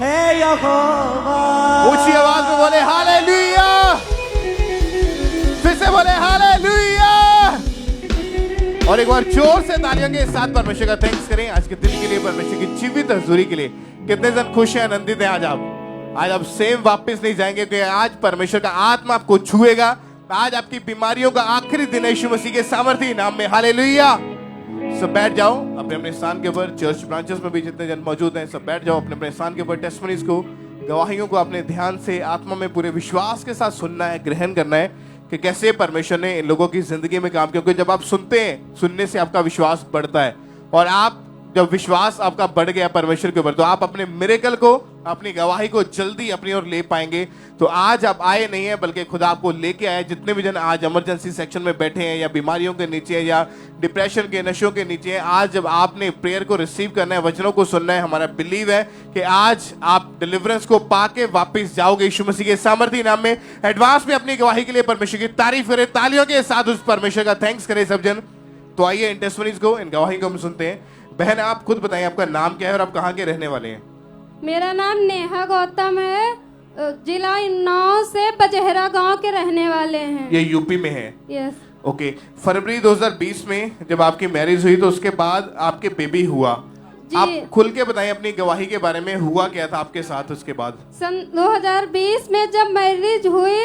है यहोवा। ऊंची आवाज में बोले हालेलुया, फिर से बोले हालेलुया, और एक बार जोर से तालियों के साथ परमेश्वर का थैंक्स करें आज के दिन के लिए, परमेश्वर की जीवित हजूरी के लिए। कितने जन खुश हैं, आनंदित हैं आज आप सेम वापस नहीं जाएंगे, क्योंकि आज परमेश्वर का आत्मा आपको छुएगा। आज आपकी बीमारियों का आखिरी दिन है यीशु मसीह के सामर्थी नाम में। हालेलुया। सब बैठ जाओ अपने अपने स्थान के ऊपर। चर्च ब्रांचेस में भी जितने जन मौजूद हैं सब बैठ जाओ अपने अपने स्थान के ऊपर। टेस्टिमनीज को, गवाहियों को अपने ध्यान से आत्मा में पूरे विश्वास के साथ सुनना है, ग्रहण करना है कि कैसे परमेश्वर ने इन लोगों की जिंदगी में काम किया। क्योंकि जब आप सुनते हैं, सुनने से आपका विश्वास बढ़ता है, और आप जब विश्वास आपका बढ़ गया परमेश्वर के ऊपर, तो आप अपने मिरेकल को, अपनी गवाही को जल्दी अपनी ओर ले पाएंगे। तो आज आप आए नहीं है, बल्कि खुदा आपको लेके आए। जितने भी जन आज इमरजेंसी सेक्शन में बैठे हैं, या बीमारियों के नीचे हैं, या डिप्रेशन के नशों के नीचे हैं, आज जब आपने प्रेयर को रिसीव करना है, वचनों को सुनना है, हमारा बिलीव है कि आज आप डिलीवरेंस को पाके वापस जाओगे यीशु मसीह के सामर्थी नाम में। एडवांस में अपनी गवाही के लिए परमेश्वर की तारीफ करें, तालियों के साथ उस परमेश्वर का थैंक्स करें सब जन। तो आइए इन टेस्टिमनीज को, इन गवाही को हम सुनते हैं। बहन आप खुद बताइए आपका नाम क्या है और आप कहाँ के रहने वाले हैं? मेरा नाम नेहा गौतम है, जिला उन्नाव से बजहरा गांव के रहने वाले हैं। ये यूपी में है? यस। ओके। फरवरी 2020 में जब आपकी मैरिज हुई तो उसके बाद आपके बेबी हुआ। आप खुल के बताइए अपनी गवाही के बारे में, हुआ क्या था आपके साथ उसके बाद? सन 2020 में जब मैरिज हुई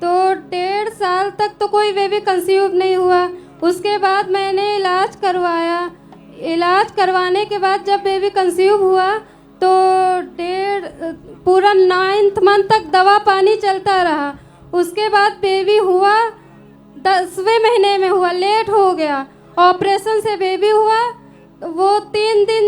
तो 1.5 साल तक तो कोई बेबी कंसीव नहीं हुआ। उसके बाद मैंने इलाज करवाया। इलाज करवाने के बाद जब बेबी कंसीव हुआ तो पूरा 9th मंथ तक दवा पानी चलता रहा। उसके बाद बेबी हुआ 10वें महीने में हुआ, लेट हो गया। ऑपरेशन से बेबी हुआ, वो 3 दिन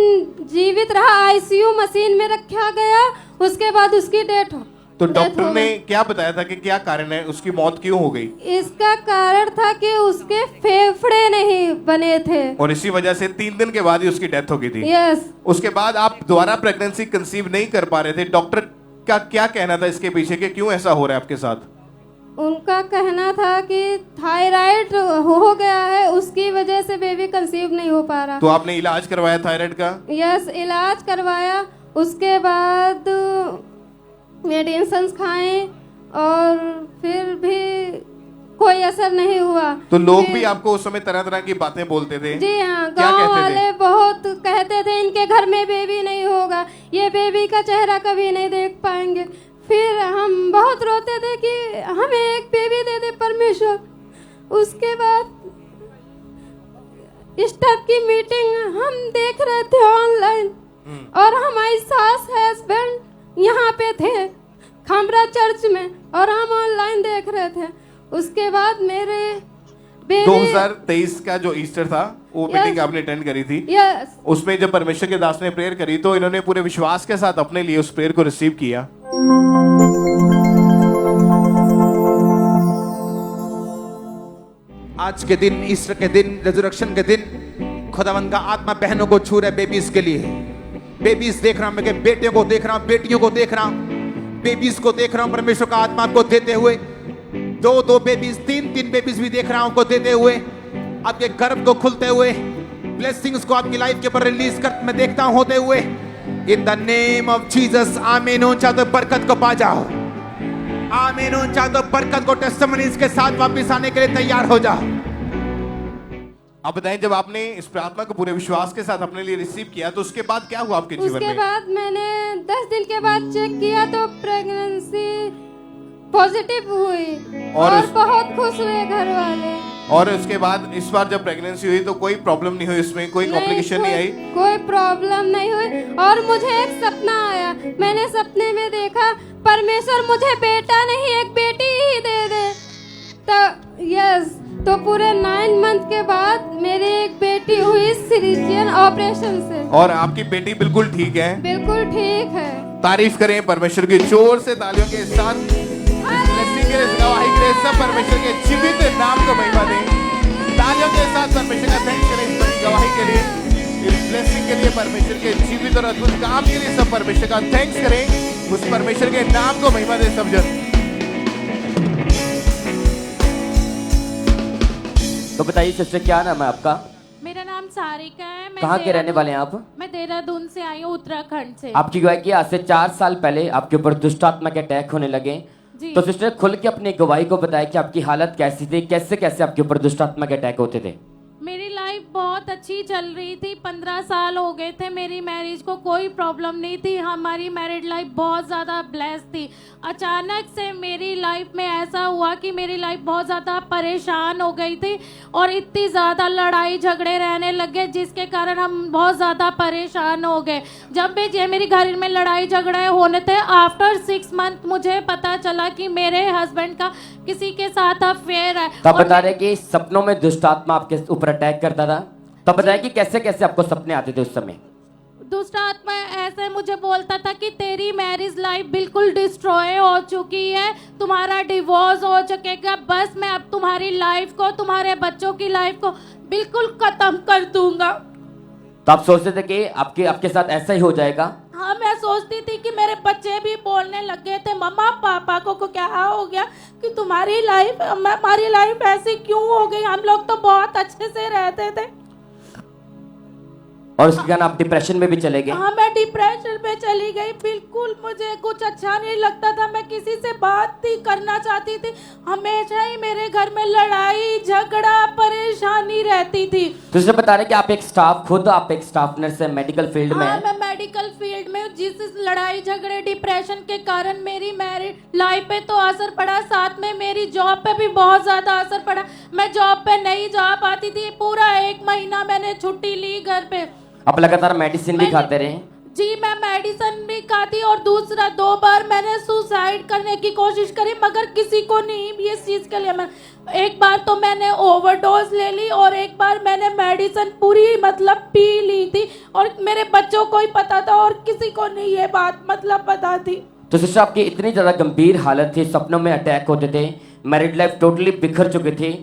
जीवित रहा, आईसीयू मशीन में रखा गया। उसके बाद उसकी डेथ हो। तो डॉक्टर ने क्या बताया था कि क्या कारण है, उसकी मौत क्यों हो गई? इसका कारण था कि उसके फेफड़े नहीं बने थे, और इसी वजह से 3 दिन के बाद ही उसकी डेथ हो गई थी। यस। उसके बाद आप दोबारा प्रेगनेंसी कंसीव नहीं कर पा रहे थे। डॉक्टर का क्या कहना था इसके पीछे कि क्यों ऐसा हो रहा है आपके साथ? उनका कहना था कि थायराइड हो गया है, उसकी वजह से बेबी कंसीव नहीं हो पा रहा। तो आपने इलाज करवाया थायराइड का? यस, इलाज करवाया। उसके बाद मेडिसिन खाए और फिर भी कोई असर नहीं हुआ। तो लोग भी आपको उस समय तरह तरह की बातें बोलते थे? जी हाँ, गांव वाले बहुत कहते थे इनके घर में बेबी नहीं होगा, ये बेबी का चेहरा कभी नहीं देख पाएंगे। फिर हम बहुत रोते थे कि हमें एक बेबी दे दे परमेश्वर। उसके बाद स्टाफ की मीटिंग हम देख रहे थे ऑनलाइन, और हमारी सास हस्बैंड यहाँ पे थे खामरा चर्च में, और हम ऑनलाइन देख रहे थे। उसके बाद मेरे 2023 का जो ईस्टर था वो मीटिंग आपने अटेंड करी थी? यस। उसमें जब परमेश्वर के दास ने प्रेयर करी तो इन्होंने पूरे विश्वास के साथ अपने लिए उस प्रेयर को रिसीव किया। आज के दिन, ईस्टर के दिन, रेजरेक्शन के दिन, खुदावंद का आत्मा बहनों को छू रहा है। बेबीज के लिए, बेबीज देख रहा हूं मैं, बेटियों को देख रहा हूं, बेटियों को देख रहा हूं, बेबीज को देख रहा हूं परमेश्वर का आत्मा आपको देते हुए। 2 बेबीज, 3 बेबीज भी देख रहा हूं आपको देते हुए, आपके गर्भ को खुलते हुए, ब्लेसिंग्स को आपकी लाइफ के ऊपर रिलीज कर मैं देखता हूं होते हुए। In the name of Jesus, आमीन। हो चाहे तो बरकत को पा जाओ, आमीन। हो चाहे तो बरकत को टेस्टिमनीज के साथ वापस आने के लिए तैयार हो जाओ। आप बताएं, जब आपने इस प्रार्थना को पूरे विश्वास के साथ अपने लिए रिसीव किया तो उसके बाद क्या हुआ आपके जीवन में? उसके बाद मैंने 10 दिन के बाद चेक किया तो प्रेगनेंसी पॉजिटिव हुई, और बहुत खुश हुए घर वाले। और उसके बाद इस बार जब प्रेगनेंसी हुई तो कोई प्रॉब्लम नहीं हुई, उसमें कोई कॉम्प्लिकेशन नहीं आई? कोई प्रॉब्लम नहीं हुई। और मुझे एक सपना आया, मैंने सपने में देखा परमेश्वर मुझे बेटा नहीं एक बेटी ही दे दे। तो यस, तो पूरे 9 मंथ के बाद मेरी एक बेटी हुई सीजरियन ऑपरेशन से। और आपकी बेटी बिल्कुल ठीक है? बिल्कुल ठीक है। तारीफ करें परमेश्वर की जोर से तालियों के साथ। गवाही के लिए सब परमेश्वर के जीवित नाम को महिमा दें। तालियों के साथ परमेश्वर का थैंक्स करें इस गवाही के लिए, इस ब्लेसिंग के लिए, परमेश्वर के जीवित और अद्भुत काम के लिए सब परमेश्वर का थैंक्स करें। उस परमेश्वर के नाम को महिमा दें सब जन। तो बताइए सिस्टर क्या नाम है आपका? मेरा नाम सारिका है। मैं कहाँ के रहने वाले हैं आप? मैं देहरादून से आई हूँ, उत्तराखंड से। आपकी गवाही की आज से 4 साल पहले आपके ऊपर दुष्ट आत्मा के अटैक होने लगे। जी। तो सिस्टर खुल के अपनी गवाही को बताया कि आपकी हालत कैसी थी, कैसे कैसे आपके ऊपर दुष्ट आत्मा के अटैक होते थे। मेरी लाइफ बहुत अच्छी चल रही थी। 15 साल हो गए थे मेरी मैरिज को, कोई प्रॉब्लम नहीं थी। हमारी मैरिड लाइफ बहुत ज़्यादा ब्लेस्ड थी। अचानक से मेरी लाइफ में ऐसा हुआ कि मेरी लाइफ बहुत ज़्यादा परेशान हो गई थी और इतनी ज़्यादा लड़ाई झगड़े रहने लगे जिसके कारण हम बहुत ज़्यादा परेशान हो गए। जब भी ये मेरी घर में लड़ाई झगड़े होने थे, आफ्टर 6 मंथ मुझे पता चला कि मेरे हस्बैंड का किसी के साथ अफेयर है। तब और बता रहे कि सपनों में दुष्ट आत्मा आपके ऊपर अटैक करता था। तब बताया कि कैसे कैसे आपको सपने आते थे उस समय। दूसरा आत्मा ऐसे मुझे बोलता था कि तेरी मैरिज लाइफ बिल्कुल डिस्ट्रॉय हो चुकी है, तुम्हारा डिवोर्स हो चुकेगा, बस मैं अब तुम्हारी लाइफ को, तुम्हारे बच्चों की लाइफ को बिल्कुल खत्म कर दूंगा। तो आप सोचते थे कि आपके साथ ऐसा ही हो जाएगा? हाँ, मैं सोचती थी कि मेरे बच्चे भी बोलने लगे थे, मम्मा पापा को क्या हो गया कि तुम्हारी लाइफ, हमारी लाइफ ऐसी क्यों हो गई, हम लोग तो बहुत अच्छे से रहते थे। और उसके कारण आप डिप्रेशन में भी चले गए? हाँ, मैं डिप्रेशन में चली गई। बिल्कुल मुझे कुछ अच्छा नहीं लगता था, मैं किसी से बात नहीं करना चाहती थी। हमेशा ही मेरे घर में लड़ाई झगड़ा परेशानी रहती थी। तो इसलिए बता रहे कि आप एक स्टाफ नर्स है, मेडिकल फील्ड में हाँ, है। मैं मेडिकल फील्ड में हूँ। जिस लड़ाई झगड़े डिप्रेशन के कारण मेरी मैरिड लाइफ पे तो असर पड़ा, साथ में मेरी जॉब पे भी बहुत ज्यादा असर पड़ा। मैं जॉब पे नहीं जा पाती थी, पूरा 1 महीना मैंने छुट्टी ली घर पे। आप लगातार मेडिसिन भी खाते रहे? जी, मैं मेडिसिन भी खाती और दूसरा 2 बार मैंने सुसाइड करने की कोशिश करी, मगर किसी को नहीं भी इस चीज के लिए। मैं एक बार तो मैंने ओवरडोज ले ली और एक बार मैंने मेडिसिन पूरी मतलब पी ली थी और मेरे बच्चों को ही पता था और किसी को नहीं ये बात मतलब पता थी। तो सिस्टर आपकी इतनी ज्यादा गंभीर हालत थी, सपनों में अटैक होते थे, मैरिड लाइफ टोटली बिखर चुकी थी,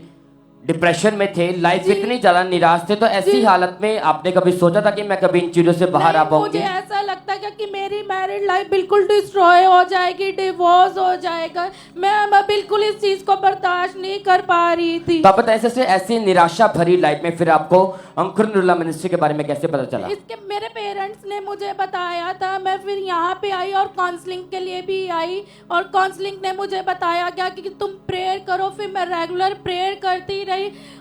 डिप्रेशन में थे, लाइफ इतनी ज्यादा निराश थे, तो ऐसी हालत में आपने कभी सोचा था कि मैं कभी इन चीजों से बाहर आ पाऊंगी? मुझे ऐसा लगता है कि मेरी मैरिड लाइफ बिल्कुल डिस्ट्रॉय हो जाएगी, डिवोर्स हो जाएगा। मैं बिल्कुल इस चीज को बर्दाश्त नहीं कर पा रही थी। तो आप बताइए ऐसी निराशा भरी लाइफ में फिर आपको अंकुर नूरुल्लाह मिनिस्ट्री के बारे में कैसे पता चला? इसके मेरे पेरेंट्स ने मुझे बताया था, मैं फिर यहाँ पे आई और काउंसलिंग के लिए भी आई और काउंसलिंग ने मुझे बताया क्या कि तुम प्रेयर करो। फिर मैं रेगुलर प्रेयर करती रही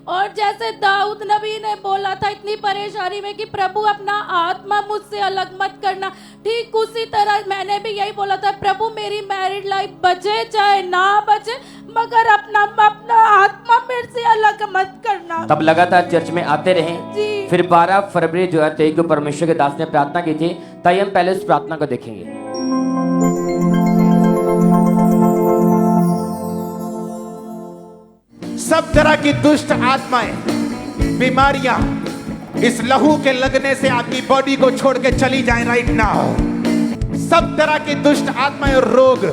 और जैसे दाऊद नबी ने बोला था इतनी परेशानी में कि प्रभु अपना आत्मा मुझसे अलग मत करना, ठीक उसी तरह मैंने भी यही बोला था, प्रभु मेरी मैरिड लाइफ बचे चाहे ना बचे, मगर अपना आत्मा मेरे से अलग मत करना। तब लगातार चर्च में आते रहे। जी। फिर 12 फरवरी जो है 23 को परमेश्वर के दास ने प्रार्थना की थी, ताकि हम पहले उस प्रार्थना को देखेंगे। सब तरह की दुष्ट आत्माएं, बीमारियां इस लहू के लगने से आपकी बॉडी को छोड़ के चली जाएं राइट नाउ। सब तरह की दुष्ट आत्माएं और रोग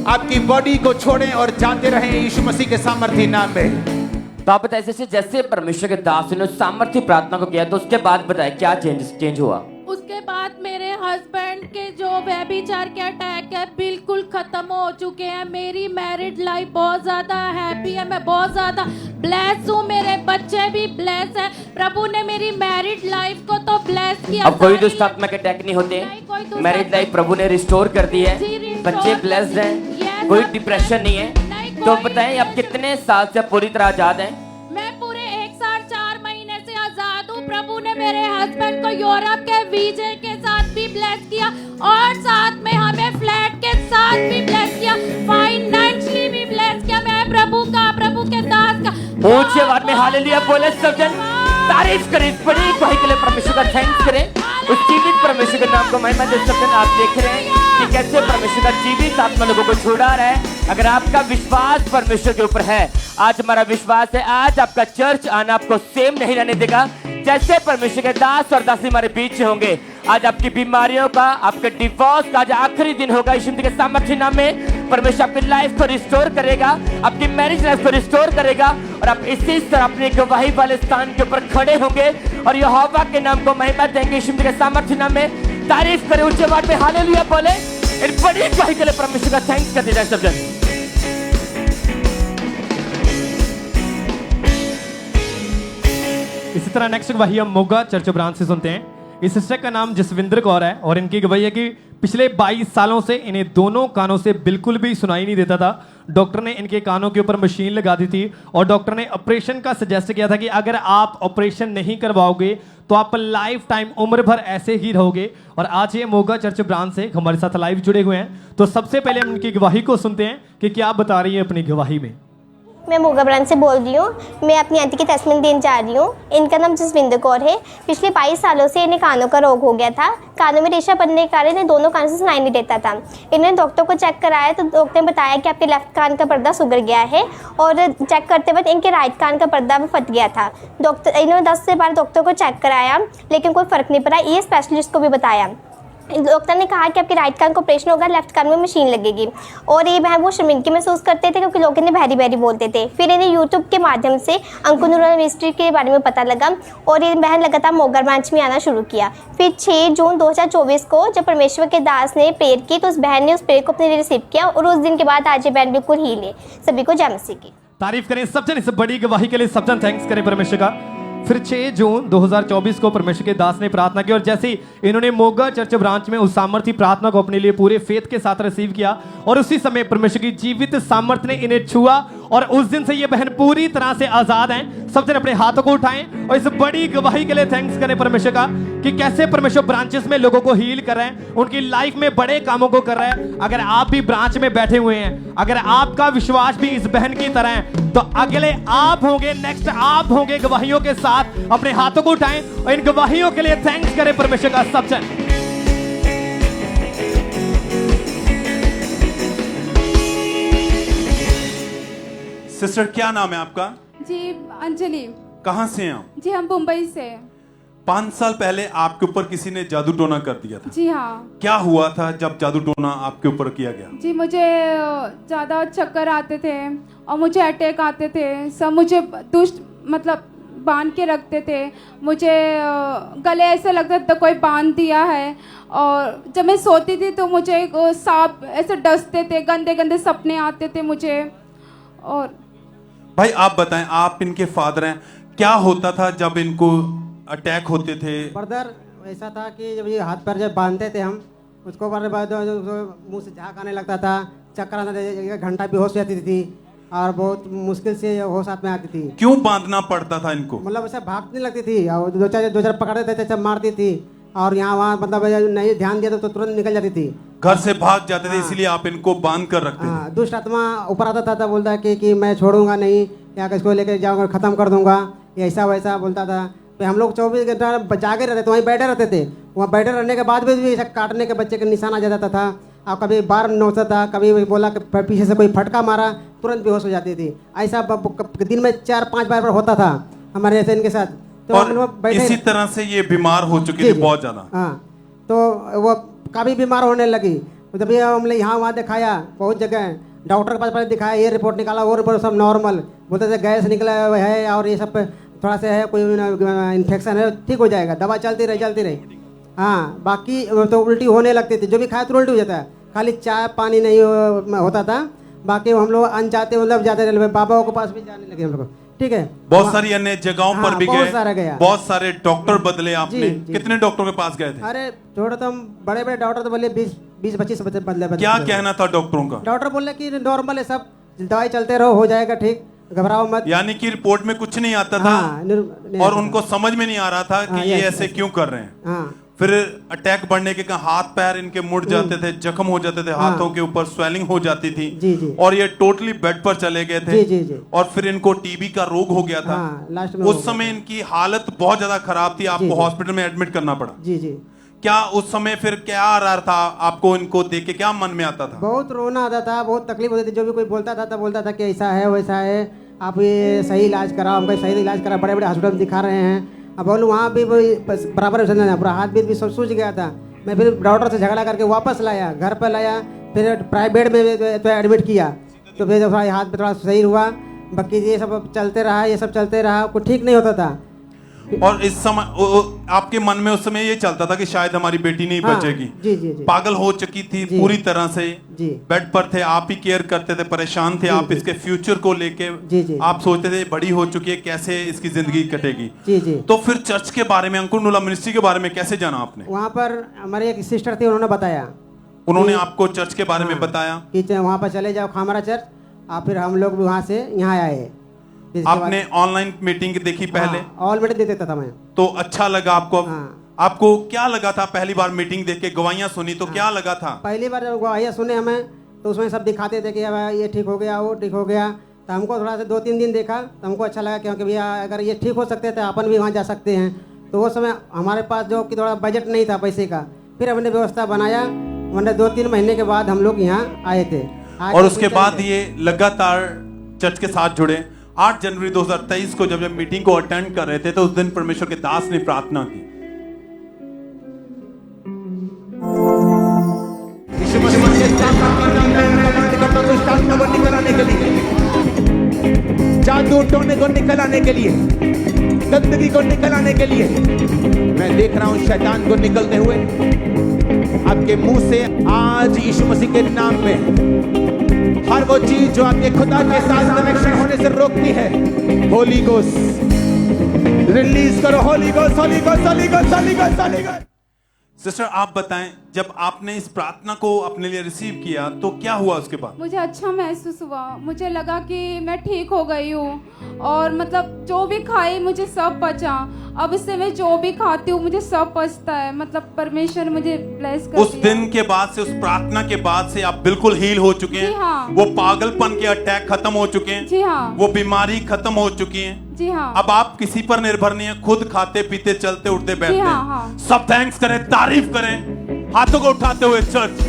आपकी बॉडी को छोड़ें और जाते रहें यीशु मसीह के सामर्थ्य नाम में। तो आप बताइए जैसे परमेश्वर के दास ने सामर्थ्य प्रार्थना को किया, तो उसके बाद बताए क्या चेंज हुआ? उसके बाद मेरे हस्बैंड के जो व्यभिचार के अटैक है बिल्कुल खत्म हो चुके हैं। मेरी मैरिड लाइफ बहुत ज्यादा हैप्पी है, मैं बहुत ज्यादा ब्लेस हूँ, मेरे बच्चे भी ब्लेस है। प्रभु ने मेरी मैरिड लाइफ को तो ब्लेस किया। अब कोई दुष्ट आत्मा के अटैक नहीं होते, मैरिड लाइफ प्रभु ने रिस्टोर कर दी है, बच्चे ब्लेस्ड हैं, कोई डिप्रेशन नहीं है। तो बताएं आप कितने साल से पूरी तरह आजाद हैं? मैं पूरे 1 साल 4 महीने से आजाद हूँ। प्रभु ने मेरे हस्बैंड को यूरोप के वीजे के साथ भी ब्लेस किया और साथ में हमें फ्लैट के साथ भी ब्लेस किया, फाइनेंशियली भी ब्लेस किया। मैं प्रभु के दास का ऊंची आवाज में हालेलुया बोले सब जन, तारीफ करें, बड़ी गवाही के लिए परमेश्वर का थैंक्स करें, उस जीवित परमेश्वर के नाम को महिमा दे। सब जन आप देख रहे हैं कि कैसे परमेश्वर का जीवित आत्मा लोगों को छुड़ा रहा है। अगर आपका विश्वास परमेश्वर के ऊपर है, आज हमारा विश्वास है, आज आपका चर्च आना आपको सेम नहीं रहने देगा। जैसे परमेश्वर के दास और दासी हमारे बीच होंगे, आज आपकी बीमारियों का, आपके डिवोर्स का आज आखिरी दिन होगा। यीशु मसीह के सामर्थ्य नाम में परमेश्वर आपकी लाइफ को रिस्टोर करेगा, आपकी मैरिज लाइफ को रिस्टोर करेगा और आप इसी तरह अपनी गवाही वाले स्थान के ऊपर खड़े होंगे और यहोवा के नाम को महिमा देंगे। यीशु मसीह के सामर्थ्य नाम में तारीफ करें, ऊंचे आवाज में हालेलुया बोले। इन बड़ी गवाही के लिए परमेश्वर का थैंक्स करते जाए सब जन। इसी तरह नेक्स्ट गवाही हम मोगा चर्च ब्रांच से सुनते हैं। इस सिस्टर का नाम जसविंदर कौर है और इनकी गवाही है कि पिछले 22 सालों से इन्हें दोनों कानों से बिल्कुल भी सुनाई नहीं देता था। डॉक्टर ने इनके कानों के ऊपर मशीन लगा दी थी और डॉक्टर ने ऑपरेशन का सजेस्ट किया था कि अगर आप ऑपरेशन नहीं करवाओगे तो आप लाइफ टाइम उम्र भर ऐसे ही रहोगे। और आज ये मोगा चर्च ब्रांच से हमारे साथ लाइव जुड़े हुए हैं। तो सबसे पहले हम इनकी गवाही को सुनते हैं कि क्या बता रही है अपनी गवाही में। मैं मोगा ब्रांच से बोल रही हूँ। मैं अपनी आंटी की तस्वीर देने जा रही हूँ। इनका नाम जसविंदर कौर है। पिछले 22 सालों से इन्हें कानों का रोग हो गया था। कानों में रेशा बनने के कारण इन्हें दोनों कानों से सुनाई नहीं देता था। इन्होंने डॉक्टर को चेक कराया तो डॉक्टर ने बताया कि आपके लेफ्ट कान का पर्दा सुधर गया है और चेक करते वक्त इनके राइट कान का पर्दा वो फट गया था। इन्होंने 10 से 12 डॉक्टर को चेक कराया लेकिन कोई फ़र्क नहीं पड़ा। ये स्पेशलिस्ट को भी बताया। डॉक्टर ने कहा कि आपके राइट कान का ऑपरेशन होगा, लेफ्ट कान में मशीन लगेगी। और ये बहन वो शर्मिंदगी महसूस करते थे क्योंकि लोग इन्हें बहरी बहरी बोलते थे। फिर इन्हें यूट्यूब के माध्यम से अंकुर नूरानी मिनिस्ट्री के बारे में पता लगा और ये बहन लगातार मोगा ब्रांच में आना शुरू किया। फिर 6 जून 2024 को जब परमेश्वर के दास ने प्रेयर की तो उस बहन ने उस प्रेयर को अपने लिए रिसीव किया और उस दिन के बाद आज ये बहन बिल्कुल हील है। सभी को जय मसीह की। तारीफ करें सब जन इस बड़ी गवाही के लिए। सब जन थैंक्स करें परमेश्वर का। फिर 6 जून 2024 को परमेश्वर के दास ने प्रार्थना की और जैसे ही इन्होंने मोगा चर्च ब्रांच में उस सामर्थ्य प्रार्थना को अपने लिए पूरे फेथ के साथ रिसीव किया और उसी समय परमेश्वर की जीवित सामर्थ्य ने इन्हें छुआ और उस दिन से ये बहन पूरी तरह से आजाद हैं। सब जन अपने हाथों को उठाएं और इस बड़ी गवाही के लिए थैंक्स करें परमेश्वर का कि कैसे परमेश्वर ब्रांचेस में लोगों को हील कर रहे हैं, उनकी लाइफ में बड़े कामों को कर रहे हैं। अगर आप भी ब्रांच में बैठे हुए हैं, अगर आपका विश्वास भी इस बहन की तरह है तो अगले आप होंगे, नेक्स्ट आप होंगे गवाहियों के साथ। अपने हाथों को उठाएं और इन गवाहियों के लिए थैंक्स करें परमेश्वर का। सब जन सिस्टर क्या नाम है आपका? जी अंजलि। कहाँ से हैं आप? जी हम मुंबई से। 5 साल पहले आपके ऊपर किसी ने जादू टोना कर दिया था। जी हाँ। क्या हुआ था जब जादू टोना आपके ऊपर किया गया? जी मुझे ज़्यादा चक्कर आते थे और मुझे अटैक आते थे। सब मुझे दुष्ट मतलब बांध के रखते थे। मुझे गले ऐसे लगता था कोई बांध दिया है। और जब मैं सोती थी तो मुझे सांप ऐसे डसते थे, गंदे गंदे सपने आते थे मुझे। और भाई आप बताएं, आप इनके फादर हैं, क्या होता था जब इनको अटैक होते थे? ब्रदर ऐसा था कि जब ये हाथ पैर जब बांधते थे हम उसको बाद मुंह से झाग आने लगता था, चक्कर आना, 1 घंटा बेहोश हो जाती थी और बहुत मुश्किल से होश हाथ में आती थी। क्यों बांधना पड़ता था इनको? मतलब ऐसे भागने लगती थी और दो चार पकड़ते थे सब मारती थी और यहाँ वहाँ मतलब नहीं ध्यान दिया तो तुरंत निकल जाती थी, घर से भाग जाते थे। इसलिए आप इनको बांध कर रखते थे। दुष्ट आत्मा ऊपर आता था बोलता कि मैं छोड़ूंगा नहीं या इसको लेकर जाऊँगा, ख़त्म कर दूंगा, ऐसा वैसा बोलता था। तो हम लोग 24 घंटा जागे रहते थे, वहीं बैठे रहते थे। वहाँ बैठे रहने के बाद भी ऐसा काटने के बच्चे के निशान आ जाता था और कभी बार नोचता था, कभी बोला कि पीछे से कोई फटका मारा तुरंत बेहोश हो जाती थी। ऐसा दिन में 4-5 बार होता था हमारे ऐसे इनके साथ। तो और इसी तरह से ये बीमार हो चुकी थी बहुत ज्यादा। हाँ, तो वो काफ़ी बीमार होने लगी। जब ये हमने यहाँ वहाँ दिखाया, बहुत जगह डॉक्टर के पास पहले दिखाया, ये रिपोर्ट निकाला, वो रिपोर्ट सब नॉर्मल, बोलते थे गैस निकला है और ये सब थोड़ा सा है, कोई इन्फेक्शन है, ठीक हो जाएगा, दवा चलती रही। हाँ, बाकी तो उल्टी होने लगती थी, जो भी खाए तो उल्टी हो जाता है, खाली चाय पानी नहीं होता था। बाकी हम लोग अनजाते मतलब जाते रहे, बाबा के पास भी जाने लगे हम लोग। ठीक है, बहुत सारी अन्य जगहों पर भी गए, बहुत सारे डॉक्टर बदले आपने। कितने डॉक्टरों के पास गए थे? अरे थोड़ा तो हम बड़े डॉक्टर तो बोले 20-25 बदले। क्या कहना था डॉक्टरों का? डॉक्टर बोले कि नॉर्मल है, सब दवाई चलते रहो, हो जाएगा ठीक, घबराओ मत। यानी कि रिपोर्ट में कुछ नहीं आता था। और उनको समझ में नहीं आ रहा था कि ये ऐसे क्यों कर रहे हैं। फिर अटैक बढ़ने के कारण हाथ पैर इनके मुड़ जाते थे, जख्म हो जाते थे, हाथों के ऊपर स्वेलिंग हो जाती थी और ये टोटली बेड पर चले गए थे। और फिर इनको टीबी का रोग हो गया था। उस समय इनकी हालत बहुत ज्यादा खराब थी, आपको हॉस्पिटल में एडमिट करना पड़ा। क्या उस समय फिर क्या आ रहा था आपको, इनको देख के क्या मन में आता था? बहुत रोना आता था, बहुत तकलीफ होती थी। जो भी कोई बोलता था तो बोलता था कि ऐसा है वैसा है, आप ये सही इलाज कराओ। हमको सही इलाज करा, बड़े बड़े हॉस्पिटल में दिखा रहे हैं। अब बोलूँ वहाँ भी बराबर पूरा हाथ भी सब सूझ गया था। मैं फिर डॉक्टर से झगड़ा करके वापस लाया, घर पर लाया, फिर प्राइवेट में तो एडमिट किया। तो फिर हाथ पे थोड़ा सही हुआ, बाकी ये सब चलते रहा, कुछ ठीक नहीं होता था। और इस समय आपके मन में उस समय ये चलता था कि शायद हमारी बेटी नहीं हाँ, बचेगी। जी जी जी पागल हो चुकी थी जी, पूरी तरह से। जी। बेड पर थे, आप ही केयर करते थे, परेशान थे आप जी। इसके फ्यूचर को लेके। जी, जी। आप सोचते थे बड़ी हो चुकी है, कैसे इसकी जिंदगी कटेगी। जी जी। तो फिर चर्च के बारे में, अंकुर नूला मिनिस्ट्री के बारे में कैसे जाना आपने? वहाँ पर हमारी एक सिस्टर थी, उन्होंने बताया उन्होंने आपको चर्च के बारे में बताया कि वहाँ पर चले जाओ खामरा चर्च। फिर हम लोग भी वहाँ से यहाँ आए। आपने ऑनलाइन मीटिंग देखी पहले? ऑलरेडी दे देता था मैं। तो अच्छा लगा आपको? हाँ। आपको क्या लगा था पहली बार मीटिंग देख के, गवाहियां सुनी तो क्या लगा था? पहली बार जब गवाहियाँ सुने हमें, तो उसमें सब दिखाते थे कि ये ठीक हो गया, वो ठीक हो गया। तो हमको थोड़ा सा 2-3 दिन देखा तो हमको अच्छा लगा, क्योंकि भैया अगर ये ठीक हो सकते थे अपन भी वहाँ जा सकते हैं। तो वो समय हमारे पास जो कि थोड़ा बजट नहीं था पैसे का, फिर हमने व्यवस्था बनाया। वरना 2-3 महीने के बाद हम लोग यहाँ आए थे। और उसके बाद ये लगातार चर्च के साथ जुड़े। 8 जनवरी 2023 को जब मीटिंग को अटेंड कर रहे थे तो उस दिन परमेश्वर के दास ने प्रार्थना की। जादू टोने को निकल आने के लिए, गंदगी को निकल आने के लिए मैं देख रहा हूं शैतान को निकलते हुए आपके मुंह से। आज यीशु मसीह के नाम में हर वो चीज जो आपके खुदा के साथ कनेक्शन होने से रोकती है, होली गोस्ट रिलीज करो। Holi ghost, Holi ghost, Holi ghost, Holi ghost, Holi ghost. Sister आप बताएं, जब आपने इस प्रार्थना को अपने लिए रिसीव किया तो क्या हुआ उसके बाद? मुझे अच्छा महसूस हुआ। मुझे लगा कि मैं ठीक हो गई हूँ और मतलब जो भी खाई मुझे सब पचा। अब इससे मैं जो भी खाती हूँ मुझे सब पचता है। मतलब परमेश्वर मुझे ब्लेस कर उस दिया। दिन के बाद से, उस प्रार्थना के बाद से आप बिल्कुल हील हो चुके हैं। जी हाँ। वो पागलपन के अटैक खत्म हो चुके हैं। जी हाँ। वो बीमारी खत्म हो चुकी है। जी हाँ। अब आप किसी पर निर्भर नहीं है, खुद खाते पीते चलते उठते बैठते हाँ, हैं। हाँ। सब थैंक्स करें, तारीफ करें, हाथों को उठाते हुए चर्च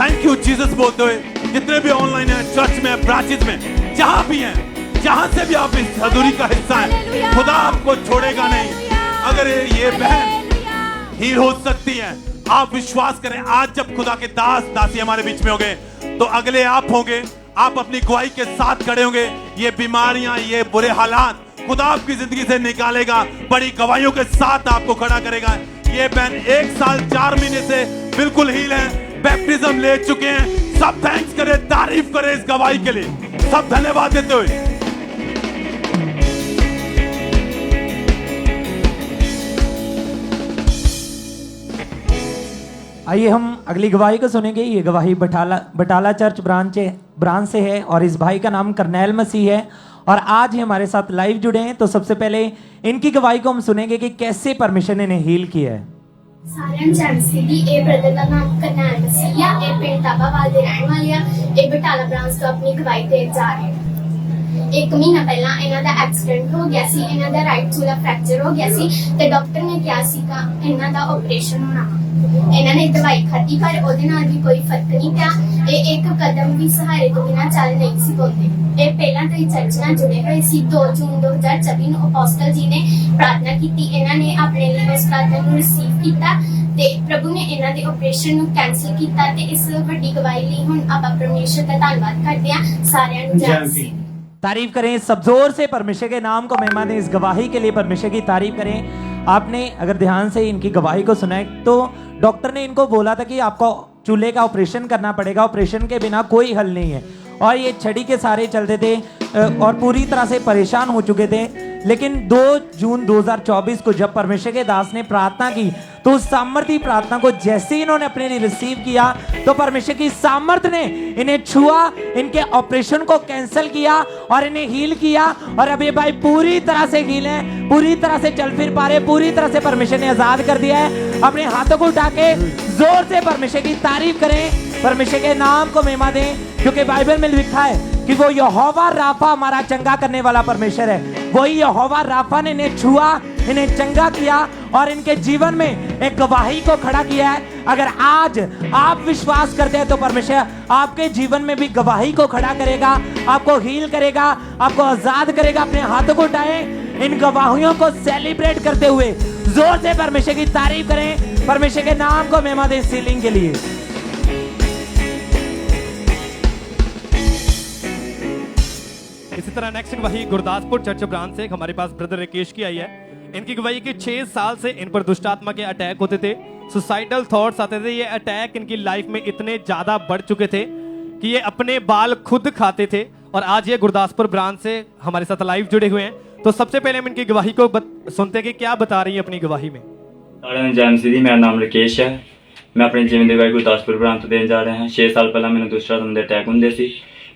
थैंक यू जीसस बोलते हुए। जितने भी ऑनलाइन है, चर्च में, ब्रांचेस में, जहां भी हैं, जहां से भी आप इस हजूरी का हिस्सा है, खुदा आपको छोड़ेगा नहीं। अगर ये बहन हील हो सकती है, आप विश्वास करें। आज जब खुदा के दास दासी हमारे बीच में होंगे तो अगले आप होंगे। आप अपनी गवाही के साथ खड़े होंगे। ये बीमारियां, ये बुरे हालात खुदा आपकी जिंदगी से निकालेगा, बड़ी गवाहियों के साथ आपको खड़ा करेगा। ये बहन 1 साल 4 महीने से बिल्कुल हील है, बैप्टिज्म ले चुके हैं। सब थैंक्स करें, तारीफ करें इस गवाही के लिए, सब धन्यवाद देते हुए। आइए हम अगली गवाही को सुनेंगे। ये गवाही बटाला चर्च ब्रांच से है और इस भाई का नाम करनैल मसीह है और आज ही हमारे साथ लाइव जुड़े हैं। तो सबसे पहले इनकी गवाही को हम सुनेंगे कि कैसे परमेश्वर ने इन्हें हील किया है। सारन चैंसी दी ए ब्रदर का नाम करनैल मसीह है। ए पिंड ताबावाल दे रहने वाले हैं। ए बटाला ब्रांच ਤੋਂ अपनी गवाही देन जा रहे हैं। 1 ਮਹੀਨਾ ਪਹਿਲਾਂ ਇਹਨਾਂ ਦਾ ਐਕਸੀਡੈਂਟ ਹੋ ਗਿਆ ਸੀ। ਇਹਨਾਂ ਦਾ ਰਾਈਟ ਸ਼ੋਲਡਰ ਫ੍ਰੈਕਚਰ ਹੋ ਗਿਆ ਸੀ ਤੇ ਡਾਕਟਰ ਨੇ ਕਿਹਾ ਸੀਗਾ ਇਹਨਾਂ ਦਾ ਆਪਰੇਸ਼ਨ ਹੋਣਾ। ਇਹਨਾਂ ਨੇ ਦਵਾਈ ਖਾਧੀ ਪਰ ਉਹਦੇ ਨਾਲ ਵੀ ਕੋਈ ਫਰਕ ਨਹੀਂ ਪਿਆ। ਇਹ ਇੱਕ ਕਦਮ ਵੀ ਸਹਾਰੇ ਤੋਂ ਬਿਨਾਂ ਚੱਲ ਨਹੀਂ ਸੀ ਪਾਉਂਦੇ। ਇਹ ਪਹਿਲਾਂ ਤੋਂ ਹੀ ਚਰਚ ਨਾਲ ਜੁੜੇ ਹੋਏ ਸੀ। 2 ਜੂਨ 2024 ਨੂੰ ਅਪੋਸਟਲ ਜੀ ਨੇ ਪ੍ਰਾਰਥਨਾ ਕੀਤੀ। ਇਹਨਾਂ ਨੇ ਆਪਣੇ ਲਈ ਇਸ ਪ੍ਰਾਰਥਨਾ ਨੂੰ ਰਿਸੀਵ ਕੀਤਾ ਤੇ ਪ੍ਰਭੂ ਨੇ ਇਹਨਾਂ ਦੇ ਆਪਰੇਸ਼ਨ ਨੂੰ ਕੈਂਸਲ ਕੀਤਾ ਤੇ ਇਸ ਵੱਡੀ ਗਵਾਹੀ ਲਈ ਹੁਣ ਆਪਾਂ ਪਰਮੇਸ਼ਰ ਦਾ ਧੰਨਵਾਦ ਕਰਦੇ ਹਾਂ। ਸਾਰਿਆਂ ਨੂੰ ਜੈ ਮਸੀਹ। तारीफ करें सब जोर से, परमेश्वर के नाम को महिमा दें। इस गवाही के लिए परमेश्वर की तारीफ करें। आपने अगर ध्यान से इनकी गवाही को सुना है तो डॉक्टर ने इनको बोला था कि आपको चूल्हे का ऑपरेशन करना पड़ेगा, ऑपरेशन के बिना कोई हल नहीं है। और ये छड़ी के सारे चलते थे और पूरी तरह से परेशान हो चुके थे। लेकिन 2 जून 2024 को जब परमेश्वर के दास ने प्रार्थना की तो उस सामर्थी प्रार्थना को जैसे ही इन्होंने अपने लिए रिसीव किया तो परमेश्वर की सामर्थ ने इन्हें छुआ, इनके ऑपरेशन को कैंसिल किया और इन्हें हील किया। और अब ये भाई पूरी तरह से हील है, पूरी तरह से चल फिर पा रहे, पूरी तरह से परमेश्वर ने आजाद कर दिया है। अपने हाथों को उठा के जोर से परमेश्वर की तारीफ करें, परमेश्वर के नाम को महिमा दें, क्योंकि बाइबल में लिखा है कि वो यहोवा राफा हमारा चंगा करने वाला परमेश्वर है। वही यहोवा राफा ने इन्हें छुआ, इन्हें चंगा किया और इनके जीवन में एक गवाही को खड़ा किया है। अगर आज आप विश्वास करते हैं तो परमेश्वर आपके जीवन में भी गवाही को खड़ा करेगा, आपको हील करेगा, आपको आजाद करेगा। अपने हाथों को उठाएं, इन गवाहियों को सेलिब्रेट करते हुए जोर से परमेश्वर की तारीफ करें, परमेश्वर के नाम को महिमा दें सीलिंग के लिए। इसी तरह नेक्स्ट वही गुरदासपुर चर्च ब्रांच से हमारे पास ब्रदर राकेश की आई है। इनकी गवाही कि 6 साल से इन पर दुष्ट आत्मा के अटैक होते थे, सुसाइडल थॉट्स आते थे। ये अटैक इनकी लाइफ में इतने ज्यादा बढ़ चुके थे कि ये अपने बाल खुद खाते थे। और आज ये गुरदासपुर ब्रांच से हमारे साथ लाइव जुड़े हुए हैं। तो सबसे पहले हम इनकी गवाही को सुनते हैं कि क्या बता रही है अपनी गवाही में। मेरा नाम राकेश है। मैं अपनी जीवन ਦੀ ਗਵਾਹੀ ਗੁਰਦਾਸਪੁਰ ਬ੍ਰਾਂਚ ਤੋਂ ਦੇਣ ਜਾ ਰਿਹਾ ਹਾਂ। 6 ਸਾਲ ਪਹਿਲਾਂ ਮੈਨੂੰ ਦੁਸ਼ਟ ਆਤਮਾ ਦੇ ਅਟੈਕ ਹੁੰਦੇ ਸੀ।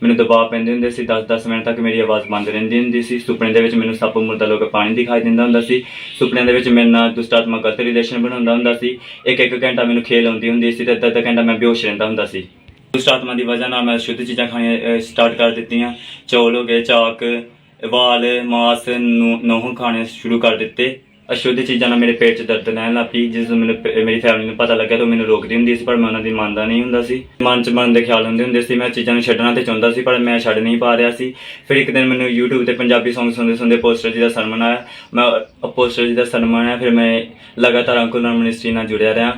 ਮੈਨੂੰ ਦਬਾਅ ਪੈਂਦੇ ਹੁੰਦੇ ਸੀ। 10-10 ਮਿੰਟ ਤੱਕ ਮੇਰੀ ਆਵਾਜ਼ ਬੰਦ ਰਹਿੰਦੀ ਹੁੰਦੀ ਸੀ। ਸੁਪਨੇ ਦੇ ਵਿੱਚ ਮੈਨੂੰ ਸੱਪ ਮੁਰਦਾ ਲੋਕ ਪਾਣੀ ਦਿਖਾਈ ਦਿੰਦਾ ਹੁੰਦਾ ਸੀ। ਸੁਪਨਿਆਂ ਦੇ ਵਿੱਚ ਮੇਰੇ ਨਾਲ ਦੁਸ਼ਟ ਆਤਮਾ ਗਲਤ ਰਿਲੇਸ਼ਨ ਬਣਾਉਂਦਾ ਹੁੰਦਾ ਸੀ। ਇੱਕ ਘੰਟਾ ਮੈਨੂੰ ਖੇਲ ਆਉਂਦੀ ਹੁੰਦੀ ਸੀ ਤੇ ਅੱਧਾ ਘੰਟਾ ਮੈਂ ਬੇਹੋਸ਼ ਰਹਿੰਦਾ ਹੁੰਦਾ ਸੀ। ਦੁਸ਼ਟ ਆਤਮਾ ਦੀ ਵਜ੍ਹਾ ਨਾਲ ਮੈਂ ਸ਼ੁੱਧ ਚੀਜ਼ਾਂ ਖਾਣੀਆਂ ਸਟਾਰਟ ਕਰ ਦਿੱਤੀਆਂ। ਚੌਲ ਹੋ ਗਏ, ਚਾਕ, ਵਾਲ, ਮਾਸ ਨਹੁੰ ਖਾਣੇ ਸ਼ੁਰੂ ਕਰ ਦਿੱਤੇ। ਅਸ਼ੁੱਧ ਚੀਜ਼ਾਂ ਨਾਲ ਮੇਰੇ ਪੇਟ 'ਚ ਦਰਦ ਰਹਿਣ ਲੱਗ ਪਈ। ਜਿਸ ਮੈਨੂੰ ਮੇਰੀ ਫੈਮਿਲੀ ਨੂੰ ਪਤਾ ਲੱਗਿਆ ਤਾਂ ਮੈਨੂੰ ਰੋਕਦੀ ਹੁੰਦੀ ਸੀ, ਪਰ ਮੈਂ ਉਹਨਾਂ ਦੀ ਮੰਨਦਾ ਨਹੀਂ ਹੁੰਦਾ ਸੀ। ਮਨ 'ਚ ਮਰਨ ਦੇ ਖਿਆਲ ਹੁੰਦੇ ਸੀ। ਮੈਂ ਚੀਜ਼ਾਂ ਨੂੰ ਛੱਡਣਾ ਤੇ ਚਾਹੁੰਦਾ ਸੀ, ਪਰ ਮੈਂ ਛੱਡ ਨਹੀਂ ਪਾ ਰਿਹਾ ਸੀ। ਫਿਰ ਇੱਕ ਦਿਨ ਮੈਨੂੰ YouTube ਤੇ ਪੰਜਾਬੀ ਸੌਂਗ ਸੁਣਦੇ ਅਪੋਸਟਲ ਜੀ ਦਾ ਸਰਮਨ ਆਇਆ। ਮੈਂ ਅਪੋਸਟਲ ਜੀ ਦਾ ਸਰਮਨ ਆਇਆ, ਫਿਰ ਮੈਂ ਲਗਾਤਾਰ ਅੰਕੁਰ ਨਾਮ ਮਿਨਿਸਟਰੀ ਨਾਲ ਜੁੜਿਆ ਰਿਹਾ।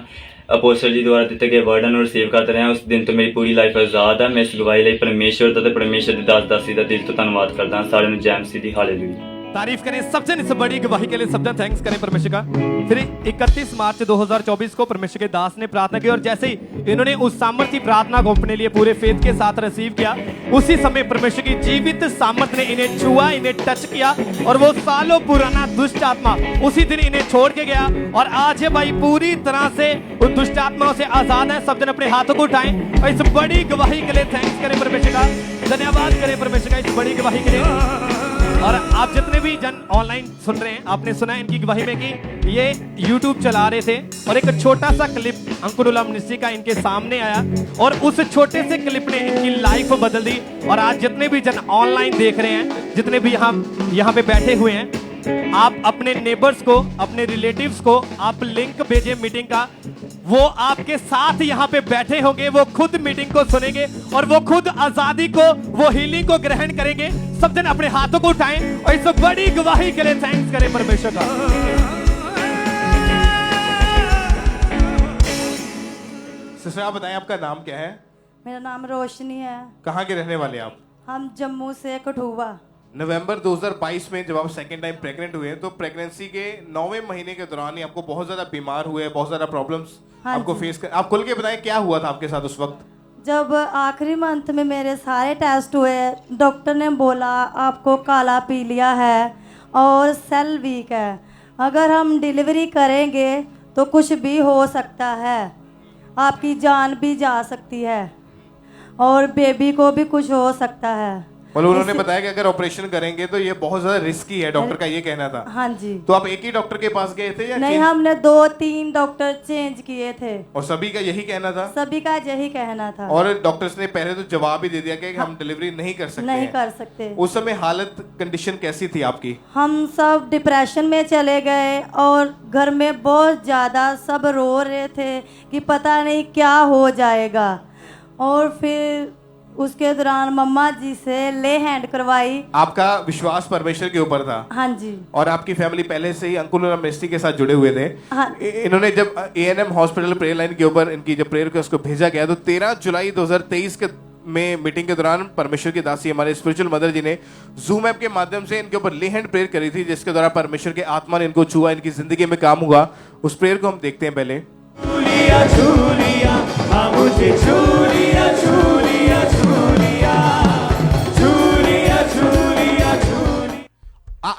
ਅਪੋਸਟਲ ਜੀ ਦੁਆਰਾ ਦਿੱਤੇ ਗਏ ਵਰਡਾਂ ਨੂੰ ਰਿਸੀਵ ਕਰਦਾ ਰਿਹਾ। ਉਸ ਦਿਨ ਤੋਂ ਮੇਰੀ ਪੂਰੀ ਲਾਈਫ ਆਜ਼ਾਦ ਹੈ। ਮੈਂ ਇਸ ਗਵਾਹੀ ਲਈ ਪਰਮੇਸ਼ਵਰ ਦਾ ਤੇ ਪਰਮੇਸ਼ਵਰ ਦੀ ਦਾਸ-ਦਾਸੀ ਦਾ ਦਿਲ ਤੋਂ ਧੰਨਵਾਦ ਕਰਦਾ ਹਾਂ। सारे जय मसीह दी हालेलुया। तारीफ करें सबसे बड़ी गवाही के लिए सबसे थैंक्स करें परमेश्वर का। फिर 31 मार्च 2024 को परमेश्वर के दास ने प्रार्थना की और जैसे ही इन्होंने उस सामर्थ्य प्रार्थना को अपने लिए पूरे फेथ के साथ रिसीव किया, उसी समय परमेश्वर की जीवित सामर्थ ने इन्हें छुआ, इन्हें टच किया और वो सालों पुराना दुष्ट आत्मा उसी दिन इन्हें छोड़ के गया। और आज ये भाई पूरी तरह से उन दुष्ट आत्माओं से आजाद है। सब जन अपने हाथों को उठाएं और इस बड़ी गवाही के लिए थैंक्स करें परमेश्वर का, धन्यवाद करें परमेश्वर का इस बड़ी गवाही के लिए। और आप जितने भी जन ऑनलाइन सुन रहे हैं, आपने सुना है इनकी गवाही में कि ये YouTube चला रहे थे और एक छोटा सा क्लिप अंकुरुला मिनिस्ट्री का इनके सामने आया और उस छोटे से क्लिप ने इनकी लाइफ बदल दी। और आज जितने भी जन ऑनलाइन देख रहे हैं, जितने भी यहाँ पे बैठे हुए हैं, आप अपने नेबर्स को, अपने रिलेटिव्स को आप लिंक भेजें मीटिंग का। वो आपके साथ यहाँ पे बैठे होंगे, वो खुद मीटिंग को सुनेंगे और वो खुद आजादी को, वो हीलिंग को ग्रहण करेंगे। सब जन अपने हाथों को उठाएं और इस बड़ी गवाही के लिए थैंक्स करें परमेश्वर का। सिस्टर आप बताएं आपका नाम क्या है? मेरा नाम रोशनी है। कहाँ के रहने वाले आप? हम जम्मू से कठुआ। नवंबर 2022 में जब आप सेकेंड टाइम प्रेग्नेंट हुए तो प्रेगनेंसी के 9वें महीने के दौरान ही आपको बहुत ज्यादा बीमार हुए, बहुत ज्यादा प्रॉब्लम्स आपको फेस कर। आप खुल के बताएं क्या हुआ था आपके साथ उस वक्त? जब आखिरी मंथ में मेरे सारे टेस्ट हुए, डॉक्टर ने बोला आपको काला पीलिया है और सेल वीक है, अगर हम डिलीवरी करेंगे तो कुछ भी हो सकता है, आपकी जान भी जा सकती है और बेबी को भी कुछ हो सकता है। मतलब उन्होंने बताया कि अगर ऑपरेशन करेंगे तो ये बहुत ज्यादा रिस्की है, डॉक्टर का ये कहना था। हाँ जी। तो आप एक ही डॉक्टर के पास गए थे या नहीं? हमने 2-3 डॉक्टर चेंज किए थे। और सभी का यही कहना था? सभी का यही कहना था। और डॉक्टर्स ने पहले तो जवाब ही दे दिया कि हम डिलीवरी नहीं कर सकते। नहीं कर सकते। उस समय हालत कंडीशन कैसी थी आपकी? हम सब डिप्रेशन में चले गए और घर में बहुत ज्यादा सब रो रहे थे कि पता नहीं क्या हो जाएगा। और फिर उसके दौरान मम्मा जी से ले हैंड करवाई। आपका विश्वास परमेश्वर के ऊपर था? हाँ जी। और आपकी फैमिली पहले से ही अंकुर मिनिस्ट्री के साथ जुड़े हुए थे? हाँ। इन्होंने जब ANM हॉस्पिटल प्रेयर लाइन के ऊपर इनकी जब प्रेयर को उसको भेजा गया तो 13 जुलाई 2023 के में मीटिंग के दौरान परमेश्वर की दासी हमारे स्पिरिचुअल मदर जी ने जूम ऐप के माध्यम से इनके ऊपर ले हैंड प्रेयर करी थी, जिसके द्वारा परमेश्वर के आत्मा ने इनको छुआ, इनकी जिंदगी में काम हुआ। उस प्रेयर को हम देखते हैं पहले।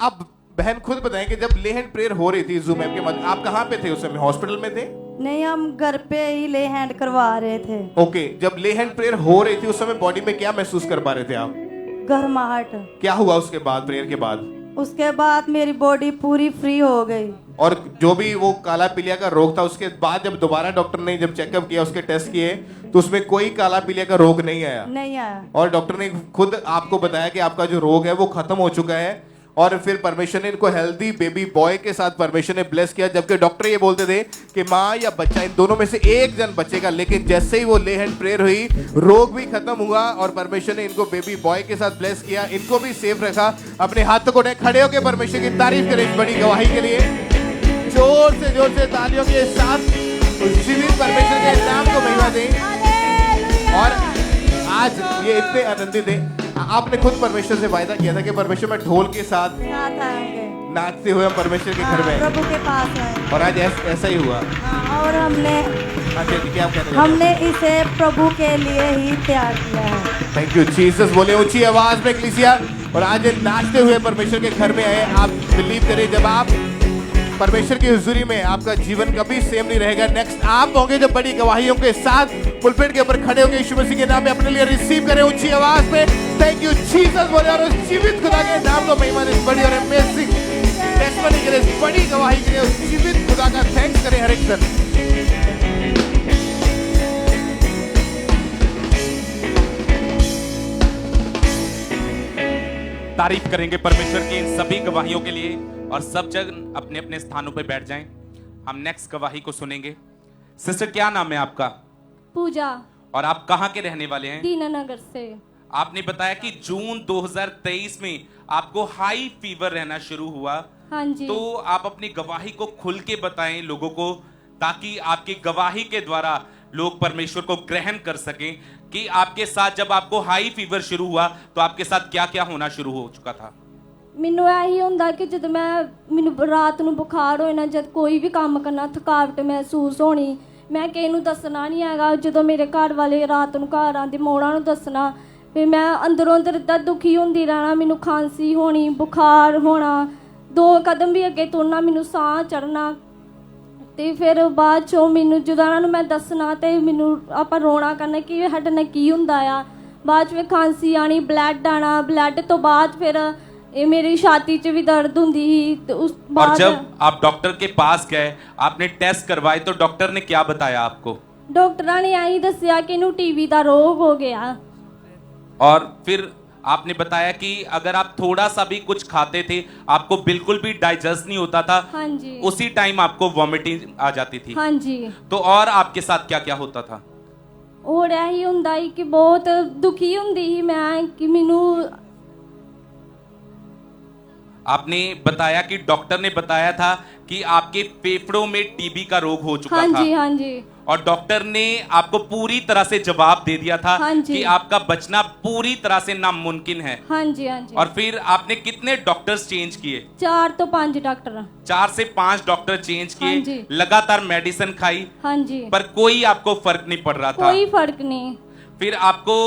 आप बहन खुद बताएं कि जब ले हैंड प्रेयर हो रही थी जूम ऐप के माध्यम, आप कहाँ पे थे उस समय? हॉस्पिटल में थे? नहीं, हम घर पे ही ले हैंड करवा रहे थे। ओके, जब ले हैंड प्रेयर हो रही थी उस समय बॉडी में क्या महसूस कर पा रहे थे आप? गर्माहट। क्या हुआ उसके बाद, प्रेयर के बाद? उसके बाद मेरी बॉडी पूरी फ्री हो गई। और जो भी वो काला पीलिया का रोग था उसके बाद जब दोबारा डॉक्टर ने जब चेकअप किया, उसके टेस्ट किए, तो उसमें कोई काला पीलिया का रोग नहीं आया? नहीं आया। और डॉक्टर ने खुद आपको बताया कि आपका जो रोग है वो खत्म हो चुका है। और फिर परमेश्वर ने इनको हेल्दी बेबी बॉय के साथ परमेश्वर ने ब्लेस किया, जबकि डॉक्टर ये बोलते थे कि माँ या बच्चा इन दोनों में से एक जन बचेगा। लेकिन जैसे ही वो ले हैंड प्रेयर हुई, रोग भी खत्म हुआ और परमेश्वर ने इनको बेबी बॉय के साथ ब्लेस किया, इनको भी सेफ रखा। अपने हाथों को खड़े होकर परमेश्वर की तारीफ करें इस बड़ी गवाही के लिए। जोर से तालियों के साथ जीवित परमेश्वर के नाम को महिमा दें। और आज ये इतने आनंदित हैं। आपने खुद परमेश्वर से वायदा किया था कि परमेश्वर मैं ढोल के साथ नाचते हुए हम परमेश्वर के घर में आए। प्रभु के पास है और आज ऐसा ही हुआ। और हमने हाँ जी, क्या आप कहते हैं? हमने इसे प्रभु के लिए ही तैयार किया है। Thank you Jesus. बोले ऊंची आवाज में कलीसिया। और आज नाचते हुए परमेश्वर के घर में आए। आप बिलीव करें, जब आप परमेश्वर की हुजूरी में, आपका जीवन कभी सेम नहीं रहेगा। नेक्स्ट आप होंगे जब बड़ी गवाहियों के साथ पुलपिट के ऊपर खड़े होंगे। यीशु मसीह के नाम में अपने लिए रिसीव करें ऊंची आवाज में। थैंक यू जीसस बोले। और उस जीवित खुदा के नाम को महिमा दें। बड़ी और अमेजिंग टेस्टिमनी के लिए, बड़ी गवाही के लिए उस जीवित खुदा का थैंक्स करें हर एक जन। तारीफ करेंगे परमेश्वर की इन सभी गवाहियों के लिए। और सब जन अपने अपने स्थानों पर बैठ जाएं। हम नेक्स्ट गवाही को सुनेंगे। सिस्टर, क्या नाम है आपका? पूजा। और आप कहाँ के रहने वाले हैं? दीनानगर से। आपने बताया कि जून 2023 में आपको हाई फीवर रहना शुरू हुआ। हाँ जी। तो आप अपनी गवाही को खुल के बताएं लोगों को, ताकि आपकी गवाही के द्वारा लोग परमेश्वर को ग्रहण कर सकें कि आपके साथ जब आपको हाई फीवर शुरू हुआ तो आपके साथ क्या क्या होना शुरू हो चुका था। ਮੈਨੂੰ ਇਹੀ ਹੁੰਦਾ ਕਿ ਜਦ ਮੈਨੂੰ ਰਾਤ ਨੂੰ ਬੁਖਾਰ ਹੋਏ ਨਾ, ਜਦ ਕੋਈ ਵੀ ਕੰਮ ਕਰਨਾ ਥਕਾਵਟ ਮਹਿਸੂਸ ਹੋਣੀ, ਮੈਂ ਕਿਸੇ ਨੂੰ ਦੱਸਣਾ ਨਹੀਂ ਹੈਗਾ। ਜਦੋਂ ਮੇਰੇ ਘਰ ਵਾਲੇ ਰਾਤ ਨੂੰ ਘਰ ਆਉਂਦੇ ਮੈਂ ਉਹਨਾਂ ਨੂੰ ਦੱਸਣਾ। ਫਿਰ ਮੈਂ ਅੰਦਰੋਂ ਅੰਦਰ ਇੱਦਾਂ ਦੁਖੀ ਹੁੰਦੀ ਰਹਿਣਾ। ਮੈਨੂੰ ਖਾਂਸੀ ਹੋਣੀ, ਬੁਖਾਰ ਹੋਣਾ, 2 ਕਦਮ ਵੀ ਅੱਗੇ ਤੁਰਨਾ, ਮੈਨੂੰ ਸਾਹ ਚੜ੍ਹਨਾ। ਤੇ ਫਿਰ ਬਾਅਦ 'ਚੋਂ ਮੈਨੂੰ ਜਦੋਂ ਉਹਨਾਂ ਨੂੰ ਮੈਂ ਦੱਸਣਾ ਤੇ ਮੈਨੂੰ ਆਪਾਂ ਰੋਣਾ ਕਰਨਾ ਕਿ ਸਾਡੇ ਨਾਲ ਕੀ ਹੁੰਦਾ ਆ। ਬਾਅਦ 'ਚ ਫਿਰ ਖਾਂਸੀ ਆਣੀ, ਬਲੱਡ ਆਣਾ, ਬਲੱਡ ਤੋਂ ਬਾਅਦ ਫਿਰ ये मेरी छाती च भी दर्द हुंदी ही। तो उस और जब आप डॉक्टर के पास गए, आपने टेस्ट करवाए, तो डॉक्टर ने क्या बताया आपको? डॉक्टर ने यही दसिया कि इन्हू टीबी का रोग हो गया। और फिर आपने बताया कि अगर आप थोड़ा सा भी कुछ खाते थे आपको बिल्कुल भी डाइजेस्ट नहीं होता था। हाँ जी। उसी टाइम आपको वॉमिटिंग आ जाती थी। हाँ जी। तो और आपके साथ क्या क्या होता था? और यही हुंदा ही कि बहुत दुखी हुंदी ही मैं कि मैनू। आपने बताया कि डॉक्टर ने बताया था कि आपके फेफड़ों में टीबी का रोग हो चुका था। हाँ जी, हाँ जी। और डॉक्टर ने आपको पूरी तरह से जवाब दे दिया था हाँ जी। कि आपका बचना पूरी तरह से नामुमकिन है। हाँ जी, हाँ जी। और फिर आपने कितने डॉक्टर्स चेंज किए? 4 तो 5 डॉक्टर। 4 से 5 डॉक्टर चेंज हाँ किए। जी। लगातार मेडिसिन खाई। हाँ जी। पर कोई आपको फर्क नहीं पड़ रहा था। कोई फर्क नहीं। फिर आपको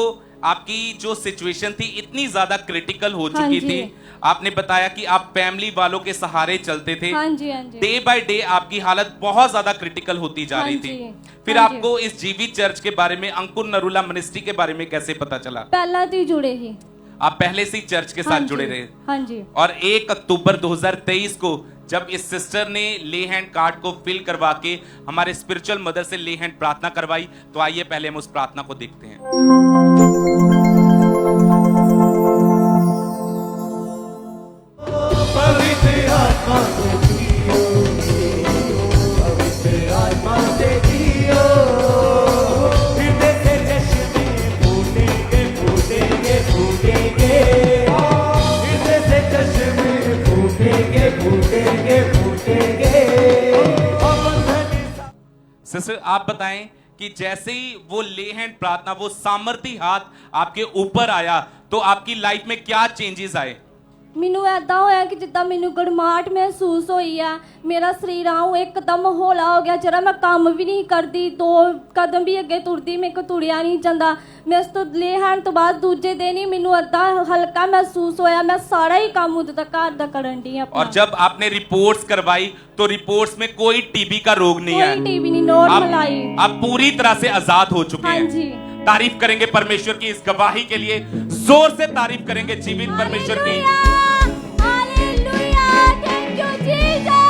आपकी जो सिचुएशन थी इतनी ज्यादा क्रिटिकल हो हाँ चुकी जी। थी। आपने बताया कि आप फैमिली वालों के सहारे चलते थे। हाँ जी, हाँ जी। डे बाय डे आपकी हालत बहुत ज्यादा क्रिटिकल होती जा हाँ रही जी। थी। फिर हाँ आपको इस जीवित चर्च के बारे में, अंकुर नरूला मिनिस्ट्री के बारे में कैसे पता चला? पहला तो ही जुड़े ही। आप पहले से ही चर्च के हाँ साथ जुड़े जी। रहे। हाँ जी। और 1 अक्टूबर 2023 को जब इस सिस्टर ने ले हैंड कार्ड को फिल करवा के हमारे स्पिरिचुअल मदर से ले हैंड प्रार्थना करवाई, तो आइए पहले हम उस प्रार्थना को देखते हैं। सिस्टर, आप बताएं कि जैसे ही वो ले हैंड प्रार्थना, वो सामर्थी हाथ आपके ऊपर आया, तो आपकी लाइफ में क्या चेंजेस आए? ਮੈਨੂੰ ਐਦਾਂ ਹੋਇਆ ਕਿ ਜਿੱਦਾਂ ਮੈਨੂੰ ਗੜਮਾਹਟ ਮਹਿਸੂਸ ਹੋਈ ਆ। ਮੇਰਾ ਸਰੀਰ ਆਉਂ ਇੱਕਦਮ ਹੌਲਾ ਹੋ ਗਿਆ। ਜਰਾ ਮੈਂ ਕੰਮ ਵੀ ਨਹੀਂ ਕਰਦੀ, 2 ਕਦਮ ਵੀ ਅੱਗੇ ਤੁਰਦੀ, ਮੇਰੇ ਕੋ ਤੁਰਿਆ ਨਹੀਂ ਜਾਂਦਾ। ਮੈਂ ਉਸ ਤੋਂ ਲੈ ਹੈਂਡ ਤੋਂ ਬਾਅਦ ਦੂਜੇ ਦਿਨ ਹੀ ਮੈਨੂੰ ਐਦਾਂ ਹਲਕਾ ਮਹਿਸੂਸ ਹੋਇਆ। ਮੈਂ ਸਾਰਾ ਹੀ ਕੰਮ ਉਹਦੇ ਤੱਕ ਘਰ ਦਾ ਕਰਨ ਦੀ ਆਪਣਾ। और जब आपने रिपोर्ट्स करवाई तो रिपोर्ट्स में कोई टीबी का रोग नहीं है। कोई टीबी नहीं, नॉर्मल आई। आप पूरी तरह से आजाद हो चुके हाँ हैं। जी। तारीफ करेंगे परमेश्वर की इस गवाही के लिए। जोर से तारीफ करेंगे जीवित परमेश्वर की।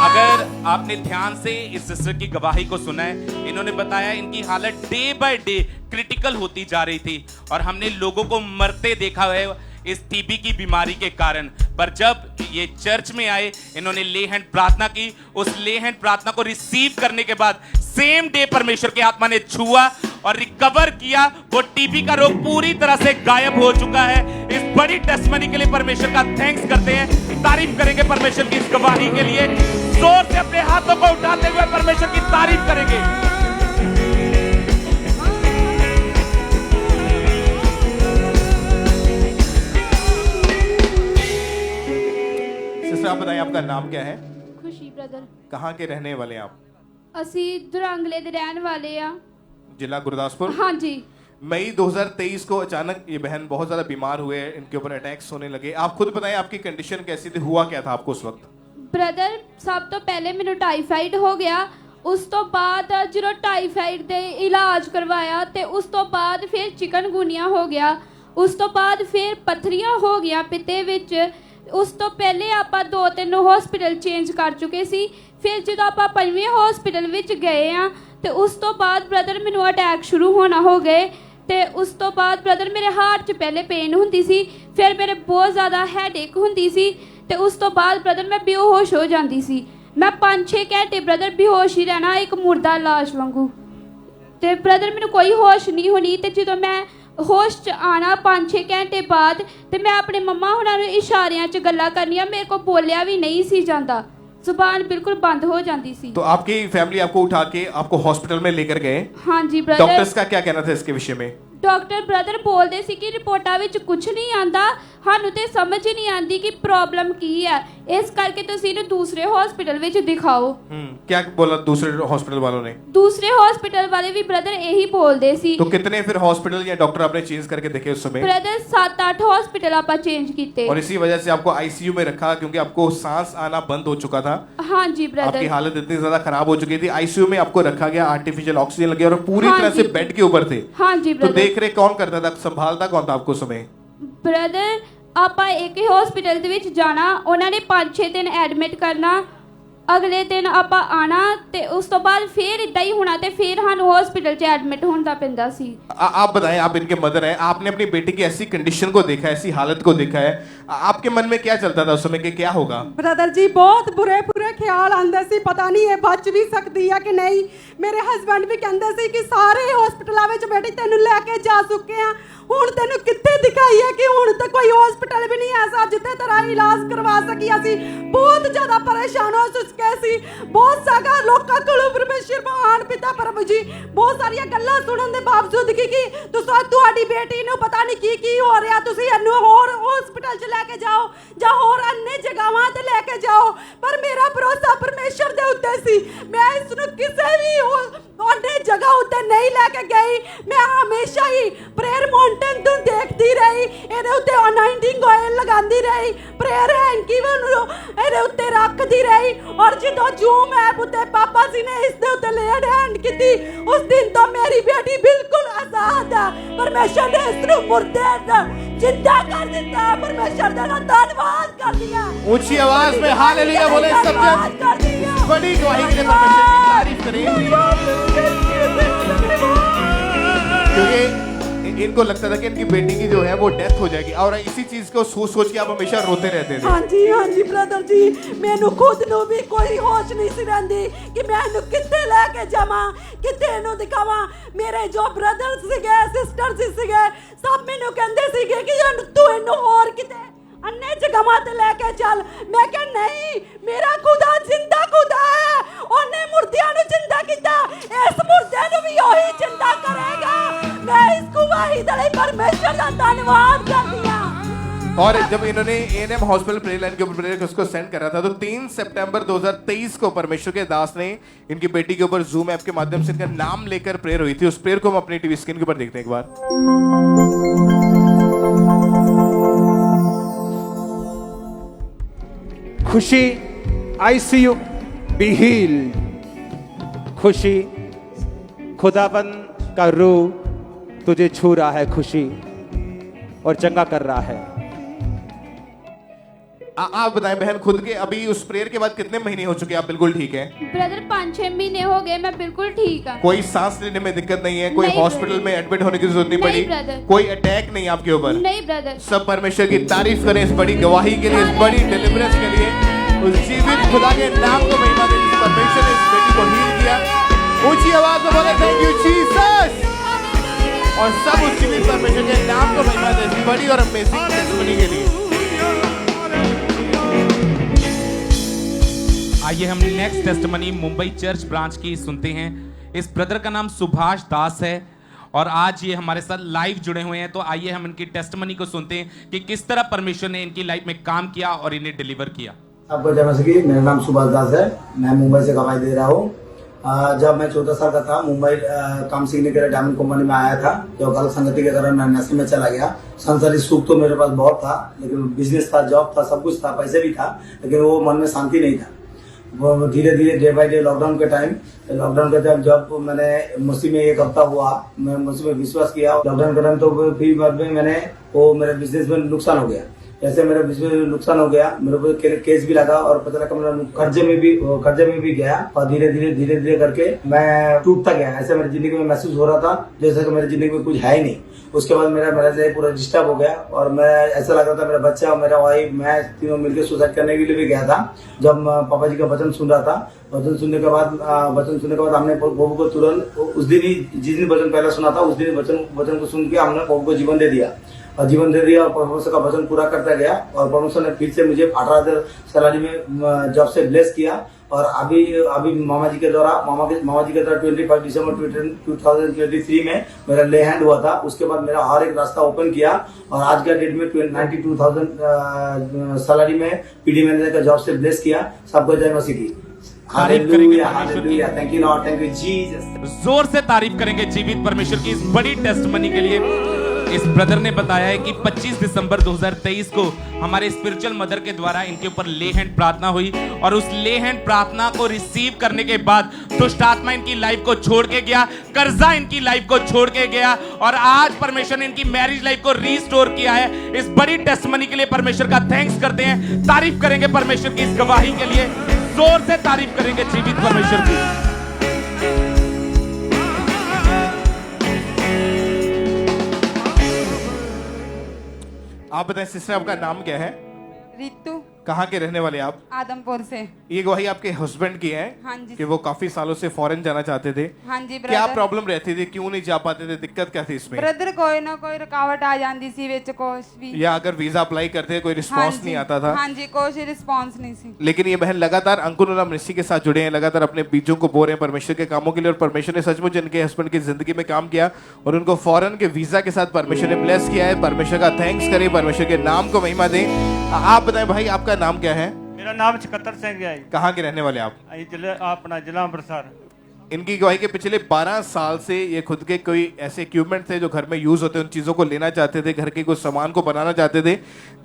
अगर आपने ध्यान से इस सिस्टर की गवाही को सुना है, इन्होंने बताया इनकी हालत डे बाय डे क्रिटिकल होती जा रही थी और हमने लोगों को मरते देखा है इस टीबी की बीमारी के कारण। पर जब ये चर्च में आए, इन्होंने ले हैंड प्रार्थना की। उस ले हैंड प्रार्थना को रिसीव करने के बाद सेम डे परमेश्वर की आत्मा ने छुआ और रिकवर किया। वो टीबी का रोग पूरी तरह से गायब हो चुका है। इस बड़ी टेस्टमनी के लिए परमेश्वर का थैंक्स करते हैं। तारीफ करेंगे परमेश्वर की इस गवाही के लिए। जोर से अपने हाथों को उठाते हुए परमेश्वर की तारीफ करेंगे। सिस्टर, आप बताइए आपका नाम क्या है? खुशी ब्रदर। कहाँ के रहने वाले हैं आप? ਅਸੀਂ ਦੁਰਾਂਗਲੇ ਦੇ ਰਹਿਣ ਵਾਲੇ ਆ। जिला गुरदासपुर। हाँ जी। मई 2023 को अचानक ये बहन बहुत ज्यादा बीमार हुए, इनके ऊपर अटैक्स होने लगे। आप खुद बताएं आपकी कंडीशन कैसी थी, हुआ क्या था आपको उस वक्त? ਬ੍ਰਦਰ ਸਭ ਤੋਂ ਪਹਿਲੇ ਮੈਨੂੰ ਟਾਈਫਾਈਡ ਹੋ ਗਿਆ, ਉਸ ਤੋਂ ਬਾਅਦ ਜਦੋਂ ਟਾਈਫਾਈਡ ਦੇ ਇਲਾਜ ਕਰਵਾਇਆ ਤੇ ਉਸ ਤੋਂ ਬਾਅਦ ਫਿਰ ਚਿਕਨਗੁਨੀਆ ਹੋ ਗਿਆ, ਉਸ ਤੋਂ ਬਾਅਦ ਫਿਰ ਪੱਥਰੀਆਂ ਹੋ ਗਈਆਂ ਪਿੱਤੇ ਵਿੱਚ। ਉਸ ਤੋਂ ਪਹਿਲੇ ਆਪਾਂ 2-3 ਹਸਪੀਟਲ ਚੇਂਜ ਕਰ ਚੁੱਕੇ ਸੀ। ਫਿਰ ਜਦੋਂ ਆਪਾਂ 5ਵੇਂ ਹਸਪੀਟਲ ਵਿੱਚ ਗਏ ਆ ਤੇ ਉਸ ਤੋਂ ਬਾਅਦ ਬ੍ਰਦਰ ਮੈਨੂੰ ਅਟੈਕ ਸ਼ੁਰੂ ਹੋਣਾ ਹੋ ਗਏ ਤੇ ਉਸ ਤੋਂ ਬਾਅਦ ਬ੍ਰਦਰ ਮੇਰੇ ਹਾਰਟ 'ਚ ਪਹਿਲੇ ਪੇਨ ਹੁੰਦੀ ਸੀ, ਫਿਰ ਮੇਰੇ ਬਹੁਤ ਜ਼ਿਆਦਾ ਹੈਡੇਕ ਹੁੰਦੀ ਸੀ ਤੇ ਉਸ ਤੋਂ ਬਾਅਦ ਬ੍ਰਦਰ ਮੈਂ ਬੇਹੋਸ਼ ਹੋ ਜਾਂਦੀ ਸੀ। ਮੈਂ 5-6 ਘੰਟੇ ਬ੍ਰਦਰ ਬੇਹੋਸ਼ ਹੀ ਰਹਿਣਾ, ਇੱਕ ਮੁਰਦਾ ਲਾਸ਼ ਵਾਂਗੂ। ਤੇ ਬ੍ਰਦਰ ਮੈਨੂੰ ਕੋਈ ਹੋਸ਼ ਨਹੀਂ ਹੋਣੀ ਤੇ ਜਦੋਂ ਮੈਂ ਹੋਸ਼ 'ਚ ਆਣਾ 5-6 ਘੰਟੇ ਬਾਅਦ ਤੇ ਮੈਂ ਆਪਣੇ ਮੰਮਾ ਹੁਣਾਂ ਨੂੰ ਇਸ਼ਾਰਿਆਂ 'ਚ ਗੱਲਾਂ ਕਰਨੀਆਂ, ਮੇਰੇ ਕੋਲ ਬੋਲਿਆ ਵੀ ਨਹੀਂ ਸੀ ਜਾਂਦਾ, जुबान बिल्कुल बंद हो जाती सी। तो आपकी फैमिली आपको उठा के आपको हॉस्पिटल में लेकर गए? हाँ जी ब्रदर। डॉक्टर्स का क्या कहना था इसके विषय में? डॉक्टर ब्रदर बोलते सी कि रिपोर्टा विच कुछ नहीं आंदा, सानू ते समझ ही नहीं आंदी कि प्रॉब्लम की है, इस करके तुसीं इहनूं दूसरे हॉस्पिटल विच दिखाओ। क्या बोला दूसरे हॉस्पिटल वालों ने? दूसरे हॉस्पिटल वाले भी ब्रदर यही बोलते सी। तो कितने फिर हॉस्पिटल या डॉक्टर आपने चेंज करके देखे उस समय? ब्रदर 7-8 हॉस्पिटल आपा चेंज कीते और इसी वजह से आपको आईसीयू में रखा क्योंकि आपको सांस आना बंद हो चुका था। हाँ जी ब्रदर। आपकी हालत इतनी ज्यादा खराब हो चुकी थी, आईसीयू में आपको रखा गया, आर्टिफिशियल ऑक्सीजन लगे और पूरी तरह से बेड के ऊपर थे। हाँ जी तो देख रहे कौन करता था, संभालता कौन था आपको समय? ब्रदर ਆਪਾਂ ਇੱਕ ਹੀ ਹਸਪੀਟਲ ਦੇ ਵਿੱਚ ਜਾਣਾ, ਉਹਨਾਂ ਨੇ 5-6 ਦਿਨ ਐਡਮਿਟ ਕਰਨਾ, ਅਗਲੇ ਦਿਨ ਆਪਾਂ ਆਣਾ ਤੇ ਉਸ ਤੋਂ ਬਾਅਦ ਫਿਰ ਇਦਾਂ ਹੀ ਹੋਣਾ ਤੇ ਫਿਰ ਸਾਨੂੰ ਹਸਪੀਟਲ 'ਚ ਐਡਮਿਟ ਹੋਣ ਦਾ ਪੈਂਦਾ ਸੀ। आप बताएं, आप इनके मदर हैं, आपने अपनी बेटी की ऐसी कंडीशन को देखा है, ऐसी हालत को देखा है, आपके मन में क्या चलता था उस समय कि क्या होगा? ब्रदर जी बहुत बुरे ख्याल आंदे सी, पता नहीं ये बच भी सकती है कि नहीं। मेरे हस्बैंड भी कहंदे सी कि सारे हॉस्पिटलों में बेटी तेनू लेके जा चुके हैं, ਹੁਣ ਤੈਨੂੰ ਕਿੱਥੇ ਦਿਖਾਈਏ ਕਿ ਹੁਣ ਤਾਂ ਕੋਈ ਹਸਪੀਟਲ ਵੀ ਨਹੀਂ ਐਸਾ ਜਿੱਥੇ ਤੇਰਾ ਇਲਾਜ ਕਰਵਾ ਸਕੀ। ਅਸੀਂ ਬਹੁਤ ਜ਼ਿਆਦਾ ਪਰੇਸ਼ਾਨ ਹੋ ਚੁੱਕੇ ਸੀ, ਬਹੁਤ ਸਾਰਾ ਲੋਕਾਂ ਕੋਲੋਂ ਪਰਮੇਸ਼ਰ ਮਹਾਨ ਪਿਤਾ ਪ੍ਰਭੂ ਜੀ ਬਹੁਤ ਸਾਰੀਆਂ ਗੱਲਾਂ ਸੁਣਨ ਦੇ ਬਾਵਜੂਦ ਕਿ ਤੁਹਾਡੀ ਬੇਟੀ ਨੂੰ ਪਤਾ ਨਹੀਂ ਕੀ ਹੋ ਰਿਹਾ, ਤੁਸੀਂ ਇਹਨੂੰ ਹੋਰ ਹਸਪੀਟਲ 'ਚ ਲੈ ਕੇ ਜਾਓ ਜਾਂ ਹੋਰ ਅੰਨੇ ਜਗ੍ਹਾਵਾਂ ਤੇ ਲੈ ਕੇ ਜਾਓ, ਪਰ ਮੇਰਾ ਭਰੋਸਾ ਪਰਮੇਸ਼ਰ ਦੇ ਉੱਤੇ ਸੀ। ਮੈਂ ਇਸ ਨੂੰ ਕਿਸੇ ਵੀ ਉਹਨੇ ਜਗ੍ਹਾ ਉੱਤੇ ਨਹੀਂ ਲੈ ਕੇ ਗਈ, ਮੈਂ ਹਮੇਸ਼ਾ ਹੀ ਪ੍ਰੇਅਰ ਮਾਊਂਟੇਨ ਤੋਂ ਦੇਖਦੀ ਰਹੀ, ਇਹਦੇ ਉੱਤੇ ਅਨਾਇੰਟਿੰਗ ਆਇਲ ਲਗਾਉਂਦੀ ਰਹੀ, ਪ੍ਰੇਅਰ ਹੈਂਕੀ ਨੂੰ ਇਹਦੇ ਉੱਤੇ ਰੱਖਦੀ ਰਹੀ। ਔਰ ਜਦੋਂ ਜੂਮ ਐਪ ਉੱਤੇ ਪਾਪਾ ਜੀ ਨੇ ਇਸ ਦੇ ਉੱਤੇ ਲੇਡ ਹੈਂਡ ਕੀਤੀ, ਉਸ ਦਿਨ ਤੋਂ ਮੇਰੀ ਬੇਟੀ ਬਿਲਕੁਲ ਆਜ਼ਾਦ ਹੈ। ਪਰਮੇਸ਼ਰ ਨੇ ਇਸ ਨੂੰ ਮੁਰਦੇ जिंदा कर देता है, परमेश्वर का धन्यवाद कर दिया। ऊंची आवाज में हालेलुया बोले सब जन, बड़ी गवाही के लिए परमेश्वर की तारीफ करें। क्योंकि इनको लगता था कि इनकी बेटी की जो है वो डेथ हो जाएगी और इसी चीज को सोच के आप हमेशा रोते रहते थे। हाँ जी ब्रदर जी, मैनू खुद नु भी कोई होश नहीं सी रहिंदी कि मैं इन्हू कित्थे लेके जावां, कित्थे इन्हू दिखावां। मेरे जो ब्रदर्स सीगे सिस्टर्स सीगे सब मैनू कहंदे सीगे कि तू इन्हू होर किते अन्ने जगह ते लेके चल। मैं कह नहीं, मेरा खुदा जिंदा खुदा है, ओने मुर्दियां नु जिंदा कीता, इस मुर्दे नु भी ओही जिंदा करेगा। मैं इस गवाही दे परमेश्वर दा धन्यवाद करदी हां। और जब इन्होंने एएनएम हॉस्पिटल प्रेयर लाइन के ऊपर प्रेयर उसको सेंड करा था तो 3 सितंबर 2023 को परमेश्वर के दास ने इनकी बेटी के ऊपर जूम ऐप के माध्यम से इनका नाम लेकर प्रेयर हुई थी। उस प्रेयर को हम अपनी टीवी स्क्रीन के ऊपर देखते हैं एक बार। खुशी आईसीयू बी हील्ड। खुशी खुदाबंद का रूह तुझे छू रहा है खुशी और चंगा कर रहा है। आप बताएं बहन, खुद के अभी उस प्रेयर के बाद कितने महीने हो चुके हैं आप बिल्कुल ठीक है? ब्रदर 5-6 महीने हो गए, मैं बिल्कुल ठीक हूं। कोई सांस लेने में दिक्कत नहीं है, कोई हॉस्पिटल में एडमिट होने की जरूरत नहीं पड़ी, कोई अटैक नहीं आपके ऊपर? नहीं ब्रदर। सब परमेश्वर की तारीफ करें इस बड़ी गवाही के लिए, इस बड़ी डिलीवरेंस के लिए। उस जीवित खुदा के नाम को महिमा दें जिस परमेश्वर ने इस बेटी को हील किया। ऊंची आवाज में बोले थैंक यू जीसस। और सब उस जीवित परमेश्वर के नाम को महिमा दें इस बड़ी और अमेजिंग टेस्टिमनी के लिए। आइए हम next testimony Mumbai church branch की सुनते हैं। इस ब्रदर का नाम सुभाष दास है और आज ये हमारे साथ लाइव जुड़े हुए हैं। तो आइए हम इनकी टेस्टिमनी को सुनते हैं कि किस तरह परमेश्वर ने इनकी लाइफ में काम किया और इन्हें डिलीवर किया। आपको जैसे कि मेरा नाम सुभाष दास है, मैं मुंबई से गवाही दे रहा हूँ। जब मैं 14 साल का था, मुंबई काम सीखने के लिए डायमंड कंपनी में आया था। जो गलत संगति के कारण मैं नशे में चला गया। संसारिक सुख तो मेरे पास बहुत था, लेकिन बिजनेस था, जॉब था, सब कुछ था, पैसे भी था, लेकिन वो मन में शांति नहीं था। वो धीरे धीरे डे बाय डे लॉकडाउन के टाइम जब मैंने मुस्लिम में 1 हफ्ता हुआ, मैं मुस्लिम में विश्वास किया लॉकडाउन के टाइम, तो फिर बाद में मैंने वो मेरे बिजनेस में नुकसान हो गया। जैसे मेरा बिजनेस में नुकसान हो गया, मेरे को केस भी लगा और पता लगा मेरा कर्जे में भी गया। और धीरे धीरे करके मैं टूटता गया। ऐसे मेरी जिंदगी में महसूस हो रहा था जैसे कि मेरी जिंदगी में कुछ है ही नहीं। उसके बाद मेरा लाइफ पूरा डिस्टर्ब हो गया और मैं ऐसा लग रहा था मेरा बच्चा और मेरा वाइफ, मैं तीनों मिलकर सुसाइड करने के लिए भी गया था। जब पापा जी का वचन सुन रहा था, वचन सुनने के बाद हमने प्रभु को तुरंत उस दिन ही, जिस दिन वचन पहले सुना था, उस दिन वचन को सुन के हमने प्रभु को जीवन दे दिया और परमेश्वर का वचन पूरा करता गया। और परमेश्वर ने फिर से मुझे 18,000 सैलरी में जॉब से ब्लेस किया। और अभी मामा जी के द्वारा 25 दिसंबर 2023 में मेरा ले हैंड हुआ था। उसके बाद मेरा हर एक रास्ता ओपन किया और आज का डेट में 92,000 सैलरी में पीडी मैनेजर का जॉब से ब्लेस किया। सबको जय मसीह की। Hallelujah, thank you Lord, thank you Jesus. जोर से तारीफ करेंगे जीवित परमेश्वर की इस बड़ी टेस्टमनी के लिए। इस ब्रदर ने बताया है कि 25 दिसंबर 2023 को हमारे स्पिरिचुअल मदर के द्वारा इनके ऊपर ले हैंड प्रार्थना हुई और उस ले हैंड प्रार्थना को रिसीव करने के बाद दुष्ट आत्मा इनकी लाइफ को छोड़ के गया, कर्जा इनकी लाइफ को छोड़ के गया और आज परमेश्वर ने इनकी मैरिज लाइफ को रीस्टोर किया है। इस बड़ी टेस्टमनी के लिए परमेश्वर का थैंक्स करते हैं, तारीफ करेंगे परमेश्वर की इस गवाही के लिए, जोर से तारीफ करेंगे जीवित परमेश्वर की। आप बताएं सिस्टर, आपका नाम क्या है? रितु। कहाँ के रहने वाले आप? आदमपुर से। ये गवाही आपके हस्बैंड की है? हाँ जी। कि वो काफी सालों से फॉरेन जाना चाहते थे। हाँ जी ब्रदर। क्या प्रॉब्लम रहती थी, क्यों नहीं जा पाते थे, दिक्कत क्या थी इसमें? ब्रदर कोई ना कोई रुकावट आ जाती सी विच कुछ भी, या अगर वीजा अप्लाई करते कोई रिस्पांस नहीं आता था? हाँ जी, कोई रिस्पांस नहीं सी। लेकिन ये बहन लगातार अंकुर मिनिस्ट्री के साथ जुड़े हैं, लगातार अपने बीजों को बो रहे हैं परमेश्वर के कामों के लिए और परमेश्वर ने सचमुच इनके हस्बैंड की जिंदगी में काम किया और उनको फॉरेन के वीजा के साथ परमेश्वर ने ब्लेस किया है। परमेश्वर का थैंक्स करें, परमेश्वर के नाम को महिमा दें। आप बताएं भाई, आपका नाम क्या है? मेरा नाम चकत्तर सिंह है। कहाँ के रहने वाले आप? अपना जिला अमृतसर। इनकी गवाही के पिछले 12 साल से ये खुद के कोई ऐसे इक्विपमेंट थे जो घर में यूज होते हैं, उन चीज़ों को लेना चाहते थे, घर के कुछ सामान को बनाना चाहते थे,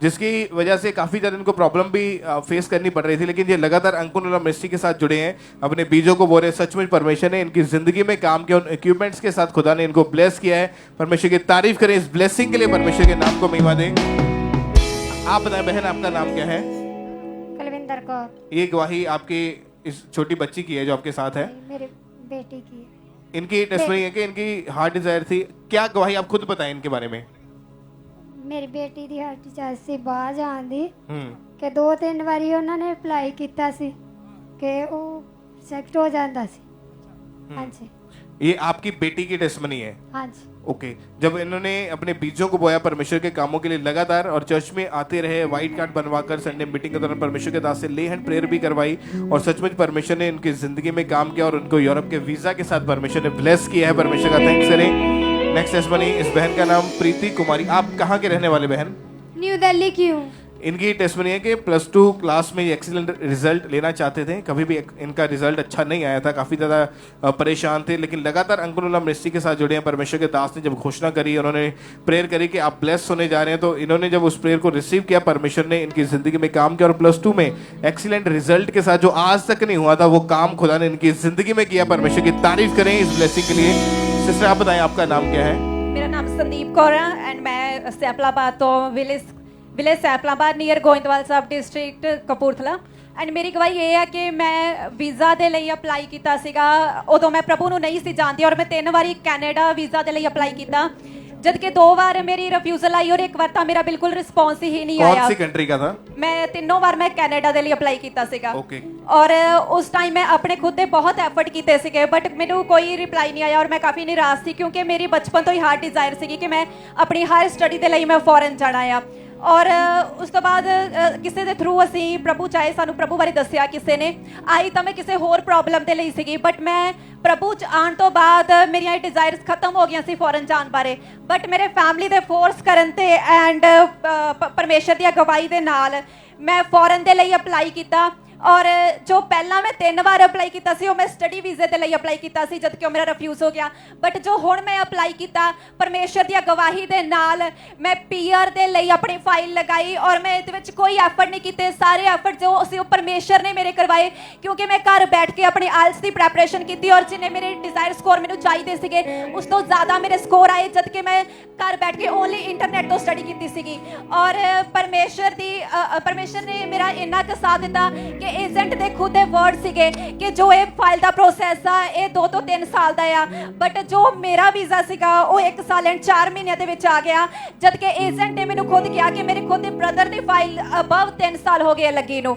जिसकी वजह से काफ़ी ज़्यादा इनको प्रॉब्लम भी फेस करनी पड़ रही थी। लेकिन ये लगातार अंकुर मिनिस्ट्री के साथ जुड़े हैं, अपने बीजों को बो रहे हैं। सचमुच परमेश्वर ने इनकी ज़िंदगी में काम किया, उन इक्विपमेंट्स के साथ खुदा ने इनको ब्लेस किया है। परमेश्वर की तारीफ करें, इस ब्लेसिंग के लिए परमेश्वर के नाम को महिमा दें। आप बताएं बहन, आपका नाम क्या है? कुलविंदर कौर। ये गवाही आपकी इस छोटी बच्ची की है जो आपके साथ है? मेरी बेटी की है। इनकी टेस्टमनी है कि इनकी हार्ट डिजायर थी, क्या गवाही आप खुद बताएं इनके बारे में? मेरी बेटी ਦੀ ਹਾਰਟ ਡਿਜ਼ਾਇਰ ਸੀ ਬਾਹਰ ਜਾਣ ਦੀ ਕਿ 2-3 ਵਾਰੀ ਉਹਨਾਂ ਨੇ ਅਪਲਾਈ ਕੀਤਾ ਸੀ ਕਿ ਉਹ ਸਿਲੈਕਟ ਹੋ ਜਾਂਦਾ ਸੀ। ਹਾਂਜੀ। ये आपकी बेटी की टेस्टमनी है? ਹਾਂਜੀ। ओके। जब इन्होंने अपने बीजों को बोया परमेश्वर के कामों के लिए लगातार और चर्च में आते रहे, व्हाइट कार्ड बनवाकर संडे मीटिंग के दौरान परमेश्वर के दास से ले हैंड प्रेयर भी करवाई और सचमुच परमेश्वर ने उनकी जिंदगी में काम किया और उनको यूरोप के वीजा के साथ परमेश्वर ने ब्लेस किया है। परमेश्वर का थैंक्स करें। नेक्स्ट टेस्टमनी, इस बहन का नाम प्रीति कुमारी। आप कहाँ के रहने वाले बहन? न्यू दिल्ली की हूँ। इनकी टेस्टमनी है कि +2 क्लास में एक्सीलेंट रिजल्ट लेना चाहते थे, कभी भी इनका रिजल्ट अच्छा नहीं आया था, काफ़ी ज़्यादा परेशान थे, लेकिन लगातार अंकुर मिनिस्ट्री के साथ जुड़े हैं। परमेश्वर के दास ने जब घोषणा करी, उन्होंने प्रेयर करी कि आप ब्लेस होने जा रहे हैं, तो इन्होंने जब उस प्रेयर को रिसीव किया, परमेश्वर ने इनकी ज़िंदगी में काम किया और +2 में एक्सीलेंट रिजल्ट के साथ जो आज तक नहीं हुआ था वो काम खुदा ने इनकी ज़िंदगी में किया। परमेश्वर की तारीफ करें इस ब्लेसिंग के लिए। सिस्टर आप बताएं, आपका नाम क्या है? मेरा नाम संदीप कौर है एंड मैं सैफलाबाद तो विलेज सैफलाबाद नियर गोइंदवाल साहब डिस्ट्रिक्ट कपूरथला। एंड मेरी गवाही ये है कि मैं ਵੀਜ਼ਾ ਦੇ ਲਈ ਅਪਲਾਈ ਕੀਤਾ ਸੀਗਾ, ਉਦੋਂ ਮੈਂ ਪ੍ਰਭੂ ਨੂੰ ਨਹੀਂ ਸੀ ਜਾਣਦੀ ਔਰ ਮੈਂ 3 ਵਾਰੀ ਕੈਨੇਡਾ ਵੀਜ਼ਾ ਦੇ ਲਈ ਅਪਲਾਈ ਕੀਤਾ, जद के 2 बार मेरी रिफ्यूजल आई और 1 बार ਤਾਂ ਮੇਰਾ ਬਿਲਕੁਲ ਰਿਸਪੌਂਸ ਹੀ ਨਹੀਂ ਆਇਆ। कौन सी कंट्री का था? मैं 3 ਵਾਰ ਮੈਂ ਕੈਨੇਡਾ ਦੇ ਲਈ ਅਪਲਾਈ ਕੀਤਾ ਸੀਗਾ। ओके। और उस टाइम मैं अपने खुद ਦੇ ਬਹੁਤ ਐਫਰਟ ਕੀਤੇ ਸੀਗੇ ਬਟ ਮੈਨੂੰ ਕੋਈ ਰਿਪਲਾਈ ਨਹੀਂ ਆਇਆ और मैं काफ़ी ਨਿਰਾਸ਼ ਸੀ ਕਿਉਂਕਿ ਮੇਰੀ ਬਚਪਨ ਤੋਂ ਹੀ ਹਾਰਟ ਡਿਜ਼ਾਇਰ ਸੀਗੀ ਕਿ ਮੈਂ ਆਪਣੀ ਹਾਇਰ ਸਟੱਡੀ ਦੇ ਲਈ ਮੈਂ ਫੋਰਨ ਜਾਣਾ ਆ। और उस तो बाद किसी के थ्रू असी प्रभु चाहे सानू प्रभु बारे दसिया किसी ने आई तो मैं किसी होर प्रॉब्लम के लिए सीगी बट मैं प्रभु आने तो बाद मेरिया डिजायर्स खत्म हो गई सी फॉरन जान बारे बट मेरे फैमिली दे फोर्स करन ते एंड परमेश्वर दी गवाही दे नाल मैं ਫੌਰਨ ਦੇ ਲਈ ਅਪਲਾਈ ਕੀਤਾ और जो पहला मैं 3 बार अप्लाई किया सी मैं स्टडी वीजे के लिए अप्लाई किया सी जद कि मेरा रिफ्यूज हो गया बट जो हुण मैं अप्लाई किया परमेश्वर की गवाही दे नाल मैं पीआर दे लिए अपनी फाइल लगाई और मैं इहदे कोई एफर्ट नहीं किए सारे एफर्ट जो सी परमेश्वर ने मेरे करवाए क्योंकि मैं घर बैठ के अपनी आइल्स की प्रैपरेशन की और जिन्हें मेरे डिजायर स्कोर मैंने चाहिए थे उस तो ज़्यादा मेरे स्कोर आए जद कि मैं घर बैठ के ओनली इंटरनेट तो स्टडी की सी और परमेश्वर ने मेरा इन्ना क साथ दिता कि एजेंट दे खुद दे वर्ड सीगे कि जो ये फाइल दा प्रोसैस आ ये 2 ਤੋਂ 3 ਸਾਲ ਦਾ ਆ बट जो मेरा वीज़ा ਸੀਗਾ ਉਹ 1 ਸਾਲ एंड 4 ਮਹੀਨਿਆਂ ਦੇ ਵਿੱਚ ਆ ਗਿਆ ਜਦ ਕਿ ਏਜੰਟ ਨੇ ਮੈਨੂੰ खुद किया कि मेरे खुद ब्रदर ਦੀ फाइल अबव 3 साल हो गए लगी ਨੂੰ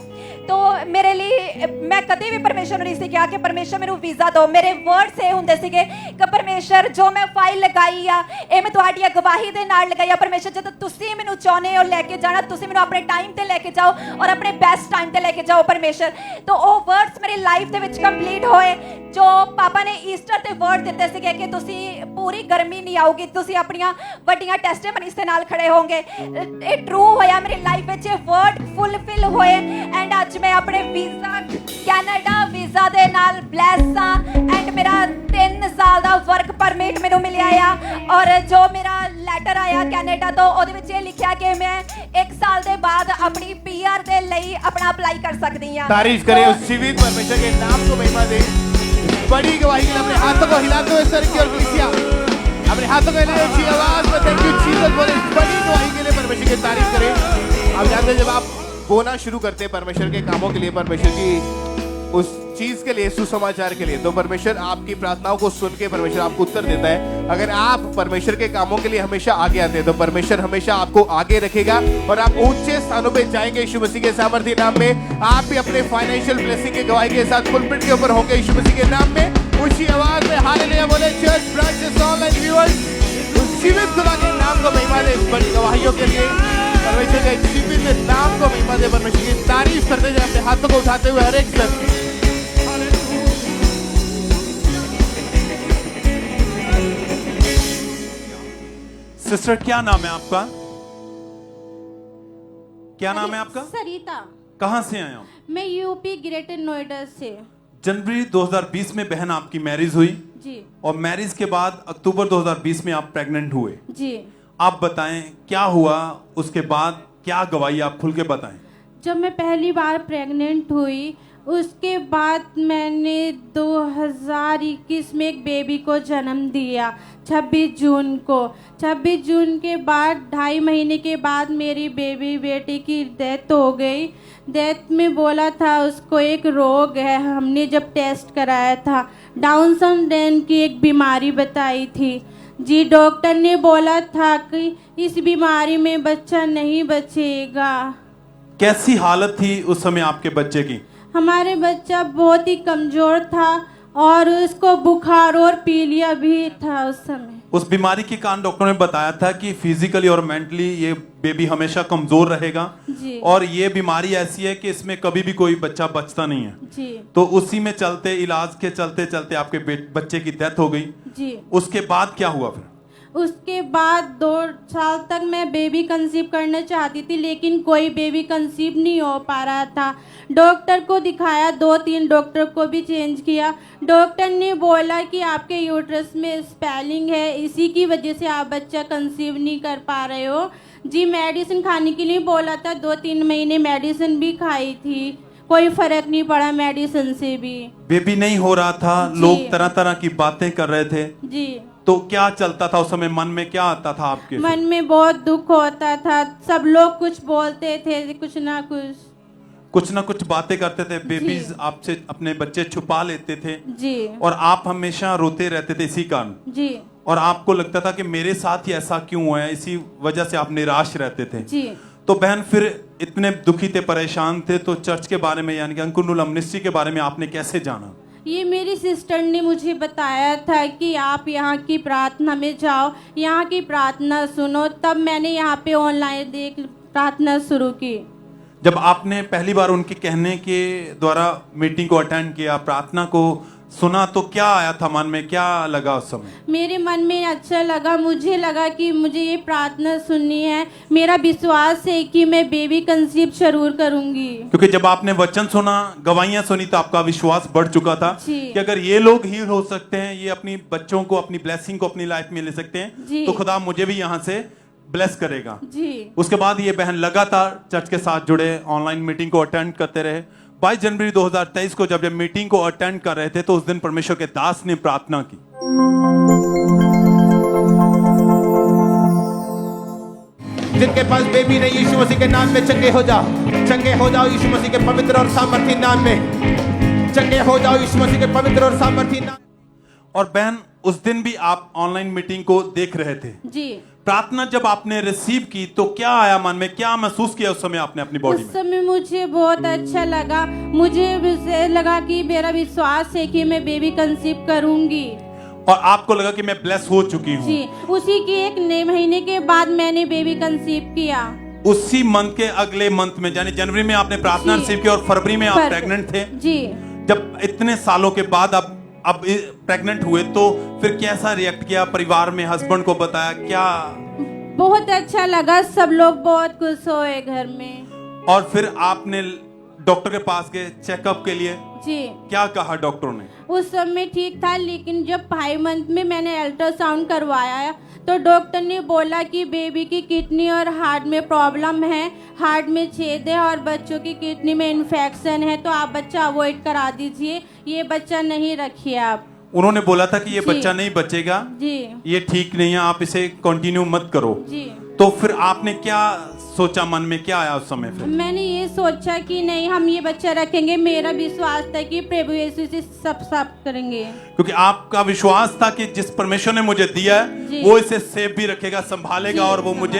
तो मेरे लिए मैं कभी भी परमेश्वर नहीं सी किया कि परमेश्वर ਮੈਨੂੰ वीज़ा दो मेरे वर्ड से ਹੁੰਦੇ ਸੀਗੇ कि परमेश्वर जो मैं फाइल लगाई आ ਇਹ ਮੈਂ ਤੁਹਾਡੀ ਗਵਾਹੀ ਦੇ ਨਾਲ ਲਗਾਈ ਆ परमेश्वर जब ਤੁਸੀਂ ਮੈਨੂੰ ਚਾਹੁੰਦੇ ਹੋ ਲੈ ਕੇ ਜਾਣਾ ਤੁਸੀਂ ਮੈਨੂੰ ਆਪਣੇ ਟਾਈਮ ਤੇ ਲੈ ਕੇ ਜਾਓ और अपने बेस्ट टाइम ਤੇ ਲੈ ਕੇ ਜਾਓ परमेश्वर तो वो वर्ड्स मेरी लाइफ ਦੇ ਵਿੱਚ ਕੰਪਲੀਟ ਹੋਏ जो पापा ने ईस्टर ਤੇ वर्ड ਦਿੱਤੇ ਸੀਗੇ ਕਿ ਤੁਸੀਂ ਪੂਰੀ ਗਰਮੀ ਨਹੀਂ ਆਊਗੀ ਤੁਸੀਂ ਆਪਣੀਆਂ ਵੱਡੀਆਂ ਟੈਸਟੀਮਨੀਜ਼ ਦੇ ਨਾਲ ਖੜੇ ਹੋਵੋਗੇ ਇਹ ਟਰੂ ਹੋਇਆ ਮੇਰੀ ਲਾਈਫ ਵਿੱਚ ਇਹ वर्ड ਫੁੱਲਫਿਲ ਹੋਏ ਐਂਡ ਅੱਜ ਮੈਂ ਆਪਣੇ ਵੀਜ਼ਾ ਕੈਨੇਡਾ ਵੀਜ਼ਾ ਦੇ ਨਾਲ ਬਲੈਸ ਆ ਐਂਡ ਮੇਰਾ 3 ਸਾਲ ਦਾ ਵਰਕ ਪਰਮਿਟ ਮੈਨੂੰ ਮਿਲਿਆ ਆ और जो मेरा ਲੈਟਰ ਆਇਆ ਕੈਨੇਡਾ ਤੋਂ ਉਹਦੇ ਵਿੱਚ ਇਹ ਲਿਖਿਆ ਕਿ ਮੈਂ 1 ਸਾਲ ਦੇ ਬਾਅਦ ਆਪਣੀ ਪੀਆਰ ਦੇ ਲਈ ਆਪਣਾ ਅਪਲਾਈ कर सकती हैं तारीफ करें उस जीवित परमेश्वर के नाम को महिमा दे बड़ी गवाही के लिए अपने हाथों को हिलाते हुए सर की ओर किया अपने हाथों को हिलाते हुए आवाज में थैंक यू जीसस बोले बड़ी गवाही के लिए परमेश्वर की तारीफ करें आप जानते हैं जब आप बोना शुरू करते हैं परमेश्वर के कामों के लिए परमेश्वर की उस चीज के लिए सुसमाचार के लिए तो परमेश्वर आपकी प्रार्थनाओं को सुन के परमेश्वर आपको उत्तर देता है अगर आप परमेश्वर के कामों के लिए हमेशा आगे आते हैं तो परमेश्वर हमेशा आपको आगे रखेगा और आप ऊंचे स्थानों पे जाएंगे यीशु मसीह के सामर्थ्य नाम में आप भी अपने फाइनेंशियल ब्लेसिंग के गवाही के साथ पुलपिट के ऊपर होंगे यीशु मसीह के नाम में ऊंची आवाज में हालेलुया बोले चर्च ब्रांचेस ऑनलाइन व्यूअर्स उस जीवित खुदा के नाम को महिमा दे बड़ी गवाहियों के लिए परमेश्वर के जीवित नाम को महिमा दे परमेश्वर की तारीफ करते जाए अपने हाथों को उठाते हुए हर एक जन सिस्टर क्या नाम है आपका क्या नाम है आपका सरिता कहां से आए हो मैं यूपी ग्रेटर नोएडा से जनवरी 2020 में बहन आपकी मैरिज हुई जी और मैरिज के बाद अक्टूबर 2020 में आप प्रेग्नेंट हुए जी आप बताएं क्या हुआ उसके बाद क्या गवाही आप खुल के बताएं जब मैं पहली बार प्रेग्नेंट हुई उसके बाद मैंने 2021 में एक बेबी को जन्म दिया 26 जून को 26 जून के बाद 2.5 महीने के बाद मेरी बेटी की डेथ हो गई डेथ में बोला था उसको एक रोग है हमने जब टेस्ट कराया था डाउन सिंड्रोम की एक बीमारी बताई थी जी डॉक्टर ने बोला था कि इस बीमारी में बच्चा नहीं बचेगा कैसी हालत थी उस समय आपके बच्चे की हमारे बच्चा बहुत ही कमजोर था और उसको बुखार और पीलिया भी था उस समय उस बीमारी के कारण डॉक्टर ने बताया था कि फिजिकली और मेंटली ये बेबी हमेशा कमजोर रहेगा जी। और ये बीमारी ऐसी है कि इसमें कभी भी कोई बच्चा बचता नहीं है जी। तो उसी में चलते इलाज के चलते चलते आपके बच्चे की डेथ हो गई जी। उसके बाद क्या हुआ फिर उसके बाद 2 साल तक मैं बेबी कंसीव करना चाहती थी लेकिन कोई बेबी कंसीव नहीं हो पा रहा था डॉक्टर को दिखाया 2-3 डॉक्टर को भी चेंज किया डॉक्टर ने बोला कि आपके यूट्रस में स्पेलिंग है इसी की वजह से आप बच्चा कंसीव नहीं कर पा रहे हो जी मेडिसिन खाने के लिए बोला था 2-3 महीने मेडिसिन भी खाई थी कोई फर्क नहीं पड़ा मेडिसिन से भी बेबी नहीं हो रहा था लोग तरह तरह की बातें कर रहे थे जी तो क्या चलता था उस समय मन में क्या आता था आपके मन में बहुत दुख होता था सब लोग कुछ बोलते थे कुछ ना कुछ बातें करते थे बेबीज आपसे अपने बच्चे छुपा लेते थे जी और आप हमेशा रोते रहते थे इसी कारण जी और आपको लगता था कि मेरे साथ ही ऐसा क्यों हुआ है इसी वजह से आप निराश रहते थे जी तो बहन फिर इतने दुखी थे परेशान थे तो चर्च के बारे में यानी कि अंकुर मिनिस्ट्री के बारे में आपने कैसे जाना ये मेरी सिस्टर ने मुझे बताया था कि आप यहाँ की प्रार्थना में जाओ यहाँ की प्रार्थना सुनो तब मैंने यहाँ पे ऑनलाइन देख प्रार्थना शुरू की जब आपने पहली बार उनके कहने के द्वारा मीटिंग को अटेंड किया प्रार्थना को सुना तो क्या आया था मन में, क्या लगा उस समय? मेरे मन में अच्छा लगा, मुझे लगा कि मुझे ये प्रार्थना सुननी है। मेरा विश्वास है कि मैं बेबी कंसीव जरूर करूंगी। क्योंकि जब आपने वचन सुना, गवाहियां सुनी, तो आपका विश्वास बढ़ चुका था जी। कि अगर ये लोग हील हो सकते हैं, ये अपनी बच्चों को, अपनी ब्लेसिंग को अपनी लाइफ में ले सकते जी। हैं, तो खुदा मुझे भी यहाँ से ब्लेस करेगा जी। उसके बाद ये बहन लगातार चर्च के साथ जुड़े, ऑनलाइन मीटिंग को अटेंड करते रहे। 22 जनवरी 2023 को जब मीटिंग को अटेंड कर रहे थे, तो उस दिन परमेश्वर के दास ने प्रार्थना की। जिनके पास बेबी नहीं, यीशु मसीह के नाम में चंगे हो जाओ, चंगे हो जाओ यीशु मसीह के पवित्र और सामर्थी नाम में, चंगे हो जाओ यीशु मसीह के पवित्र और सामर्थी नाम। और बहन, उस दिन भी आप ऑनलाइन मीटिंग को देख रहे थे जी। प्रार्थना जब आपने रिसीव की तो क्या आया मन में, क्या महसूस किया उस समय आपने अपनी बॉडी उस समय मुझे बहुत अच्छा लगा। मुझे लगा कि मेरा विश्वास है कि मैं बेबी कंसीव करूंगी। और आपको लगा कि मैं ब्लेस हो चुकी हूँ। जी। उसी के 1 महीने के बाद मैंने बेबी कंसीव किया। उसी मंथ के अगले मंथ में, यानी जनवरी में आपने प्रार्थना रिसीव की और फरवरी में आप प्रेग्नेंट थे। जी। जब इतने सालों के बाद अब प्रेग्नेंट हुए, तो फिर कैसा रिएक्ट किया परिवार में, हस्बैंड को बताया क्या? बहुत अच्छा लगा, सब लोग बहुत खुश हुए घर में। और फिर आपने डॉक्टर के पास गए चेकअप के लिए? जी। क्या कहा डॉक्टरों ने? उस समय ठीक था, लेकिन जब 5 मंथ में मैंने अल्ट्रासाउंड करवाया तो डॉक्टर ने बोला कि बेबी की किडनी और हार्ट में प्रॉब्लम है, हार्ट में छेद है और बच्चों की किडनी में इन्फेक्शन है, तो आप बच्चा अवॉइड करा दीजिए, ये बच्चा नहीं रखिए आप। उन्होंने बोला था कि ये जी। बच्चा नहीं बचेगा, जी। ये ठीक नहीं है, आप इसे कंटिन्यू मत करो। जी। तो फिर आपने क्या सोचा, मन में क्या आया उस समय? फिर मैंने ये सोचा कि नहीं, हम ये बच्चा रखेंगे। मेरा विश्वास था कि प्रभु यीशु से सब करेंगे, क्योंकि आपका विश्वास था कि जिस परमेश्वर ने मुझे दिया जी। है वो इसे सेफ भी रखेगा, संभालेगा जी। और वो मुझे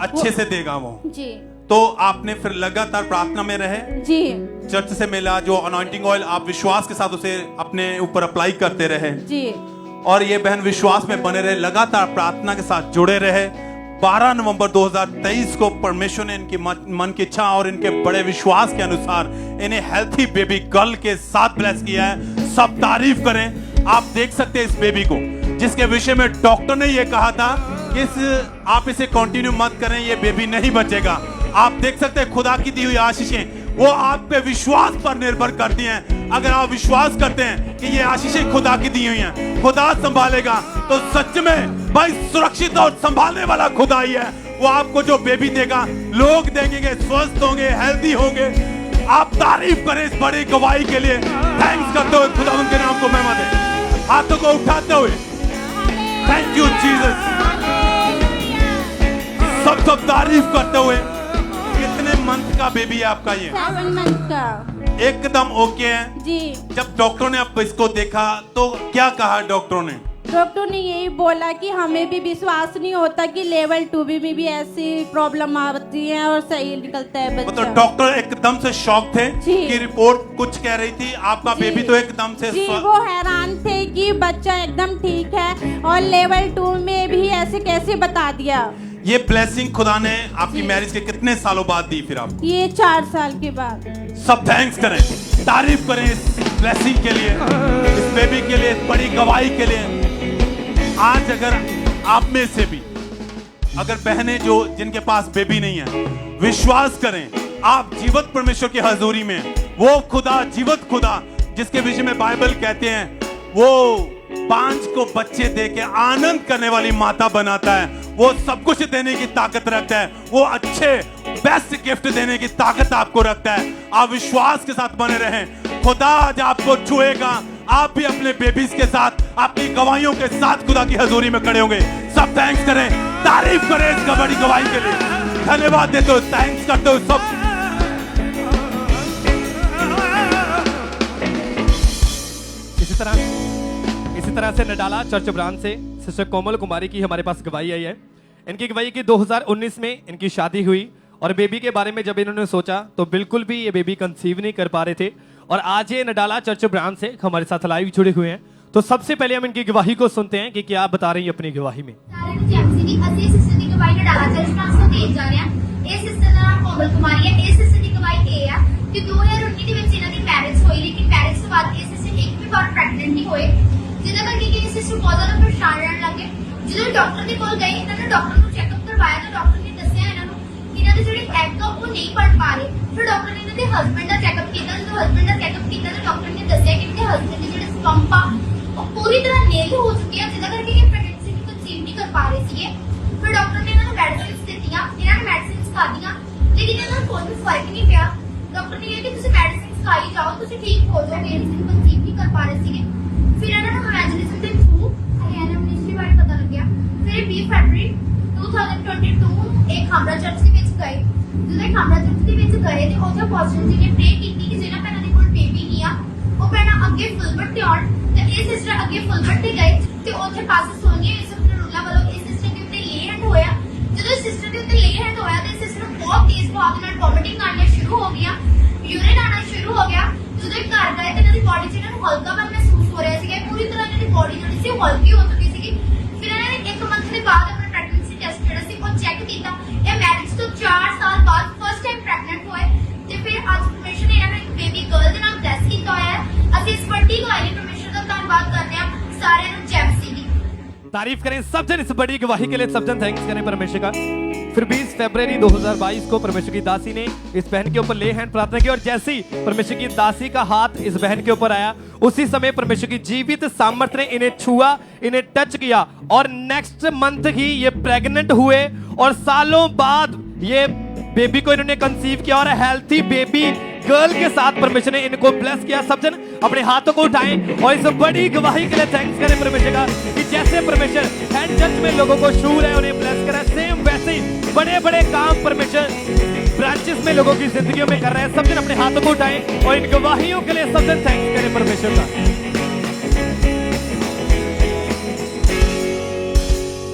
अच्छे से देगा वो। जी। तो आपने फिर लगातार प्रार्थना में रहे। जी। चर्च से मिला जो अनॉइंटिंग ऑयल, आप विश्वास के साथ उसे अपने ऊपर अप्लाई करते रहे। जी। और ये बहन विश्वास में बने रहे, लगातार प्रार्थना के साथ जुड़े रहे। 12 नवंबर 2023 को परमेश्वर ने इनकी मन की इच्छा और इनके बड़े विश्वास के अनुसार इन्हें हेल्थी बेबी गर्ल के साथ ब्लेस किया है। सब तारीफ करें। आप देख सकते हैं इस बेबी को, जिसके विषय में डॉक्टर ने ये कहा था कि आप इसे कंटिन्यू मत करें, ये बेबी नहीं बचेगा। आप देख सकते हैं खुदा की दी हुई आशीषें वो आप पे विश्वास पर निर्भर करती हैं। अगर आप विश्वास करते हैं कि ये आशीषें खुदा की दी हुई हैं, खुदा संभालेगा, तो सच में भाई सुरक्षित और संभालने वाला खुदा ही है। वो आपको जो बेबी देगा, लोग देखेंगे, स्वस्थ होंगे, हेल्दी होंगे। आप तारीफ करें इस बड़ी गवाही के लिए। थैंक्स करते हुए खुदा उनके नाम को महिमा दे, हाथों को उठाते हुए थैंक यू जीसस। सब तारीफ करते हुए। कितने मंथ का बेबी है आपका? ये 7 मंथ का। एकदम ओके है जी। जब डॉक्टरों ने अब इसको देखा तो क्या कहा डॉक्टरों ने? डॉक्टर ने यही बोला कि हमें भी विश्वास नहीं होता कि लेवल 2 में भी ऐसी प्रॉब्लम आती है और सही निकलता है बच्चा। मतलब डॉक्टर एकदम से शॉक थे कि रिपोर्ट कुछ कह रही थी, आपका बेबी तो एकदम से जी, वो हैरान थे कि बच्चा एकदम ठीक है और लेवल 2 में भी ऐसे कैसे बता दिया। ये ब्लेसिंग खुदा ने आपकी मैरिज के कितने सालों बाद दी फिर आपको? ये 4 साल के बाद। सब थैंक्स करें, तारीफ करें इस ब्लेसिंग के लिए, इस बेबी के लिए, इस बड़ी गवाही के लिए। आज अगर आप में से भी अगर बहनें जो जिनके पास बेबी नहीं है, विश्वास करें आप जीवित परमेश्वर की हजूरी में, वो खुदा जीवित खुदा जिसके विषय में बाइबल कहते हैं वो 5 को बच्चे दे के आनंद करने वाली माता बनाता है, वो सब कुछ देने की ताकत रखता है, वो अच्छे बेस्ट गिफ्ट देने की ताकत आपको रखता है। आप विश्वास के साथ बने रहें, खुदा आज आपको छुएगा। आप भी अपने बेबीज के साथ, अपनी गवाहियों के साथ खुदा की हजूरी में खड़े होंगे। सब थैंक्स करें, तारीफ करें इस बड़ी गवाही के लिए। धन्यवाद देते हो, थैंक्स करते हो सब। इसी तरह से नडाला चर्च ब्रांच से सिस्टर कोमल कुमारी की हमारे पास गवाही आई है। इनकी गवाही की 2019 में इनकी शादी हुई और बेबी के बारे में जब इन्होंने सोचा तो बिल्कुल भी ये बेबी कंसीव नहीं कर पा रहे थे, और आज ये नडाला चर्च ब्रांच से हमारे साथ लाइव जुड़े हुए हैं। तो सबसे पहले हम इनकी गवाही को सुनते हैं कि क्या बता रही है अपनी गवाही में। ਇਹ ਸਿਸਟਰ ਦਾ ਨਾਮ ਕੋਮਲ ਕੁਮਾਰੀ ਹੈ। ਇਹ ਸਿਸਟਰ ਦੀ ਗਵਾਹੀ ਇਹ ਆ ਕਿ 2019 ਦੇ ਵਿੱਚ ਇਹਨਾਂ ਦੀ ਮੈਰਿਜ ਹੋਈ, ਲੇਕਿਨ ਮੈਰਿਜ ਤੋਂ ਬਾਅਦ ਇਹ ਸਿਸਟਰ एक भी बार प्रेगनेंट नहीं होए, जिहदे करके कि सिस्टर बहुत ज्यादा परेशान रहने लगे। जो डॉक्टर के कोल गए, इन्होंने डॉक्टर को चेकअप करवाया तो डॉक्टर ने दसिया इन्हों कि इन्हों के जिहड़े एग आ वो नहीं बढ़ पा रहे। फिर डॉक्टर ने इन्होंने हस्बैंड का चेकअप किया, जो हस्बैंड का चेकअप किया तो डॉक्टर ने दसिया कि इनके हस्बैंड के जिहड़े स्पंप आ वो पूरी तरह नेल हो चुके हैं, जिहदे करके कि प्रेगनेंसी को कंसीव नहीं कर पा रहे थे। फिर डॉक्टर ने इन्होंने मेडिसिन दित्तियां, इन्होंने मेडिसिन खा दियां, लेकिन इन्होंने कोई भी फर्क नहीं पिया। डॉक्टर ने कहा कि तुम मेडिसिन खाई जाओ, तुम ठीक हो जाओगे, इनको कंसीव नहीं कर पा रहे थे। फिर इन्होंने इमेजिनेशन के थ्रू हरियाणा मिनिस्ट्री बारे पता लग्या। फिर 20 फरवरी 2022 एक खामरा चर्च ਦੇ ਵਿੱਚ ਗਏ। ਜਦੋਂ ਖਾਮਰਾ ਚਰਚ ਦੇ ਵਿੱਚ ਗਏ ਤੇ ਉੱਥੇ ਪੋਸਟਰ ਜੀ ਨੇ ਪ੍ਰੇ ਕੀਤੀ ਕਿ ਜਿਹਨਾਂ ਭੈਣਾਂ ਦੇ ਕੋਲ ਬੇਬੀ ਨਹੀਂ ਆ ਉਹ ਭੈਣਾਂ ਅੱਗੇ ਫੁੱਲਬਟ ਤੇ ਆਉਣ, ਤੇ ਇਹ ਸਿਸਟਰ ਅੱਗੇ ਫੁੱਲਬਟ ਤੇ ਗਏ ਤੇ ਉੱਥੇ ਪਾਸੇ ਸੋਨੀਆ ਯੂਸਫ ਨਰੂਲਾ ਵੱਲੋਂ ਇਸ ਸਿਸਟਰ ਦੇ ਉੱਤੇ ਲੇ ਹੈਂਡ ਹੋਇਆ। ਜਦੋਂ ਸਿਸਟਰ ਦੇ ਉੱਤੇ ਲੇ ਹੈਂਡ ਹੋਇਆ ਤੇ ਸਿਸਟਰ ਬਹੁਤ ਤੇਜ਼ ਬਾਅਦ ਨਾਲ ਵੋਮਿਟਿੰਗ ਆਉਣੀ ਸ਼ੁਰੂ ਹੋ ਗਈਆਂ, यूरिन आना शुरू हो गया। जो घर गए तो इन्होंने बॉडी से हल्कापन महसूस हो रहा है, पूरी तरह इन्होंने बॉडी थोड़ी सी हल्की हो चुकी थी। फिर इन्होंने 1 मंथ के बाद अपना प्रेगनेंसी टेस्ट जो चेक किया, ये मैरिज तो 4 साल बाद फर्स्ट टाइम प्रेगनेंट हुए। तो फिर आज परमेश्वर ने इन्होंने एक बेबी गर्ल के नाम ब्लेस किया हुआ है। असं इस बड़ी गवाही परमेश्वर का धन्यवाद करते हैं सारे जय मसीह दी। तारीफ करें सब जन इस बड़ी गवाही के लिए, सब जन थैंक्स करें परमेश्वर का। फिर 20 फरवरी 2022 को परमेश्वर की दासी ने इस बहन के ऊपर ले हैंड प्रार्थना की और जैसे ही परमेश्वर की दासी का हाथ इस बहन के ऊपर आया, उसी समय परमेश्वर की जीवित सामर्थ्य ने इन्हें छुआ, इन्हें टच किया और नेक्स्ट मंथ ही ये प्रेग्नेंट हुए और सालों बाद ये बेबी को इन्होंने कंसीव किया और हेल्थी बेबी गर्ल के साथ परमेश्वर ने इनको ब्लेस किया। सब जन अपने हाथों को उठाएं और इस बड़ी गवाही के लिए थैंक्स करें परमेश्वर का कि जैसे परमेश्वर हैंड चर्च में लोगों को छू रहे हैं, उन्हें ब्लेस कर रहा है, सेम वैसे ही बड़े बड़े काम परमेश्वर ब्रांचेस में लोगों की जिंदगियों में कर रहे हैं। सब जन अपने हाथों को उठाएं और इन गवाहियों के लिए सब जन थैंक्स करें परमेश्वर का।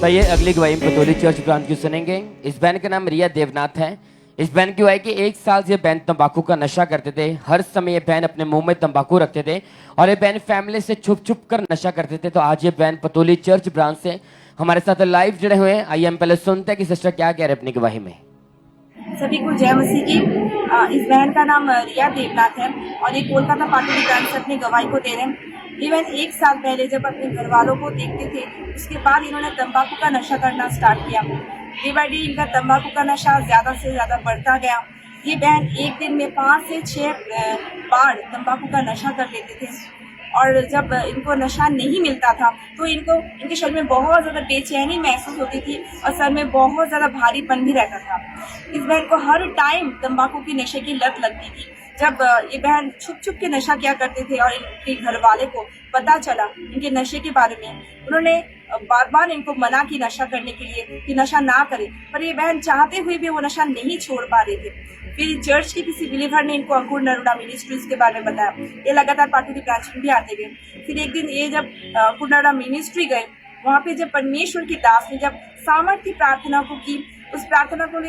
तो ये अगली गवाही पतोली चर्च ब्रांच की सुनेंगे। इस बहन का नाम रिया देवनाथ है। इस बहन की गवाही कि 1 साल से बहन तंबाकू का नशा करते थे। हर समय ये बहन अपने मुंह में तंबाकू रखते थे और ये बहन फैमिली से छुप छुप कर नशा करते थे। तो आज ये बहन पतोली चर्च ब्रांच से हमारे साथ लाइव जुड़े हुए हैं। आइए हम पहले सुनते हैं कि सिस्टर क्या कह रहे हैं अपनी गवाही में। सभी को जय मसीह की। इस बहन का नाम रिया देवनाथ है और ये कोलकाता पाटुली ब्रांच से अपनी गवाही को दे रहे हैं। ये बहन 1 साल पहले जब अपने घर वालों को देखते थे, उसके बाद इन्होंने तंबाकू का नशा करना स्टार्ट किया। डे बाई डे इनका तंबाकू का नशा ज़्यादा से ज़्यादा बढ़ता गया। ये बहन एक दिन में 5 से 6 बार तंबाकू का नशा कर लेते थे और जब इनको नशा नहीं मिलता था तो इनके शरीर में बहुत ज़्यादा बेचैनी महसूस होती थी और सर में बहुत ज़्यादा भारीपन भी रहता था। इस बहन को हर टाइम तंबाकू की नशे की लत लगती थी। जब ये बहन छुप छुप के नशा किया करते थे और इनके घर वाले को पता चला इनके नशे के बारे में, उन्होंने बार बार इनको मना की नशा करने के लिए कि नशा ना करें, पर ये बहन चाहते हुए भी वो नशा नहीं छोड़ पा रहे थे। फिर चर्च के किसी बिलीवर ने इनको अंकुर नरूला मिनिस्ट्रीज के बारे में बताया। ये लगातार पाटुली ब्रांच में भी आते गए। फिर एक दिन ये जब अंकुर नरूला मिनिस्ट्री गए, वहाँ पे जब परमेश्वर की दास ने जब सामर्थ्य प्रार्थना को की, उस प्रार्थना को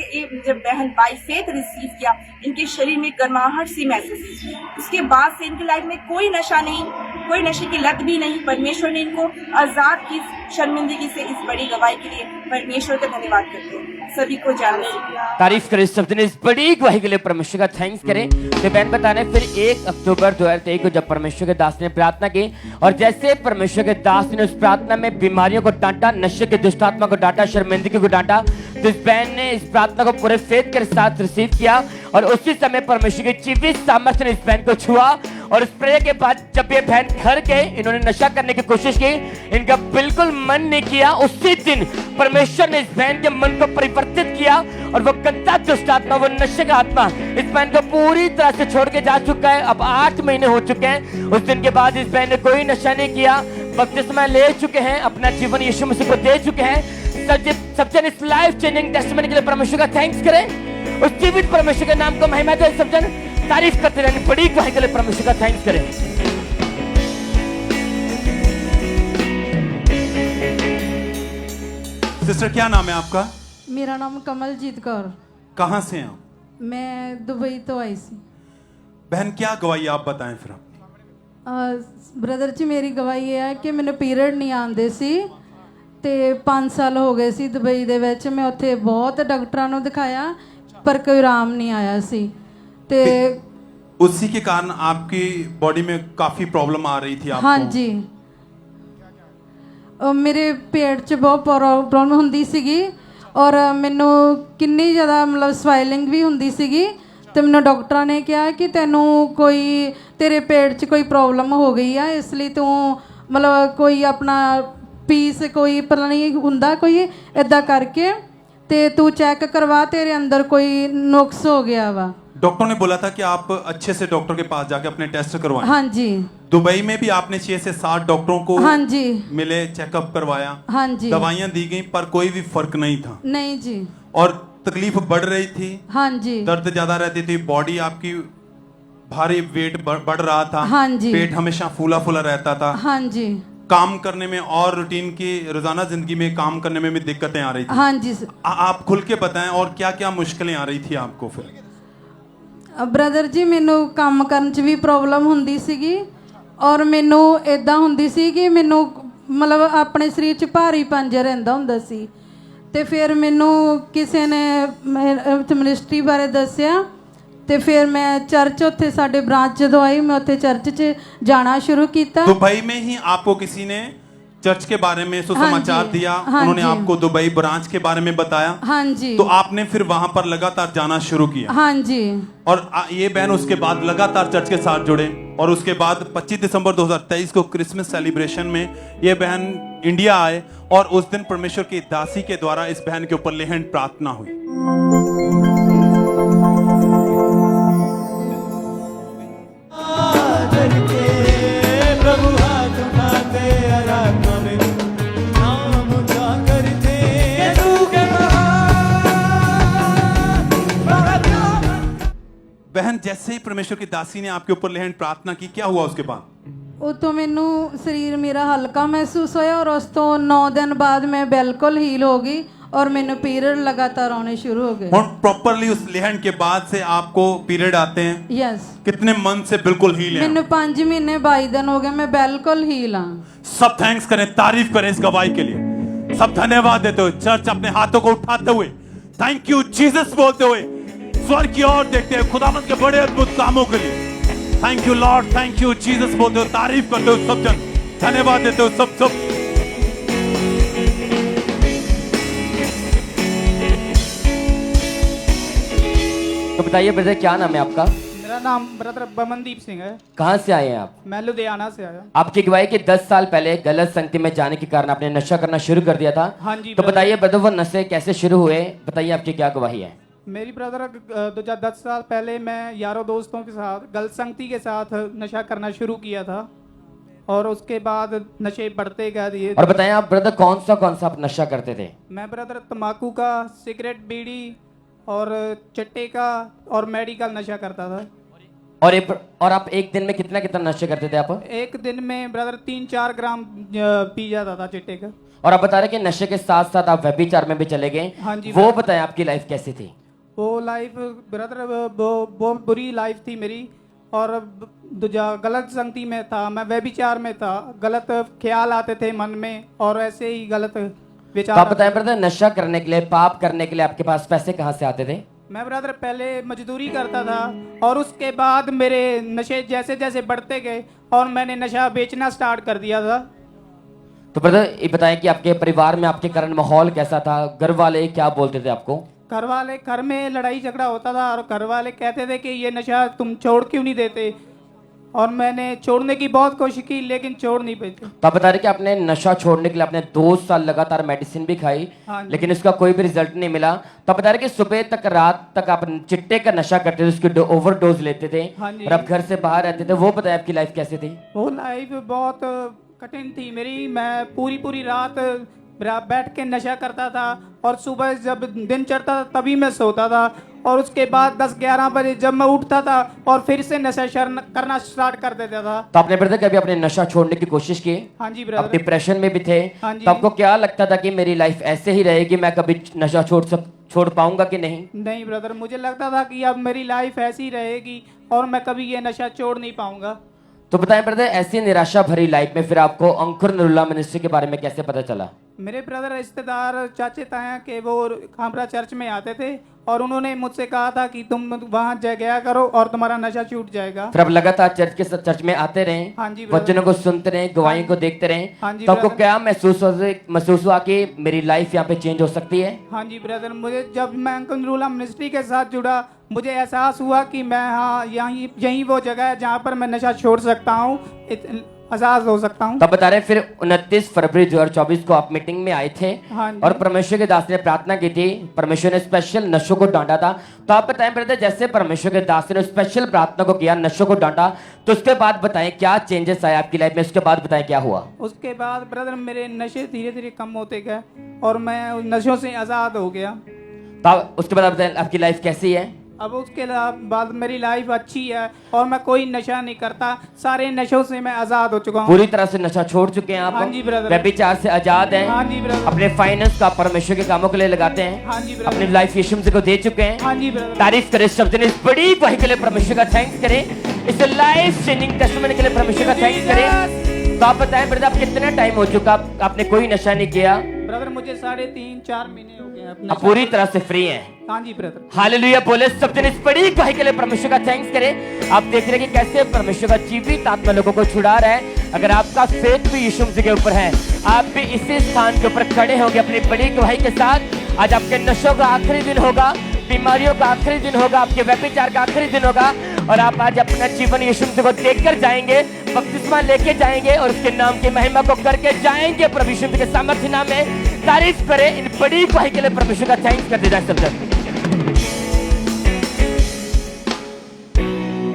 जब बहन बाय फेथ रिसीव किया, इनके शरीर में गर्माहट सी महसूस हुई। उसके बाद से इनकी लाइफ में कोई नशा नहीं, कोई नशे की लत भी नहीं। परमेश्वर ने इनको आजाद की। शर्मिंदगी से इस बड़ी गवाही के लिए परमेश्वर का धन्यवाद करते हैं। सभी को जय मसीह। तारीफ करें सब जने इस बड़ी गवाही के लिए परमेश्वर का थैंक्स करें। तो बहन बताने फिर 1 अक्टूबर 2023 को जब परमेश्वर के दास ने प्रार्थना की और जैसे परमेश्वर के दास ने उस प्रार्थना में बीमारियों को डांटा, नशे के दुष्ट आत्मा को डांटा, शर्मिंदगी को डांटा, तो इस बहन ने इस प्रार्थना को पूरे फेथ के साथ रिसीव किया और उसी समय परमेश्वर की जीवित सामर्थ्य ने इस बहन को छुआ और इस प्रे के बाद जब ये बहन घर गए, इन्होंने नशा करने की कोशिश की, इनका बिल्कुल मन नहीं किया। उसी दिन परमेश्वर ने इस बहन के मन को परिवर्तित किया और वो गंदा दुष्ट आत्मा, वो नशे का आत्मा इस बहन को पूरी तरह से छोड़ के जा चुका है। अब 8 महीने हो चुके हैं। उस दिन के बाद इस बहन ने कोई नशा नहीं किया, बपतिस्मा ले चुके हैं, अपना जीवन यीशु मसीह को दे चुके हैं। सब जन इस लाइफ चेंजिंग टेस्टिमनी के लिए परमेश्वर का थैंक्स करें। उस जीवित परमेश्वर के नाम को महिमा दें। सब जन तारीफ करते रहें, बड़ी गवाही के लिए परमेश्वर का थैंक्स करें। सिस्टर क्या नाम है आपका? मेरा नाम कमलजीत कौर। कहाँ से हैं आप? मैं दुबई तो आई सी। बहन क्या गवाही आप बताएं फिर आप। ब्रदर जी मेरी गवाही ये है कि मैंने पीरियड नहीं आते सी ते 5 साल हो गए सी दुबई दे विच। मैं उत्थे बहुत डॉक्टरां नूं दिखाया पर कोई आराम नहीं आया सी ते उसी के कारण आपकी बॉडी में काफी प्रॉब्लम आ रही थी आपको। हाँ जी ਮੇਰੇ ਪੇਟ 'ਚ ਬਹੁਤ ਪ੍ਰੋਬਲਮ ਹੁੰਦੀ ਸੀਗੀ ਔਰ ਮੈਨੂੰ ਕਿੰਨੀ ਜ਼ਿਆਦਾ ਮਤਲਬ ਸਵਾਇਲਿੰਗ ਵੀ ਹੁੰਦੀ ਸੀਗੀ ਤੇ ਮੈਨੂੰ ਡਾਕਟਰਾਂ ਨੇ ਕਿਹਾ ਕਿ ਤੈਨੂੰ ਕੋਈ ਤੇਰੇ ਪੇਟ 'ਚ ਕੋਈ ਪ੍ਰੋਬਲਮ ਹੋ ਗਈ ਆ ਇਸ ਲਈ ਤੂੰ ਮਤਲਬ ਕੋਈ ਆਪਣਾ ਪੀਸ ਕੋਈ ਪਤਾ ਨਹੀਂ ਹੁੰਦਾ ਕੋਈ ਇਦਾਂ ਕਰਕੇ ਤੇ ਤੂੰ ਚੈੱਕ ਕਰਵਾ ਤੇਰੇ ਅੰਦਰ ਕੋਈ ਨੁਕਸ ਹੋ ਗਿਆ ਵਾ। डॉक्टर ने बोला था कि आप अच्छे से डॉक्टर के पास जाके अपने टेस्ट करवाएं। हाँ जी। दुबई में भी आपने 6 से 7 डॉक्टरों को हाँ जी मिले, चेकअप करवाया, हाँ जी, दवाइयां दी गई पर कोई भी फर्क नहीं था। नहीं जी। और तकलीफ बढ़ रही थी। हाँ जी। दर्द ज्यादा रहती थी, बॉडी आपकी भारी वेट बढ़ रहा था। हाँ जी। पेट हमेशा फूला फूला रहता था। हाँ जी। काम करने में और रूटीन की रोजाना जिंदगी में काम करने में भी दिक्कतें आ रही थी। हाँ जी। आप खुल के बताएं और क्या क्या मुश्किलें आ रही थी आपको फिर? ਬ੍ਰਦਰ ਜੀ ਮੈਨੂੰ ਕੰਮ ਕਰਨ 'ਚ ਵੀ ਪ੍ਰੋਬਲਮ ਹੁੰਦੀ ਸੀਗੀ ਔਰ ਮੈਨੂੰ ਇਦਾਂ ਹੁੰਦੀ ਸੀ ਕਿ ਮੈਨੂੰ ਮਤਲਬ ਆਪਣੇ ਸਰੀਰ 'ਚ ਭਾਰੀਪਨ ਜਿਹਾ ਰਹਿੰਦਾ ਹੁੰਦਾ ਸੀ ਤੇ ਫਿਰ ਮੈਨੂੰ ਕਿਸੇ ਨੇ ਮਿਨਿਸਟਰੀ ਬਾਰੇ ਦੱਸਿਆ ਤੇ ਫਿਰ ਮੈਂ ਚਰਚ ਉੱਥੇ ਸਾਡੇ ਬ੍ਰਾਂਚ ਜਦੋਂ ਆਈ ਮੈਂ ਉੱਥੇ ਚਰਚ 'ਚ ਜਾਣਾ ਸ਼ੁਰੂ ਕੀਤਾ। दुबई में ही आपको किसी ने चर्च के बारे में सुसमाचार दिया, उन्होंने आपको दुबई ब्रांच के बारे में बताया। हाँ जी। तो आपने फिर वहां पर लगातार जाना शुरू किया। हाँ जी। और ये बहन उसके बाद लगातार चर्च के साथ जुड़े और उसके बाद 25 दिसंबर 2023 को क्रिसमस सेलिब्रेशन में ये बहन इंडिया आए और उस दिन परमेश्वर की दासी के द्वारा इस बहन के ऊपर लेहन प्रार्थना हुई। बहन जैसे ही परमेश्वर की दासी ने आपके ऊपर लेहन प्रार्थना की, क्या हुआ उसके बाद? ਉਤੋਂ ਮੈਨੂੰ ਸਰੀਰ ਮੇਰਾ ਹਲਕਾ ਮਹਿਸੂਸ ਹੋਇਆ ਔਰ ਉਸ ਤੋਂ 9 ਦਿਨ ਬਾਅਦ ਮੈਂ ਬਿਲਕੁਲ ਹੀਲ ਹੋ ਗਈ और मैंने पीरियड लगातार आने शुरू हो गए। और प्रॉपरली उस लेहन के बाद से आपको पीरियड आते हैं? यस। कितने मंथ से बिल्कुल हील हैं? मैंने 5 महीने 22 दिन हो गए, मैं बिल्कुल हील हूं। सब थैंक्स करें, तारीफ करें इस गवाही के लिए। सब धन्यवाद देते हुए चर्च अपने हाथों को उठाते हुए थैंक यू जीसस बोलते हुए स्वर्ग की ओर देखते हैं खुदावंद के बड़े अद्भुत कामों के लिए। Thank you Lord, thank you Jesus बोलते हुए तारीफ करते हुए सब जन धन्यवाद देते हुए सब तो बताइए ब्रदर क्या नाम है आपका? मेरा नाम ब्रदर बमनदीप सिंह है। कहाँ से आए हैं आप? मैं लुधियाना से आया। आपकी गवाही के 10 साल पहले गलत संगति में जाने के कारण आपने नशा करना शुरू कर दिया था। हाँ जी। तो बताइए ब्रदर वो नशे कैसे शुरू हुए, बताइए आपकी क्या गवाही है? मेरी ब्रदर 10 साल पहले मैं यारों दोस्तों के साथ गलत संगति के साथ नशा करना शुरू किया था और उसके बाद नशे बढ़ते गए। और बताएं आप ब्रदर कौन सा आप नशा करते थे? मैं ब्रदर तंबाकू का, सिगरेट, बीड़ी और चट्टे का और मेडिकल नशा करता था। और आप एक दिन में कितना नशे करते थे आप? एक दिन में ब्रदर 3-4 ग्राम पी जाता था चिट्टे का। और आप बता रहे कि नशे के साथ साथ आप व्यभिचार में भी चले गए। हाँ जी। वो बताएं आपकी लाइफ कैसी थी? वो लाइफ ब्रदर बहुत बुरी लाइफ थी मेरी और गलत संगति में था, मैं व्यभिचार में था, गलत ख्याल आते थे मन में और ऐसे ही गलत विचार। तो आप बताएं ब्रदर नशा करने के लिए, पाप करने के लिए आपके पास पैसे कहाँ से आते थे? मैं ब्रदर पहले मजदूरी करता था और उसके बाद मेरे नशे जैसे जैसे बढ़ते गए और मैंने नशा बेचना स्टार्ट कर दिया था। तो ब्रदर ये बताएं कि आपके परिवार में आपके कारण माहौल कैसा था, घर वाले क्या बोलते थे आपको? घर में लड़ाई झगड़ा होता था और घर वाले कहते थे कि ये नशा तुम छोड़ क्यों नहीं देते और मैंने छोड़ने की बहुत कोशिश की लेकिन छोड़ नहीं पाई। तो आप बता रहे कि आपने नशा छोड़ने के लिए आपने 2 साल लगातार मेडिसिन भी खाई। हाँ। लेकिन उसका कोई भी रिजल्ट नहीं मिला। तो आप बता रहे कि सुबह तक रात तक आप चिट्टे का नशा करते थे, उसकी ओवरडोज लेते थे। हाँ जी। और आप घर से बाहर रहते थे। वो बताए आपकी लाइफ कैसी थी? वो लाइफ बहुत कठिन थी मेरी। मैं पूरी रात बैठ के नशा करता था और सुबह जब दिन चढ़ता था तभी मैं सोता था और उसके बाद 10-11 बजे जब मैं उठता था और फिर से नशा करना स्टार्ट कर देता था। तो आपने ब्रदर कभी अपने नशा छोड़ने की कोशिश की? हाँ जी ब्रदर। आप डिप्रेशन में भी थे। हाँ जी। तो आपको क्या लगता था कि मेरी लाइफ ऐसे ही रहेगी, मैं कभी नशा छोड़ पाऊंगा कि नहीं? नहीं ब्रदर, मुझे लगता था कि अब मेरी लाइफ ऐसी रहेगी और मैं कभी ये नशा छोड़ नहीं पाऊंगा। तो बताएं ब्रदर ऐसी निराशा भरी लाइफ में फिर आपको अंकुर नरुला मिनिस्ट्री के बारे में कैसे पता चला? मेरे ब्रदर रिश्तेदार चाचे ताया के वो खामरा चर्च में आते थे और उन्होंने मुझसे कहा था कि तुम वहाँ गया करो और तुम्हारा नशा छूट जाएगा। फिर अब लगातार चर्च में आते रहे, हाँ जी ब्रदर। वचनों को सुनते रहे, गवाही को देखते रहे, हाँ जी तो आपको ब्रदर। क्या महसूस हुआ कि मेरी लाइफ यहाँ पे चेंज हो सकती है? हाँ जी ब्रदर, मुझे जब मैं अंकल नरूला मिनिस्ट्री के साथ जुड़ा, मुझे एहसास हुआ कि मैं हाँ यही वो जगह है जहाँ पर मैं नशा छोड़ सकता हूँ, एहसास हो सकता हूँ। तब बता रहे फिर 29 फरवरी 2024 को आप मीटिंग में आए थे हाँ जी। और परमेश्वर के दास ने प्रार्थना की थी, परमेश्वर ने स्पेशल नशों को डांटा था। तो आप बताएं ब्रदर, जैसे परमेश्वर के दास ने स्पेशल प्रार्थना को किया, नशों को डांटा, तो उसके बाद बताएं क्या चेंजेस आए आपकी लाइफ में, उसके बाद बताएं क्या हुआ? उसके बाद ब्रदर मेरे नशे धीरे धीरे कम होते गए और मैं उन नशों से आज़ाद हो गया। तो उसके बाद आप बताएं आपकी लाइफ कैसी है? अब उसके बाद मेरी लाइफ अच्छी है और मैं कोई नशा नहीं करता, सारे नशों से मैं आजाद हो चुका हूँ। पूरी तरह से नशा छोड़ चुके हैं आप? हाँ जी ब्रदर। व्यभिचार से आजाद हैं? हाँ जी ब्रदर। अपने फाइनेंस का परमेश्वर के कामों के लिए लगाते हैं? हाँ जी ब्रदर। अपनी लाइफ यीशु मसीह को दे चुके हैं? हाँ जी ब्रदर। तारीफ करें शब्द ने इस बड़ी गवाही के लिए परमेश्वर का थैंक्स करें, इस लाइफ चेंजिंग टेस्टिमनी के लिए परमेश्वर का थैंक्स करें। तो आप बताएं ब्रदर, आप कितना टाइम हो चुका आपने कोई नशा नहीं किया? ब्रदर मुझे 3.5-4 महीने हो गए अपने आप पूरी तरह से फ्री हैं? हाँ जी ब्रदर। हालेलुया बोले सब जन, इस बड़ी गवाही के लिए परमेश्वर का थैंक्स करें। आप देख रहे हैं कि कैसे परमेश्वर का जीवित आत्मा लोगों को छुड़ा रहा है। अगर आपका फेथ भी यीशु मसीह के ऊपर है, आप भी इसी स्थान के ऊपर खड़े होंगे अपनी बड़ी गवाही के साथ। आज आपके नशों का आखिरी दिन होगा, बीमारियों का आखिरी दिन होगा, आपके व्यभिचार का आखिरी दिन होगा और आप आज अपना जीवन यीशु मसीह को देखकर जाएंगे, बपतिस्मा लेके जाएंगे और उसके नाम की महिमा को करके जाएंगे। प्रभु यीशु मसीह के सामर्थ्य नाम में तारीफ करें, इन बड़ी गवाही के लिए परमेश्वर का थैंक्स कर दे जाए सब जन।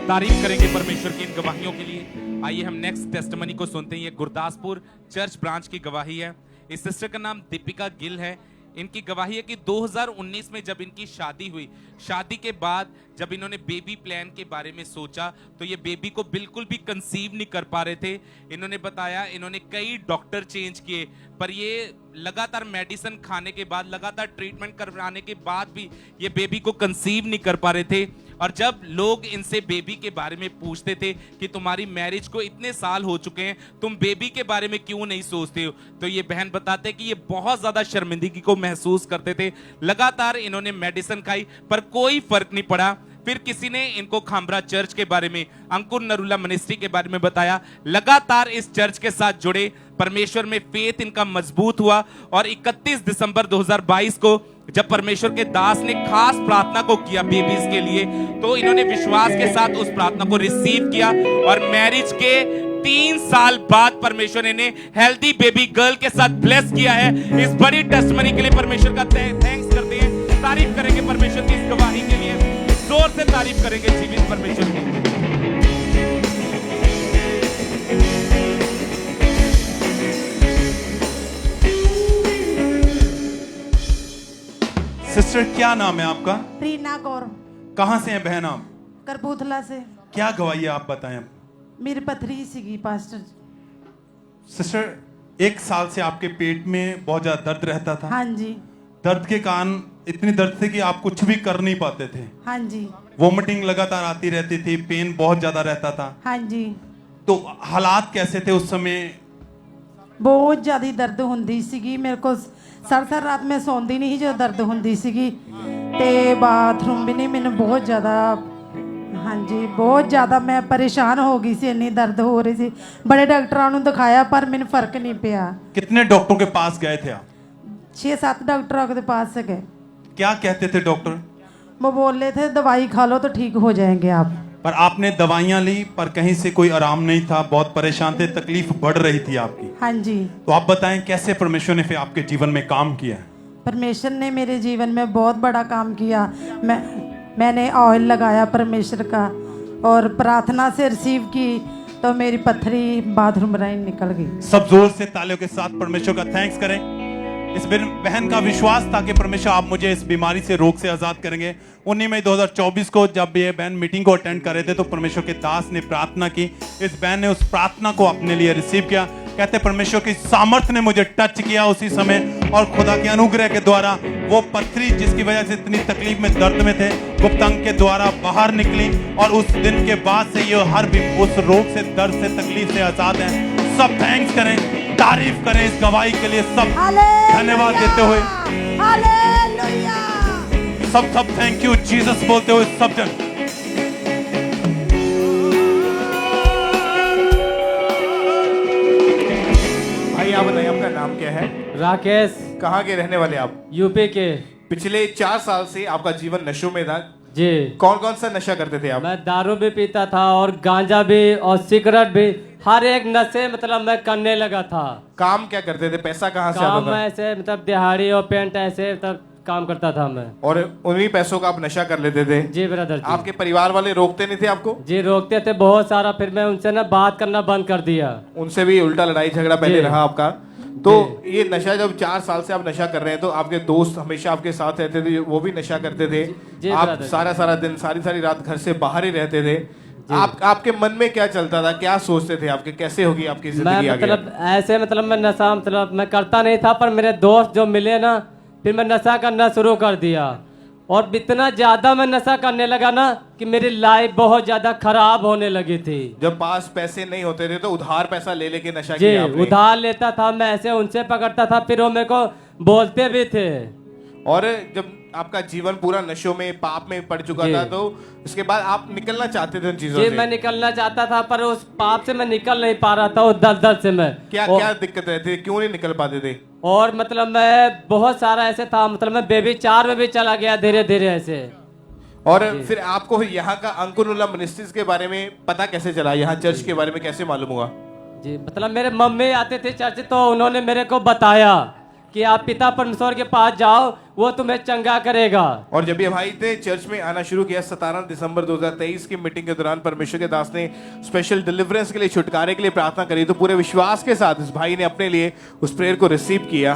तारीफ करेंगे परमेश्वर की इन गवाहियों के लिए। आइए हम नेक्स्ट टेस्टिमनी को सुनते हैं। ये गुरदासपुर चर्च ब्रांच की गवाही है। इस सिस्टर का नाम दीपिका गिल है। इनकी गवाही है कि 2019 में जब इनकी शादी हुई, शादी के बाद जब इन्होंने बेबी प्लान के बारे में सोचा तो ये बेबी को बिल्कुल भी कंसीव नहीं कर पा रहे थे। इन्होंने बताया इन्होंने कई डॉक्टर चेंज किए, पर ये लगातार मेडिसिन खाने के बाद, लगातार ट्रीटमेंट करवाने के बाद भी ये बेबी को कंसीव नहीं कर पा रहे थे। और जब लोग इनसे बेबी के बारे में पूछते थे कि तुम्हारी मैरिज को इतने साल हो चुके हैं, तुम बेबी के बारे में क्यों नहीं सोचते हो, तो ये बहन बताते कि ये बहुत ज्यादा शर्मिंदगी को महसूस करते थे। लगातार इन्होंने मेडिसिन खाई पर कोई फर्क नहीं पड़ा। फिर किसी ने इनको खामरा चर्च के बारे में, अंकुर नरूला मिनिस्ट्री के बारे में बताया। लगातार इस चर्च के साथ जुड़े, परमेश्वर में फेथ इनका मजबूत हुआ और 31 दिसंबर 2022 को जब परमेश्वर के दास ने खास प्रार्थना को किया बेबीज के लिए, तो इन्होंने विश्वास के साथ उस प्रार्थना को रिसीव किया और मैरिज के 3 साल बाद परमेश्वर ने हेल्दी बेबी गर्ल के साथ ब्लेस किया है। इस बड़ी टेस्टिमनी के लिए परमेश्वर का थैंक्स करते हैं। तारीफ करेंगे परमेश्वर की इस गवाही के लिए, जोर से तारीफ करेंगे जीवित परमेश्वर की। सिस्टर क्या नाम है आपका? रीना कौर। कहाँ से हैं बहन आप? करबूथला से। क्या गवाही है आप बताएं। मेरी पथरी सीगी पास्टर। सिस्टर 1 साल से आपके पेट में बहुत ज्यादा दर्द रहता था। हाँ जी। दर्द के कारण इतनी दर्द थी कि आप कुछ भी कर नहीं पाते थे। हाँ जी। वोमिटिंग लगातार आती रहती थी, पेन बहुत ज्यादा रहता था। हाँ जी। तो हालात कैसे थे उस समय? बहुत ज्यादा दर्द ਹੁੰਦੀ ਸੀਗੀ मेरे को सर रात में ਸੌਂਦੀ नहीं जो दर्द ਹੁੰਦੀ ਸੀਗੀ ਤੇ ਬਾਥਰੂਮ भी नहीं मैंने बहुत ज्यादा। हाँ जी, बहुत ज्यादा मैं परेशान हो गई सी, इतनी दर्द हो रही थी। बड़े डॉक्टरों ने दिखाया पर मैंने फर्क नहीं पिया। कितने डॉक्टरों के पास गए थे आप? 6-7 डॉक्टरों के पास से गए। क्या कहते थे डॉक्टर? वो बोले थे दवाई खा लो तो ठीक हो जाएंगे आप। पर आपने दवाइयां ली पर कहीं से कोई आराम नहीं था, बहुत परेशान थे, तकलीफ बढ़ रही थी आपकी। हाँ जी। तो आप बताएं कैसे परमेश्वर ने फिर आपके जीवन में काम किया? परमेश्वर ने मेरे जीवन में बहुत बड़ा काम किया। मैंने ऑयल लगाया परमेश्वर का और प्रार्थना से रिसीव की तो मेरी पथरी बाथरूम राइन निकल गई। सब जोर से तालियों के साथ परमेश्वर का थैंक्स करें। इस बहन का विश्वास था कि परमेश्वर आप मुझे इस बीमारी से, रोग से आजाद करेंगे। 19 मई 2024 को जब ये बहन मीटिंग को अटेंड कर रहे थे तो परमेश्वर के दास ने प्रार्थना की। इस बहन ने उस प्रार्थना को अपने लिए रिसीव किया। कहते परमेश्वर की सामर्थ ने मुझे टच किया उसी समय और खुदा के अनुग्रह के द्वारा वो पथरी जिसकी वजह से इतनी तकलीफ में, दर्द में थे, गुप्तांग के द्वारा बाहर निकली और उस दिन के बाद से ये हर उस रोग से, दर्द से, तकलीफ से आजाद हैं। सब थैंक्स करें, तारीफ करें इस गवाही के लिए, सब धन्यवाद देते हुए। सब थैंक यू जीसस बोलते हुए सब जन। भाई आप बताइए आपका नाम क्या है? राकेश। कहाँ के रहने वाले आप? यूपी के। पिछले 4 साल से आपका जीवन नशों में था जी। कौन कौन सा नशा करते थे आप? मैं दारू भी पीता था और गांजा भी और सिगरेट भी, हर एक नशे मतलब मैं करने लगा था। काम क्या करते थे? पैसा कहाँ से आता काम था? मैं ऐसे मतलब दिहाड़ी और पेंट ऐसे मतलब काम करता था मैं। और उन्हीं पैसों का आप नशा कर लेते थे? जी ब्रदर जी। आपके परिवार वाले रोकते नहीं थे आपको? जी रोकते थे बहुत सारा, फिर मैं उनसे ना बात करना बंद कर दिया। उनसे भी उल्टा लड़ाई झगड़ा पहले रहा आपका? तो ये नशा जब 4 साल से आप नशा कर रहे हैं तो आपके दोस्त हमेशा आपके साथ रहते थे, वो भी नशा करते थे, आप सारा दिन सारी रात घर से बाहर ही रहते थे, आपके मन में क्या चलता था? क्या सोचते थे आपके? कैसे होगी आपकी जिंदगी आगे? मतलब ऐसे मतलब मैं नशा मतलब मैं करता नहीं था, पर मेरे दोस्त जो मिले ना फिर मैं नशा करना शुरू कर दिया और इतना ज्यादा मैं नशा करने लगा ना कि मेरी लाइफ बहुत ज्यादा खराब होने लगी थी। जब पास पैसे नहीं होते थे तो उधार पैसा ले लेके नशा जी किया आपने? उधार लेता था मैं, ऐसे उनसे पकड़ता था, फिर वो मेरे को बोलते भी थे। और जब आपका जीवन पूरा नशों में पाप में पड़ चुका था तो उसके बाद आप निकलना चाहते थे उन चीजों जी से? मैं निकलना चाहता था पर उस पाप से मैं निकल नहीं पा रहा था, उस दलदल से मैं। क्या दिक्कत रहती थी? क्यों नहीं निकल पाते थे? और मतलब मैं बहुत सारा ऐसे था, मतलब मैं बेबीचार में भी चला गया धीरे धीरे ऐसे। और फिर आपको यहाँ का अंकुरुल्लाह मिनिस्ट्रीज के बारे में पता कैसे चला? यहाँ चर्च के बारे में कैसे मालूम हुआ? जी मतलब मेरे मम्मी आते थे चर्च तो उन्होंने मेरे को बताया कि आप पिता परमेश्वर के पास जाओ, वो तुम्हें चंगा करेगा। और जब ये भाई थे चर्च में आना शुरू किया 17 दिसंबर 2023 की मीटिंग के दौरान परमेश्वर के दास ने स्पेशल डिलीवरेंस के लिए, छुटकारे के लिए प्रार्थना करी, तो पूरे विश्वास के साथ इस भाई ने अपने लिए उस प्रेयर को रिसीव किया।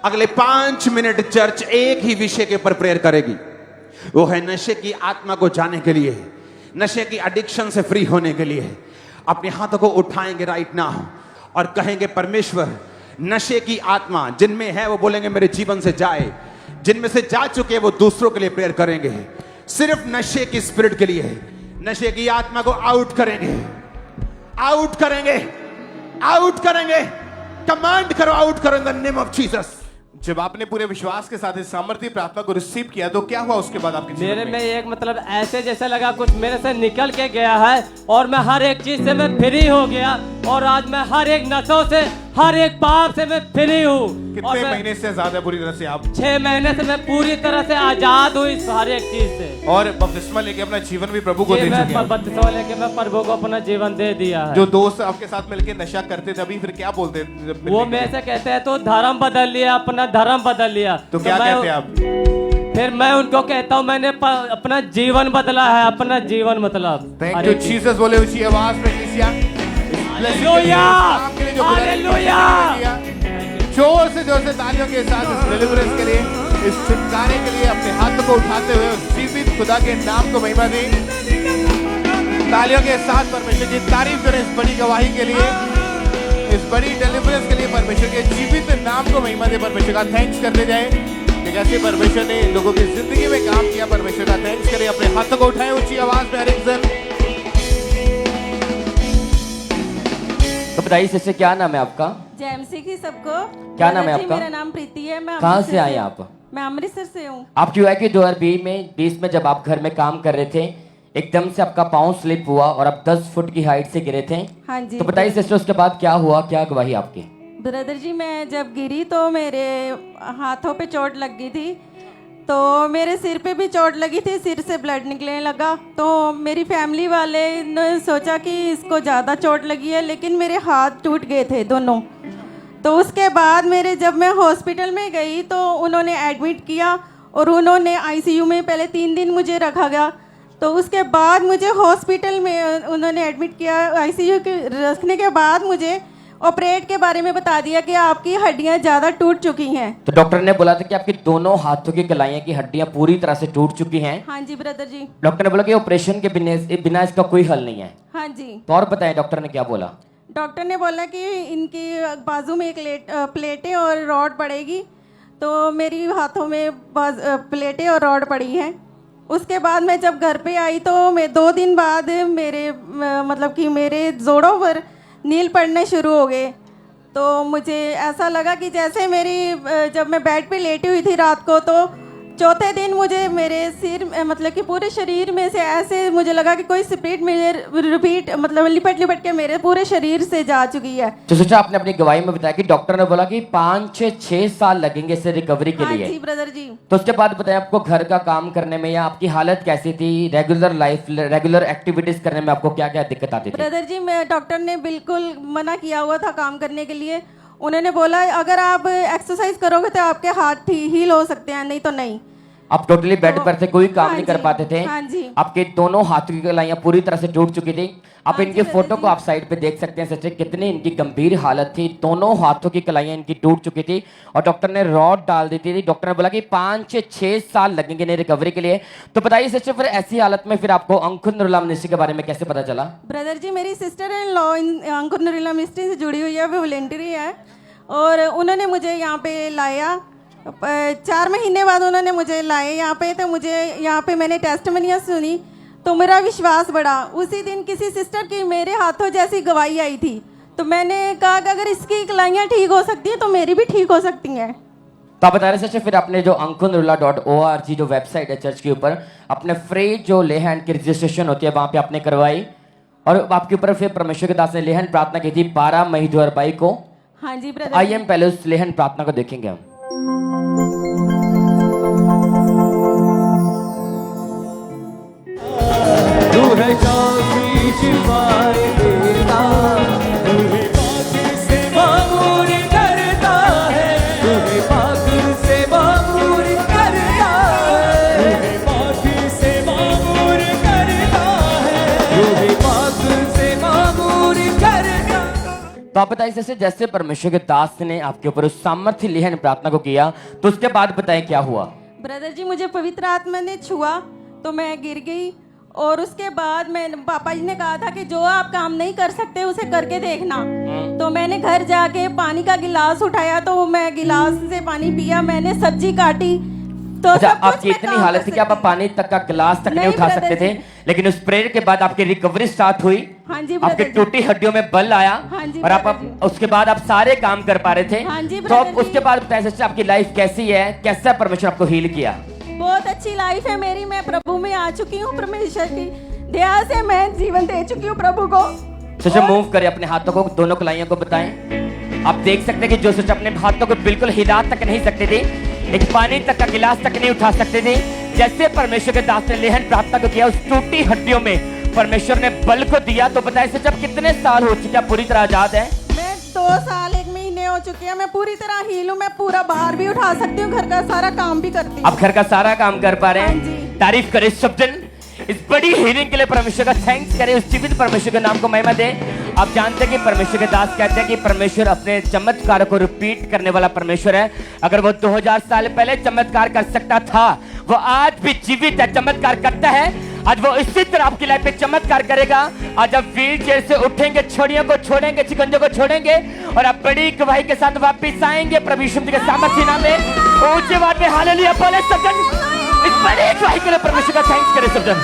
अगले 5 मिनट चर्च एक ही विषय के ऊपर प्रेयर करेगी, वो है नशे की आत्मा को जाने के लिए, नशे की एडिक्शन से फ्री होने के लिए। अपने हाथों को उठाएंगे राइट नाउ और कहेंगे परमेश्वर नशे की आत्मा जिनमें है वो बोलेंगे मेरे जीवन से जाए, जिनमें से जा चुके वो दूसरों के लिए प्रेयर करेंगे। सिर्फ नशे की स्पिरिट के लिए नशे की आत्मा को आउट करेंगे, आउट करेंगे, आउट करेंगे। कमांड करो, आउट करो in the name of Jesus. जब आपने पूरे विश्वास के साथ इस सामर्थ्य प्रार्थना को रिसीव किया तो क्या हुआ उसके बाद आपके मेरे में एक मतलब ऐसे जैसे लगा कुछ मेरे से निकल के गया है और मैं हर एक चीज से मैं फ्री हो गया और आज मैं हर एक नशों से, हर एक पाप से मैं फ्री हूँ। कितने महीने से ज्यादा बुरी तरह से आप? 6 महीने से मैं पूरी तरह से आजाद हूँ इस हर एक चीज से। और बपतिस्मा लेके अपना जीवन भी प्रभु को दे चुके हैं? बपतिस्मा लेके मैं प्रभु को अपना जीवन दे दिया है। जो दोस्त आपके साथ मिलके नशा करते थे अभी फिर क्या बोलते थे? वो मेरे से कहते हैं तो धर्म बदल लिया, अपना धर्म बदल लिया। तो क्या कहते हैं आप? फिर मैं उनको कहता हूँ मैंने अपना जीवन बदला है, अपना जीवन मतलब। थैंक यू जीसस बोले ऊंची आवाज में किसिया। Hallelujah, hallelujah. जोर से तालियों के साथ इस डिलीवरेंस के लिए, इस छुटकारे के लिए अपने हाथों को उठाते हुए उस जीवित खुदा के नाम को महिमा दें। तालियों के साथ परमेश्वर की तारीफ करें इस बड़ी गवाही के लिए, इस बड़ी डिलीवरेंस के लिए। परमेश्वर के जीवित नाम को महिमा दे, परमेश्वर का थैंक्स करते जाए कि कैसे परमेश्वर ने लोगों की जिंदगी में काम किया। परमेश्वर का थैंक्स करें, अपने हाथों को उठाएं ऊंची आवाज में हर एक जन। तो बताइए सिस्टर क्या नाम है आपका? जेएमसी की सबको। क्या नाम है आपका? मेरा नाम प्रीति है। मैं कहाँ से आए आप? मैं अमृतसर से हूँ। आप क्यों है कि 2020 में जब आप घर में काम कर रहे थे एकदम से आपका पाँव स्लिप हुआ और आप 10 फुट की हाइट से गिरे थे? हाँ जी। तो बताइए सिस्टर उसके बाद क्या हुआ, क्या गवाही आपकी? ब्रदर जी मैं जब गिरी तो मेरे हाथों पे चोट लग गई थी, तो मेरे सिर पे भी चोट लगी थी, सिर से ब्लड निकलने लगा। तो मेरी फैमिली वाले ने सोचा कि इसको ज़्यादा चोट लगी है, लेकिन मेरे हाथ टूट गए थे दोनों। तो उसके बाद जब मैं हॉस्पिटल में गई तो उन्होंने एडमिट किया और उन्होंने आईसीयू में पहले 3 दिन मुझे रखा गया। तो उसके बाद मुझे हॉस्पिटल में उन्होंने एडमिट किया, आईसीयू के रखने के बाद मुझे ऑपरेट के बारे में बता दिया कि आपकी हड्डियां ज़्यादा टूट चुकी हैं। तो डॉक्टर ने बोला था कि आपकी दोनों हाथों की कलाइयों की हड्डियां पूरी तरह से टूट चुकी हैं। हाँ जी ब्रदर जी। डॉक्टर ने बोला कि ऑपरेशन के बिना इसका कोई हल नहीं है। हाँ जी। तो और बताएं डॉक्टर ने क्या बोला? डॉक्टर ने बोला कि इनकी बाजू में एक प्लेटें और रॉड पड़ेगी। तो मेरी हाथों में प्लेटें और रॉड पड़ी हैं। उसके बाद मैं जब घर पे आई तो मैं 2 दिन बाद मेरे मतलब कि मेरे जोड़ों पर नील पड़ने शुरू हो गए। तो मुझे ऐसा लगा कि जैसे जब मैं बेड पे लेटी हुई थी रात को, तो चौथे दिन मुझे मेरे सिर मतलब कि पूरे शरीर में से ऐसे मुझे लगा कि कोई स्पिरिट रिपीट मतलब लिपट के मेरे पूरे शरीर से जा चुकी है। तो सोचा आपने अपनी गवाही में बताया कि डॉक्टर ने बोला कि 5 से 6 साल लगेंगे इसे रिकवरी के लिए। जी ब्रदर जी। तो उसके बाद बताया आपको घर का काम करने में या आपकी हालत कैसी थी, रेगुलर एक्टिविटीज करने में आपको क्या क्या दिक्कत आती थी? ब्रदर जी, मैं डॉक्टर ने बिल्कुल मना किया हुआ था काम करने के लिए। उन्होंने बोला अगर आप एक्सरसाइज करोगे तो आपके हाथ हील हो सकते हैं, नहीं तो नहीं। आप टोटली बेड पर से कोई काम नहीं कर पाते थे। हाँ जी। आपके दोनों हाथों की कलाइयां पूरी तरह से टूट चुकी थी। आप इनके फोटो को आप साइड पे देख सकते हैं सच्चे कितनी इनकी गंभीर हालत थी। दोनों हाथों की कलाइयां इनकी टूट चुकी थी और डॉक्टर ने रॉड डाल दी थी। डॉक्टर ने बोला कि 5 से 6 साल लगेंगे इन्हें रिकवरी के लिए। तो बताइए सच्चे, फिर ऐसी हालत में फिर आपको अंकुर नुरुल्लाह मिनिस्ट्री के बारे में कैसे पता चला? ब्रदर जी, मेरी sister in law Ankur Nurullah ministry से जुड़ी हुई है, वो वॉलंटरी है और उन्होंने मुझे यहाँ पे लाया। 4 महीने बाद उन्होंने मुझे लाए यहाँ पे। तो मुझे यहाँ पे मैंने टेस्टिमनियाँ सुनी तो मेरा विश्वास बढ़ा। उसी दिन किसी सिस्टर की मेरे हाथों जैसी गवाही आई थी, तो मैंने कहा कि अगर इसकी कलाइयाँ ठीक हो सकती हैं तो मेरी भी ठीक हो सकती हैं। तो आप बता रहे सच, फिर आपने जो ankurnurulla.org जो वेबसाइट है चर्च के ऊपर, अपने फ्री जो ले हैंड की रजिस्ट्रेशन होती है वहां पे आपने करवाई और आपके ऊपर फिर परमेश्वर के दास ने ले हैंड प्रार्थना की थी 12 मई 2022 को। हाँ जी ब्रदर। आइए हम पहले उस ले हैंड प्रार्थना को देखेंगे हम। तू है काफी शिफाए देता, तू है पाक से मामूर करता है, तू है पाक से मामूर करता है, तू है पाक से मामूर करता है, तू है पाक से मामूर करता। तो आप बताइए जैसे परमेश्वर के दास ने आपके ऊपर उस सामर्थ्य लेहन प्रार्थना को किया, तो उसके बाद बताएं क्या हुआ? ब्रदर जी, मुझे पवित्र आत्मा ने छुआ तो मैं गिर गई और उसके बाद पापा जी ने कहा था कि जो आप काम नहीं कर सकते उसे करके देखना। तो मैंने घर जाके पानी का गिलास उठाया तो मैं गिलास से पानी पिया, मैंने सब्जी काटी। तो अच्छा, आपकी इतनी हालत थी कि आप पानी तक का गिलास तक नहीं उठा सकते थे, लेकिन उस प्रेयर के बाद आपकी रिकवरी स्टार्ट हुई। हाँ जी, आपकी टूटी हड्डियों में बल आया। हाँ जी, और आप उसके बाद आप सारे काम कर पा रहे थे। हाँ जी, तो आप उसके बाद बताइए सच्चा आपकी लाइफ कैसी है, कैसा परमेश्वर आपको हील किया? बहुत अच्छी लाइफ है मेरी, मैं प्रभु में आ चुकी हूँ। परमेश्वर की दया से मैं जीवन दे चुकी हूँ प्रभु को। सच मूव करें अपने हाथों को, दोनों कलाइयों को बताएं। आप देख सकते हैं कि जो सच अपने हाथों को बिल्कुल हिला तक नहीं सकते थे, एक पानी तक का गिलास तक नहीं उठा सकते थे, जैसे परमेश्वर के दास ने लेहन प्रार्थना को किया, उस टूटी हड्डियों में परमेश्वर ने बल को दिया। तो बताइए सच अब कितने साल हो चुके हैं, पूरी तरह आजाद है? मैं 2 साल 1 महीने हो चुके हैं, मैं पूरी तरह हील हूँ। मैं पूरा बाहर भी उठा सकती हूँ, घर का सारा काम भी करती हूँ। आप घर का सारा काम कर पा रहे हैं। तारीफ करें सब जन, इस बड़ी हीलिंग के लिए परमेश्वर का थैंक्स करें, उस जीवित परमेश्वर के नाम को महिमा दे। आप जानते हैं कि परमेश्वर के दास कहते हैं कि परमेश्वर अपने चमत्कारों को रिपीट करने वाला परमेश्वर है। अगर वो 2000 साल पहले चमत्कार कर सकता था, वो आज भी जीवित है, चमत्कार करता है। आज वो इसी तरह आपकी लाइफ में चमत्कार करेगा। आज आप व्हील चेयर से उठेंगे, छोड़ियों को छोड़ेंगे, चिकंजों को छोड़ेंगे और आप बड़ी गवाही के साथ वापिस आएंगे प्रभु यीशु मसीह के सामर्थ्य नाम में। ऊंचे आवाज में हालेलुया बोले सब जन। इस बड़ी गवाही के लिए परमेश्वर का थैंक्स करें सब जन।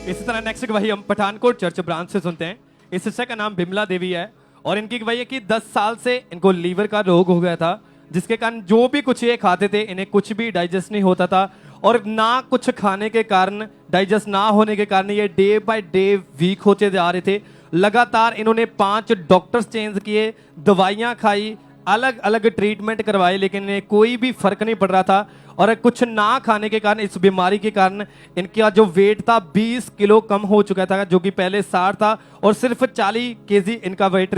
इसी तरह नेक्स्ट गवाही हम पठानकोट चर्च ब्रांच से सुनते हैं। इस सिस्टर का नाम बिमला देवी है और इनकी गवाही है कि 10 साल से इनको लीवर का रोग हो गया था, जिसके कारण जो भी कुछ ये खाते थे इन्हें कुछ भी डाइजेस्ट नहीं होता था और ना कुछ खाने के कारण, डाइजेस्ट ना होने के कारण ये डे बाय डे वीक होते जा रहे थे। लगातार इन्होंने 5 डॉक्टर्स चेंज किए, दवाइयाँ खाई, अलग अलग ट्रीटमेंट करवाए, लेकिन इन्हें कोई भी फर्क नहीं पड़ रहा था। और कुछ ना खाने के कारण, इस बीमारी के कारण इनका जो वेट था 20 किलो कम हो चुका था, जो कि पहले 60 था और सिर्फ 40 केजी इनका वेट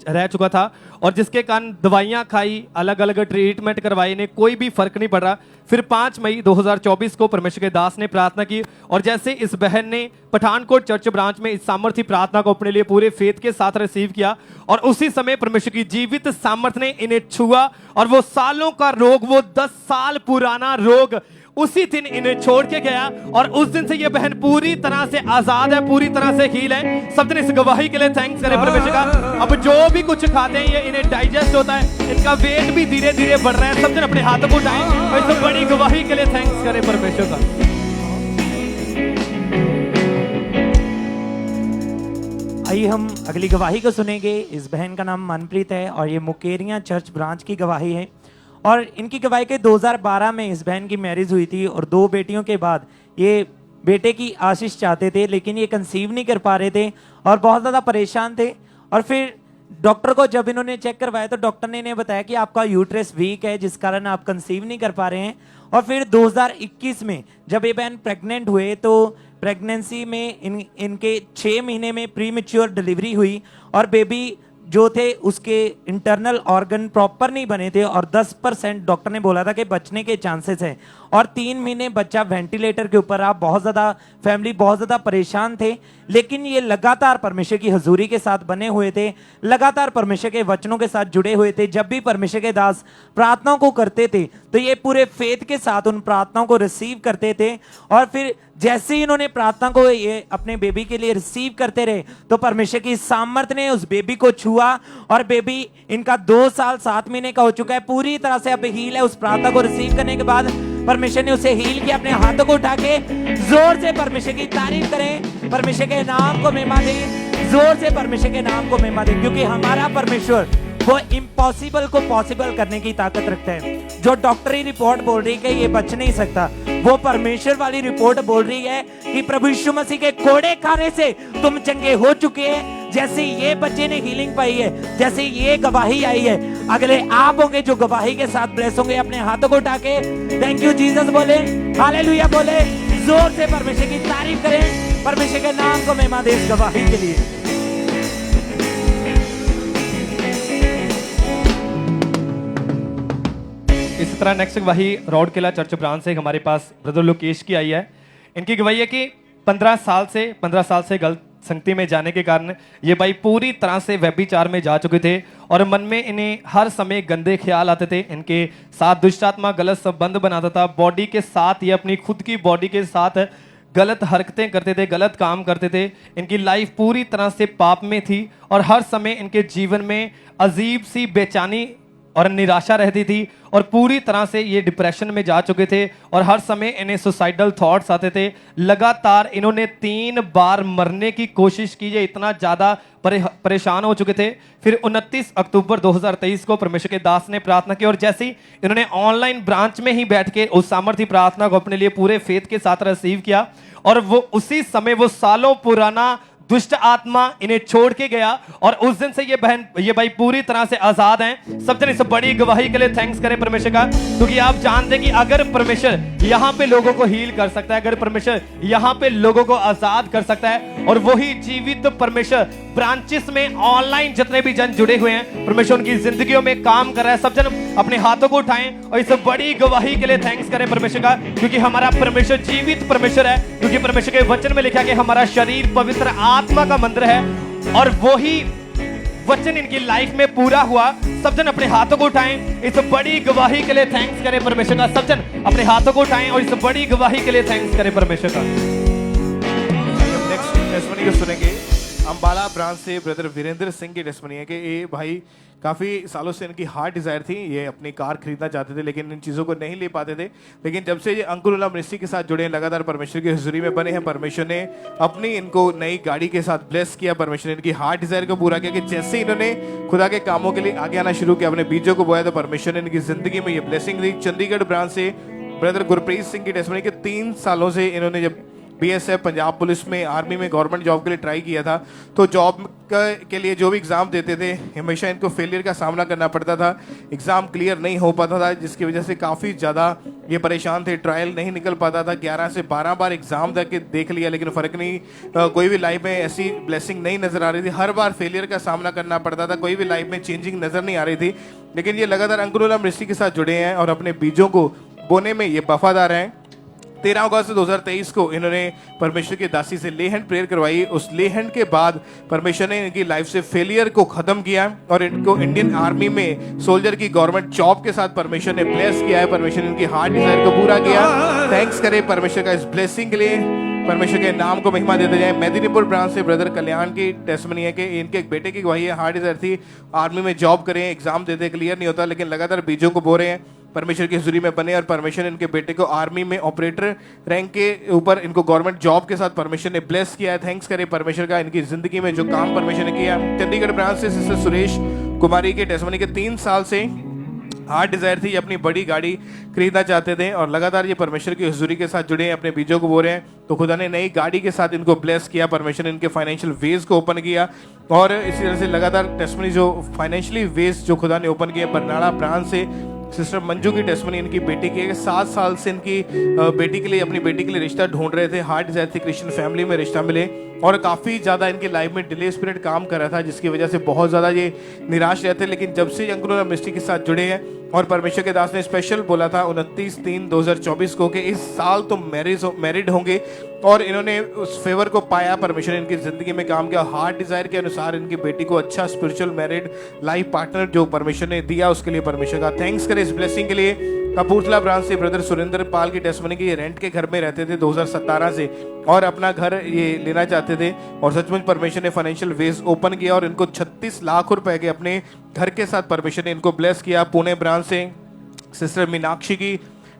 रह चुका था। और जिसके कारण दवाइयाँ खाई, अलग अलग ट्रीटमेंट करवाए, इन्हें कोई भी फर्क नहीं पड़ रहा। फिर 5 मई 2024 को परमेश्वर के दास ने प्रार्थना की और जैसे इस बहन ने पठानकोट चर्च ब्रांच में इस सामर्थ्य प्रार्थना को अपने लिए पूरे फेथ के साथ रिसीव किया और उसी समय परमेश्वर की जीवित सामर्थ्य ने इन्हें छुआ और वो सालों का रोग, वो 10 साल पुराना रोग उसी दिन इन्हें छोड़ के गया और उस दिन से ये बहन पूरी तरह से आजाद है, पूरी तरह से हील है। सब दिन इस गवाही के लिए थैंक्स करें परमेश्वर का। अब जो भी कुछ खाते हैं ये इन्हें डाइजेस्ट होता है, इनका वेट भी धीरे धीरे बढ़ रहा है। सब दिन अपने हाथों को उठाएं और इस बड़ी गवाही के लिए थैंक्स करें परमेश्वर का। आइए हम अगली गवाही को सुनेंगे। इस बहन का नाम मनप्रीत है और ये मुकेरियां चर्च ब्रांच की गवाही है। और इनकी गवाही के 2012 में इस बहन की मैरिज हुई थी और 2 बेटियों के बाद ये बेटे की आशीष चाहते थे, लेकिन ये कंसीव नहीं कर पा रहे थे और बहुत ज़्यादा परेशान थे। और फिर डॉक्टर को जब इन्होंने चेक करवाया तो डॉक्टर ने इन्हें बताया कि आपका यूट्रस वीक है, जिस कारण आप कंसीव नहीं कर पा रहे हैं। और फिर 2021 में जब ये बहन प्रेग्नेंट हुए तो प्रेगनेंसी में इनके 6 महीने में प्रीमेच्योर डिलीवरी हुई और बेबी जो थे उसके इंटरनल ऑर्गन प्रॉपर नहीं बने थे और 10% डॉक्टर ने बोला था कि बचने के चांसेस हैं। और 3 महीने बच्चा वेंटिलेटर के ऊपर रहा। बहुत ज़्यादा फैमिली बहुत ज़्यादा परेशान थे, लेकिन ये लगातार परमेश्वर की हजूरी के साथ बने हुए थे, लगातार परमेश्वर के वचनों के साथ जुड़े हुए थे। जब भी परमेश्वर के दास प्रार्थनाओं को करते थे तो ये पूरे फेथ के साथ उन प्रार्थनाओं को रिसीव करते थे। और फिर जैसे ही इन्होंने प्रार्थना को ये अपने बेबी के लिए रिसीव करते रहे तो परमेश्वर की सामर्थ ने उस बेबी को छुआ और बेबी इनका 2 साल 7 महीने का हो चुका है, पूरी तरह से अब हील है। उस प्रार्थना को रिसीव करने के बाद परमेश्वर ने उसे हील किया। अपने हाथों को उठा के जोर से परमेश्वर की तारीफ करें, परमेश्वर के नाम को महिमा दें, जोर से परमेश्वर के नाम को महिमा दें, क्योंकि हमारा परमेश्वर वो इम्पॉसिबल को पॉसिबल करने की ताकत रखता है। जो डॉक्टरी रिपोर्ट बोल रही है कि ये बच नहीं सकता, वो परमेश्वर वाली रिपोर्ट बोल रही है कि प्रभु यीशु मसीह के कोड़े खाने से तुम चंगे हो चुके हैं। जैसे ये बच्चे ने हीलिंग पाई है, जैसे ये गवाही आई है, अगले आप होंगे जो गवाही के साथ ब्लेस होंगे। अपने हाथों को उठा के थैंक यू जीसस बोले, हालेलुया बोले, जोर से परमेश्वर की तारीफ करें, परमेश्वर के नाम को महिमा दे इस गवाही के लिए। इसी तरह नेक्स्ट गवाही रोड किला चर्च ब्रांच से हमारे पास ब्रदर लोकेश की आई है। इनकी गवाही है कि 15 साल से गलत संगति में जाने के कारण ये भाई पूरी तरह से व्यभिचार में जा चुके थे और मन में इन्हें हर समय गंदे ख्याल आते थे। इनके साथ दुष्ट आत्मा गलत संबंध बनाता था। बॉडी के साथ ये अपनी खुद की बॉडी के साथ गलत हरकतें करते थे, गलत काम करते थे। इनकी लाइफ पूरी तरह से पाप में थी और हर समय इनके जीवन में अजीब सी बेचैनी और निराशा रहती थी और पूरी तरह से ये डिप्रेशन में जा चुके थे और हर समय इन्हें सुसाइडल थॉट्स आते थे। लगातार इन्होंने 3 बार मरने की कोशिश की, ये इतना ज़्यादा परेशान हो चुके थे। फिर 29 अक्टूबर 2023 को परमेश्वर के दास ने प्रार्थना की और जैसे ही इन्होंने ऑनलाइन ब्रांच में ही बैठ के उस सामर्थ्य प्रार्थना को अपने लिए पूरे फेथ के साथ रिसीव किया और वो उसी समय वो सालों पुराना दुष्ट आत्मा इन्हें छोड़ के गया और उस दिन से ये भाई पूरी तरह से आजाद हैं। सब जन इस बड़ी गवाही के लिए थैंक्स करें परमेश्वर का, क्योंकि आप जानते हैं कि अगर परमेश्वर यहाँ पे लोगों को हील कर सकता है, अगर परमेश्वर यहाँ पे लोगों को आजाद कर सकता है और वही जीवित परमेश्वर ब्रांचेस में ऑनलाइन जितने भी जन जुड़े हुए हैं परमेश्वर उनकी जिंदगियों में काम कर रहा है। सब जन अपने हाथों को उठाएं और इस बड़ी गवाही के लिए थैंक्स करें परमेश्वर का, क्योंकि हमारा परमेश्वर जीवित परमेश्वर है। क्योंकि परमेश्वर के वचन में लिखा कि हमारा शरीर पवित्र आत्मा का मंदिर है और वही वचन इनकी लाइफ में पूरा हुआ। सब जन अपने हाथों को उठाएं, इस बड़ी गवाही के लिए थैंक्स करें परमेश्वर का। सब जन अपने हाथों को उठाएं और इस बड़ी गवाही के लिए थैंक्स करें परमेश्वर का। नेक्स्ट टेस्टिमनी को सुनेंगे। अंबाला ब्रांच से ब्रदर वीरेंद्र सिंह की टेस्टिमनी है कि ये भाई काफ़ी सालों से इनकी हार्ट डिज़ायर थी, ये अपनी कार खरीदना चाहते थे लेकिन इन चीज़ों को नहीं ले पाते थे। लेकिन जब से ये अंकुर मिनिस्ट्री के साथ जुड़े हैं, लगातार परमेश्वर की हुजूरी में बने हैं, परमेश्वर ने अपनी इनको नई गाड़ी के साथ ब्लेस किया। परमेश्वर ने इनकी हार्ट डिज़ायर को पूरा किया कि जैसे इन्होंने खुदा के कामों के लिए आगे आना शुरू किया, अपने बीजों को बोया, तो परमेश्वर ने इनकी ज़िंदगी में ये ब्लेसिंग दी। चंडीगढ़ ब्रांच से ब्रदर गुरप्रीत सिंह की टेस्टिमनी के 3 सालों से इन्होंने जब बीएसएफ, पंजाब पुलिस में, आर्मी में गवर्नमेंट जॉब के लिए ट्राई किया था, तो जॉब के लिए जो भी एग्ज़ाम देते थे हमेशा इनको फेलियर का सामना करना पड़ता था, एग्ज़ाम क्लियर नहीं हो पाता था, जिसकी वजह से काफ़ी ज़्यादा ये परेशान थे। ट्रायल नहीं निकल पाता था, 11 से 12 बार एग्ज़ाम देख लिया लेकिन फ़र्क नहीं, कोई भी लाइफ में ऐसी ब्लेसिंग नहीं नज़र आ रही थी। हर बार फेलियर का सामना करना पड़ता था, कोई भी लाइफ में चेंजिंग नज़र नहीं आ रही थी। लेकिन ये लगातार अंकुर मिनिस्ट्री के साथ जुड़े हैं और अपने बीजों को बोने में ये वफादार हैं। 13 अगस्त 2023 को इन्होंने परमेश्वर की दासी से ले हैंड प्रेयर करवाई। उस ले हैंड के बाद परमेश्वर ने इनकी लाइफ से फेलियर को खत्म किया और इनको इंडियन आर्मी में सोल्जर की गवर्नमेंट जॉब के साथ परमेश्वर ने ब्लेस किया है। परमेश्वर ने इनकी हार्ट डिजायर को पूरा किया। थैंक्स करें परमेश्वर का इस ब्लेसिंग के लिए, परमेश्वर के नाम को महिमा देते जाए। मेदिनीपुर ब्रांच से ब्रदर कल्याण की टेस्टिमनी है कि इनके एक बेटे की गवाही है, हार्ट डिजायर थी, आर्मी में जॉब करें, एग्जाम देते क्लियर नहीं होता, लेकिन लगातार बीजों को बो रहे हैं। परमेश्वर की हजूरी में बने और परमेश्वर ने इनके बेटे को आर्मी में ऑपरेटर रैंक के ऊपर इनको गवर्नमेंट जॉब के साथ परमेश्वर ने ब्लेस किया है। थैंक्स करें परमेश्वर का इनकी जिंदगी में जो काम परमेश्वर ने किया। चंडीगढ़ ब्रांच से सिस्टर सुरेश कुमारी के टेस्टमनी के 3 साल से हार्ट डिजायर थी, अपनी बड़ी गाड़ी खरीदना चाहते थे और लगातार ये परमेश्वर की हुजूरी के साथ जुड़े हैं, अपने बीजों को बो रहे हैं। तो खुदा ने नई गाड़ी के साथ इनको ब्लेस किया, परमेश्वर ने इनके फाइनेंशियल वेज को ओपन किया और इसी तरह से लगातार टेस्टमनी जो फाइनेंशियली वेज जो खुदा ने ओपन किया। बरनाला ब्रांच से सिस्टर मंजू की टेस्टमनी इनकी बेटी की 7 साल से इनकी बेटी के लिए अपनी बेटी के लिए रिश्ता ढूंढ रहे थे। हार्ट डिजायर थी, क्रिश्चियन फैमिली में रिश्ता मिले और काफ़ी ज़्यादा इनकी लाइफ में डिले स्पिरिट काम कर रहा था, जिसकी वजह से बहुत ज़्यादा ये निराश रहते। लेकिन जब से अंकुर मिनिस्ट्री के साथ जुड़े हैं और परमेश्वर के दास ने स्पेशल बोला था 29/3/2024 को कि इस साल तो मैरिड होंगे और इन्होंने उस फेवर को पाया। परमेश्वर ने इनकी ज़िंदगी में काम किया। हार्ट डिजायर के अनुसार इनकी बेटी को अच्छा स्पिरिचुअल मैरिड लाइफ पार्टनर जो परमेश्वर ने दिया, उसके लिए परमेश्वर का थैंक्स करें इस ब्लेसिंग के लिए। कपूरथला ब्रांच से ब्रदर सुरेंद्र पाल की टेस्टमनी की, ये रेंट के घर में रहते थे 2017 से और अपना घर ये लेना चाहते थे और सचमुच परमेश्वर ने फाइनेंशियल वेज ओपन किया और इनको 36 लाख रुपए के अपने घर के साथ परमेश्वर ने इनको ब्लेस किया। पुणे ब्रांच से सिस्टर मीनाक्षी की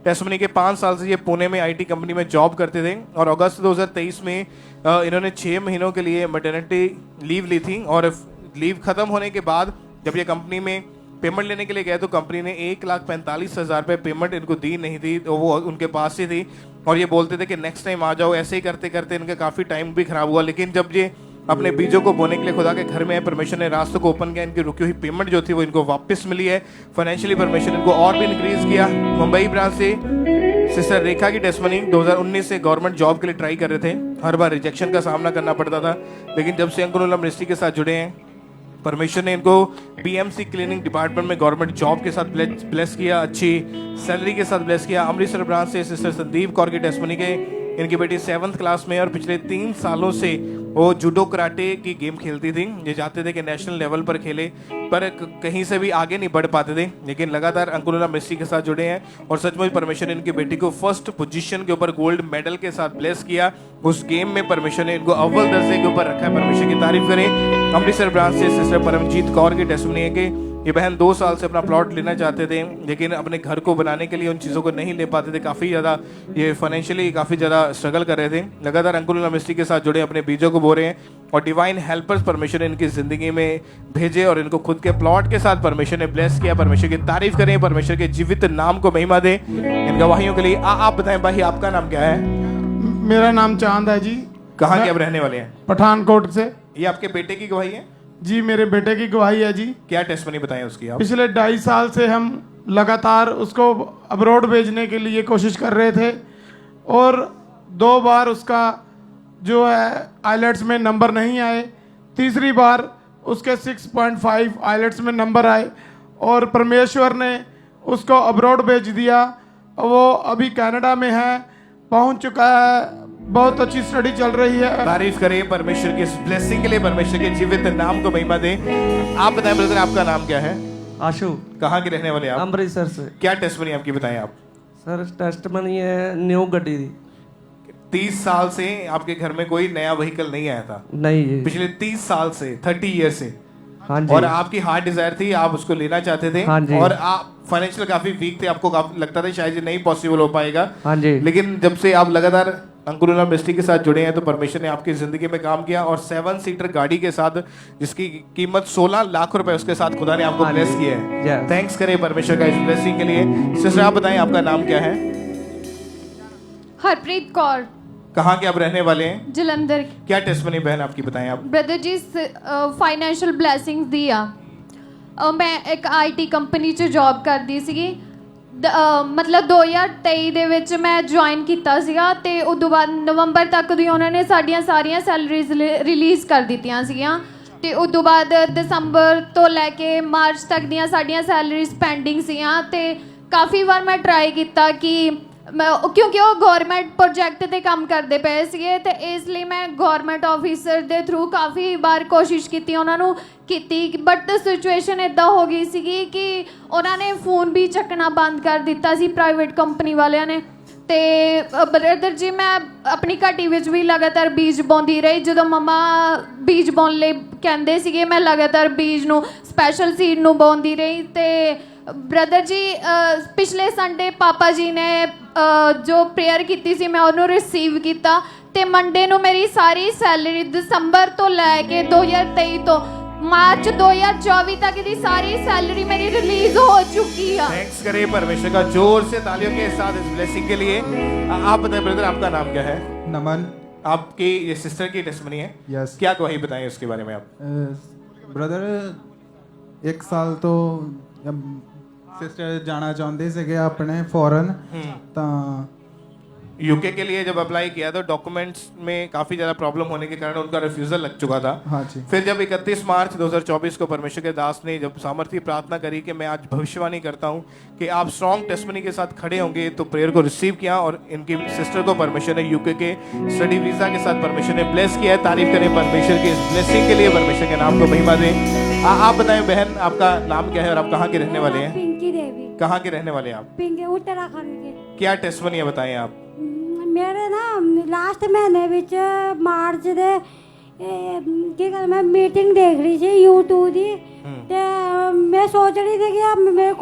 टेस्टमनी के 5 साल से ये पुणे में IT कंपनी में जॉब करते थे और अगस्त 2023 में इन्होंने 6 महीनों के लिए मैटरनिटी लीव ली थी और लीव खत्म होने के बाद जब ये कंपनी में पेमेंट लेने के लिए गए तो कंपनी ने 1,45,000 रुपये पेमेंट इनको दी नहीं थी, तो वो उनके पास ही थी और ये बोलते थे कि नेक्स्ट टाइम आ जाओ। ऐसे ही करते करते इनका काफ़ी टाइम भी खराब हुआ। लेकिन जब ये अपने बीजों को बोने के लिए खुदा के घर में है, परमेश्वर ने रास्तों को ओपन किया, इनकी रुकी हुई पेमेंट जो थी वो इनको वापस मिली है। फाइनेंशियली परमेश्वर इनको और भी इंक्रीज किया। मुंबई ब्रांच से सिस्टर रेखा की टेस्टमनी 2019 से गवर्नमेंट जॉब के लिए ट्राई कर रहे थे, हर बार रिजेक्शन का सामना करना पड़ता था। लेकिन जब से अंकुर मिनिस्ट्री के साथ जुड़े हैं परमेश्वर ने इनको BMC क्लीनिंग डिपार्टमेंट में गवर्नमेंट जॉब के साथ ब्लेस किया, अच्छी सैलरी के साथ ब्लेस किया। अमृतसर ब्रांच से सिस्टर संदीप कौर की टेस्टमनी के इनकी बेटी 7th क्लास में और पिछले 3 सालों से वो जूडो कराटे की गेम खेलती थी। ये चाहते थे कि नेशनल लेवल पर खेले पर कहीं से भी आगे नहीं बढ़ पाते थे, लेकिन लगातार अंकुर मिनिस्ट्री के साथ जुड़े हैं और सचमुच परमेश्वर ने इनकी बेटी को फर्स्ट पोजीशन के ऊपर गोल्ड मेडल के साथ ब्लेस किया। उस गेम में परमेश्वर ने इनको अव्वल दर्जे के ऊपर रखा है, परमेश्वर की तारीफ करें। अमृतसर ब्रांच से सिस्टर परमजीत कौर की टेस्टमनी है कि ये बहन 2 साल से अपना प्लॉट लेना चाहते थे लेकिन अपने घर को बनाने के लिए उन चीज़ों को नहीं ले पाते थे, काफ़ी ज़्यादा ये फाइनेंशियली काफ़ी ज़्यादा स्ट्रगल कर रहे थे। लगातार अंकुर मिनिस्ट्री के साथ जुड़े अपने बीजों को बो रहे हैं और डिवाइन हेल्पर्स परमेश्वर ने इनकी ज़िंदगी में भेजे और इनको खुद के प्लॉट के साथ परमेश्वर ने ब्लेस किया। परमेश्वर की तारीफ करें, परमेश्वर के जीवित नाम को महिमा दें। इन गवाहियों के लिए आप बताएं भाई, आपका नाम क्या है? मेरा नाम चांद है जी। कहाँ के आप रहने वाले हैं? पठानकोट से। ये आपके बेटे की गवाही है? जी मेरे बेटे की गवाही है जी। क्या टेस्टमनी बताएं उसकी आप? पिछले 2.5 साल से हम लगातार उसको अब्रॉड भेजने के लिए कोशिश कर रहे थे और 2 बार उसका जो है आइलेट्स में नंबर नहीं आए, तीसरी बार उसके 6.5 आइलेट्स में नंबर आए और परमेश्वर ने उसको अब्रॉड भेज दिया। वो अभी कनाडा में है, पहुंच चुका है, बहुत अच्छी स्टडी चल रही है। तारीफ करें परमेश्वर की इस ब्लेसिंग के लिए, परमेश्वर के जीवित नाम को महिमा दें। आप बताएं ब्रदर, आपका नाम क्या है? आशु। कहाँ के रहने वाले आप? अमृतसर से। क्या टेस्टमनी आपकी बताएं आप? सर टेस्टमनी है न्यू गड्डी दी। 30 साल से आपके घर में कोई नया व्हीकल नहीं आया था? नहीं जी। पिछले 30 साल से, 30 ईयर से। हाँ जी। और आपकी हार्ट डिजायर थी, आप उसको लेना चाहते थे। हाँ जी। और आप फाइनेंशियल काफी वीक थे, आपको लगता था शायद ये नहीं पॉसिबल हो पाएगा। हाँ जी। लेकिन जब से आप लगातार अंकुर मिनिस्ट्री के साथ जुड़े हैं तो परमेश्वर ने आपकी जिंदगी में काम किया और 7 सीटर गाड़ी के साथ जिसकी कीमत 16 लाख रुपए उसके साथ खुदा ने आपको ब्लेस किया है। थैंक्स करें परमेश्वर का इस ब्लेसिंग के लिए। सिस्टर आप बताएं, आपका नाम क्या है? हरप्रीत कौर। कहाँ के आप रहने वाले हैं? जलंधर। क्या टेस्टमनी बहन आपकी बताएं आप? ब्रदर जी फाइनेंशियल ब्लैसिंग्स दिया। मैं एक IT ਕੰਪਨੀ 'ਚ ਜੌਬ ਕਰਦੀ ਸੀਗੀ, ਮਤਲਬ 2023 ਦੇ ਵਿੱਚ ਮੈਂ ਜੁਆਇਨ ਕੀਤਾ ਸੀਗਾ ਤੇ ਉਦੋਂ ਬਾਅਦ ਨਵੰਬਰ ਤੱਕ ਦੀ ਉਹਨਾਂ ਨੇ ਸਾਡੀਆਂ ਸਾਰੀਆਂ ਸੈਲਰੀਜ਼ ਰਿਲੀਜ਼ ਕਰ ਦਿੱਤੀਆਂ ਸੀਗੀਆਂ ਤੇ ਉਦੋਂ ਬਾਅਦ ਦਸੰਬਰ ਤੋਂ ਲੈ ਕੇ ਮਾਰਚ ਤੱਕ ਦੀਆਂ ਸਾਡੀਆਂ ਸੈਲਰੀਜ਼ ਪੈਂਡਿੰਗ ਸੀਗੀਆਂ ਤੇ ਕਾਫੀ ਵਾਰ ਮੈਂ ਟਰਾਈ ਕੀਤਾ ਕਿ ਕਿਉਂਕਿ ਉਹ ਗੌਰਮੈਂਟ ਪ੍ਰੋਜੈਕਟ ਤੇ ਕੰਮ ਕਰਦੇ ਪਏ ਸੀਗੇ ਤੇ ਇਸ ਲਈ ਮੈਂ ਗੌਰਮੈਂਟ ਆਫਿਸਰ ਦੇ ਥਰੂ ਕਾਫੀ ਵਾਰ ਕੋਸ਼ਿਸ਼ ਕੀਤੀ ਉਹਨਾਂ ਨੂੰ ਕੀਤੀ, ਬਟ ਸਿਚੁਏਸ਼ਨ ਇੱਦਾਂ ਹੋ ਗਈ ਸੀਗੀ ਕਿ ਉਹਨਾਂ ਨੇ ਫੋਨ ਵੀ ਚੱਕਣਾ ਬੰਦ ਕਰ ਦਿੱਤਾ ਸੀ ਪ੍ਰਾਈਵੇਟ ਕੰਪਨੀ ਵਾਲਿਆਂ ਨੇ। ਤੇ ਬ੍ਰਦਰ ਜੀ ਮੈਂ ਆਪਣੀ ਘਾਟੀ ਵਿੱਚ ਵੀ ਲਗਾਤਾਰ ਬੀਜ ਬੋਂਦੀ ਰਹੀ। ਜਦੋਂ ਮੰਮਾ ਬੀਜ ਬੋਣ ਲਈ ਕਹਿੰਦੇ ਸੀਗੇ ਮੈਂ ਲਗਾਤਾਰ ਬੀਜ ਨੂੰ ਸਪੈਸ਼ਲ ਸੀਡ ਨੂੰ ਬੋਂਦੀ ਰਹੀ ਤੇ ਬ੍ਰਦਰ ਜੀ ਪਿਛਲੇ ਸੰਡੇ ਪਾਪਾ ਜੀ ਨੇ ਜੋ ਪ੍ਰੇਅਰ ਕੀਤੀ ਸੀ ਮੈਂ ਉਹਨੂੰ ਰਿਸੀਵ ਕੀਤਾ ਤੇ ਮੰਡੇ ਨੂੰ ਮੇਰੀ ਸਾਰੀ ਸੈਲਰੀ ਦਸੰਬਰ ਤੋਂ ਲੈ ਕੇ 2023 ਤੋਂ मार्च 2024 तक की सारी सैलरी मेरी रिलीज हो चुकी है। थैंक्स करें परमेश्वर का जोर से तालियों के साथ इस ब्लेसिंग के लिए। आप बताएं ब्रदर, आपका नाम क्या है? नमन। आपकी ये सिस्टर की टेस्टमनी है? यस। क्या गवाही बताएं उसके बारे में आप? ब्रदर 1 साल तो सिस्टर जाना चाहते थे अपने फॉरेन तो यूके के लिए जब अप्लाई किया तो डॉक्यूमेंट्स में काफी ज्यादा प्रॉब्लम होने के कारण उनका रिफ्यूजल लग चुका था। हाँ जी। फिर जब 31 मार्च 2024 को परमेश्वर के दास ने जब सामर्थ्य प्रार्थना करी कि मैं आज भविष्यवाणी करता हूं कि आप स्ट्रॉन्ग टेस्टमनी के साथ खड़े होंगे, तो प्रेयर को रिसीव किया और इनकी सिस्टर को परमेश्वर ने यूके के स्टडी वीजा के साथ परमेश्वर ने ब्लेस किया है। तारीफ करें परमेश्वर की इस ब्लेसिंग के लिए, परमेश्वर के नाम को महिमा दें। आप बताएं बहन, आपका नाम क्या है और आप कहाँ के रहने वाले हैं? पिंकी देवी। कहाँ के रहने वाले हैं आप? पिंकी उत्तराखंड के। क्या टेस्टमनी है बताएं आप? मेरे ना लास्ट महीने विच मार्च दे की गल मैं मीटिंग देख रही थी YouTube दी ते मैं सोच रही थी कि अब मेरे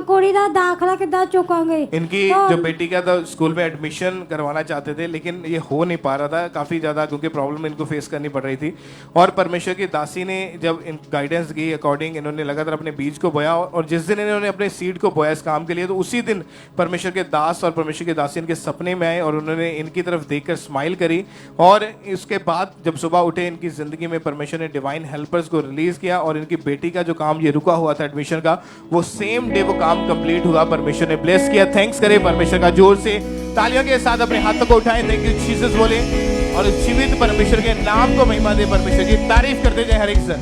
कुड़ी दा दाखला किदा चुकांगे। इनकी जो बेटी का तो स्कूल में एडमिशन करवाना चाहते थे लेकिन ये हो नहीं पा रहा था काफ़ी ज़्यादा, क्योंकि प्रॉब्लम इनको फेस करनी पड़ रही थी। और परमेश्वर की दासी ने जब इन गाइडेंस की अकॉर्डिंग इन्होंने लगातार अपने बीज को बोया और जिस दिन इन्होंने अपने सीड को बोया इस काम के लिए, तो उसी दिन परमेश्वर के दास और परमेश्वर की दासी इनके सपने में आए और उन्होंने इनकी तरफ देखकर स्माइल करी। और इसके बाद जब सुबह उठे इनकी ज़िंदगी में परमेश्वर ने डिवाइन हेल्पर्स को रिलीज़ किया और इनकी बेटी का जो काम ये रुका हुआ था एडमिशन का, वो सेम डे वो काम कंप्लीट हुआ। परमेश्वर ने ब्लेस किया। थैंक्स करें परमेश्वर का जोर से तालियों के साथ अपने हाथों को उठाएं, थैंक यू जीसस बोले और जीवित परमेश्वर के नाम को महिमा दे, परमेश्वर की तारीफ करते जाए हर एक जन।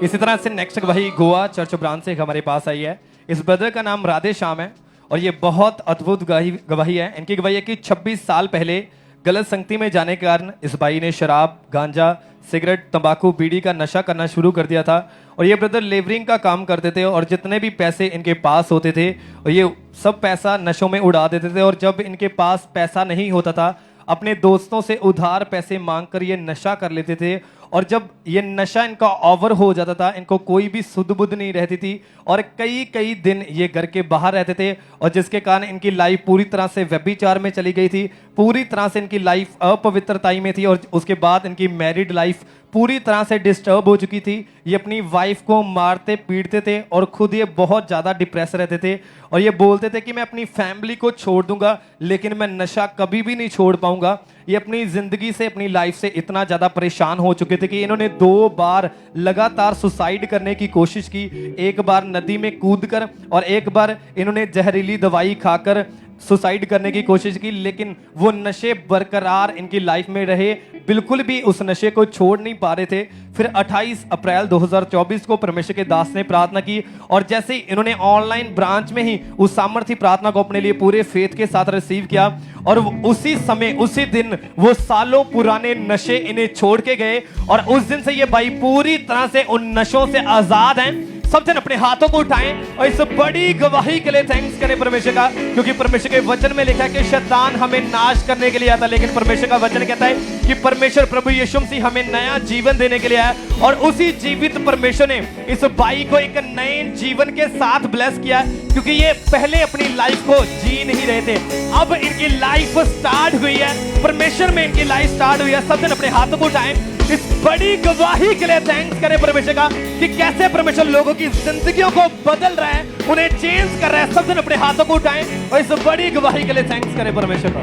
इसी तरह से नेक्स्ट गवाही गोवा चर्च ब्रांच से हमारे पास आई है। इस ब्रदर का नाम राधे श्याम है और ये बहुत अद्भुत गवाही है। इनकी गवाही है कि 26 साल पहले गलत संगति में जाने के कारण इस भाई ने शराब, गांजा, सिगरेट, तंबाकू, बीड़ी का नशा करना शुरू कर दिया था। और ये ब्रदर लेबरिंग का काम करते थे और जितने भी पैसे इनके पास होते थे और ये सब पैसा नशों में उड़ा देते थे। और जब इनके पास पैसा नहीं होता था अपने दोस्तों से उधार पैसे मांगकर ये नशा कर लेते थे। और जब ये नशा इनका ओवर हो जाता था इनको कोई भी सुध बुध नहीं रहती थी और कई कई दिन ये घर के बाहर रहते थे और जिसके कारण इनकी लाइफ पूरी तरह से व्यभिचार में चली गई थी। पूरी तरह से इनकी लाइफ अपवित्रताई में थी और उसके बाद इनकी मैरिड लाइफ पूरी तरह से डिस्टर्ब हो चुकी थी। ये अपनी वाइफ को मारते पीटते थे और खुद ये बहुत ज़्यादा डिप्रेस रहते थे और ये बोलते थे कि मैं अपनी फैमिली को छोड़ दूंगा लेकिन मैं नशा कभी भी नहीं छोड़ पाऊंगा। ये अपनी ज़िंदगी से, अपनी लाइफ से इतना ज़्यादा परेशान हो चुके थे कि इन्होंने 2 बार लगातार सुसाइड करने की कोशिश की। एक बार नदी में कूदकर और एक बार इन्होंने जहरीली दवाई खाकर सुसाइड करने की कोशिश की, लेकिन वो नशे बरकरार इनकी लाइफ में रहे, बिल्कुल भी उस नशे को छोड़ नहीं पा रहे थे। फिर 28 अप्रैल 2024 को परमेश्वर के दास ने प्रार्थना की और जैसे ही इन्होंने ऑनलाइन ब्रांच में ही उस सामर्थ्य प्रार्थना को अपने लिए पूरे फेथ के साथ रिसीव किया और उसी समय उसी दिन वो सालों पुराने नशे इन्हें छोड़ के गए और उस दिन से ये भाई पूरी तरह से उन नशों से आजाद हैं। सब जन अपने हाथों को उठाएं और इस बड़ी गवाही के लिए थैंक्स करें परमेश्वर का, क्योंकि परमेश्वर के वचन में लिखा है कि शैतान हमें नाश करने के लिए आता, लेकिन परमेश्वर का वचन कहता है कि परमेश्वर प्रभु यीशु मसीह हमें नया जीवन देने के लिए आया और उसी जीवित परमेश्वर ने इस भाई को एक नए जीवन के साथ ब्लेस किया, क्योंकि ये पहले अपनी लाइफ को जी नहीं रहे थे, अब इनकी लाइफ स्टार्ट हुई है, परमेश्वर में इनकी लाइफ स्टार्ट हुई है। सब जन अपने हाथों को उठाएं, इस बड़ी गवाही के लिए थैंक्स करें परमेश्वर का कि कैसे परमेश्वर लोगों की जिंदगियों को बदल रहा है, उन्हें चेंज कर रहा है। सब जन अपने हाथों को उठाएं और इस बड़ी गवाही के लिए थैंक्स करें परमेश्वर का।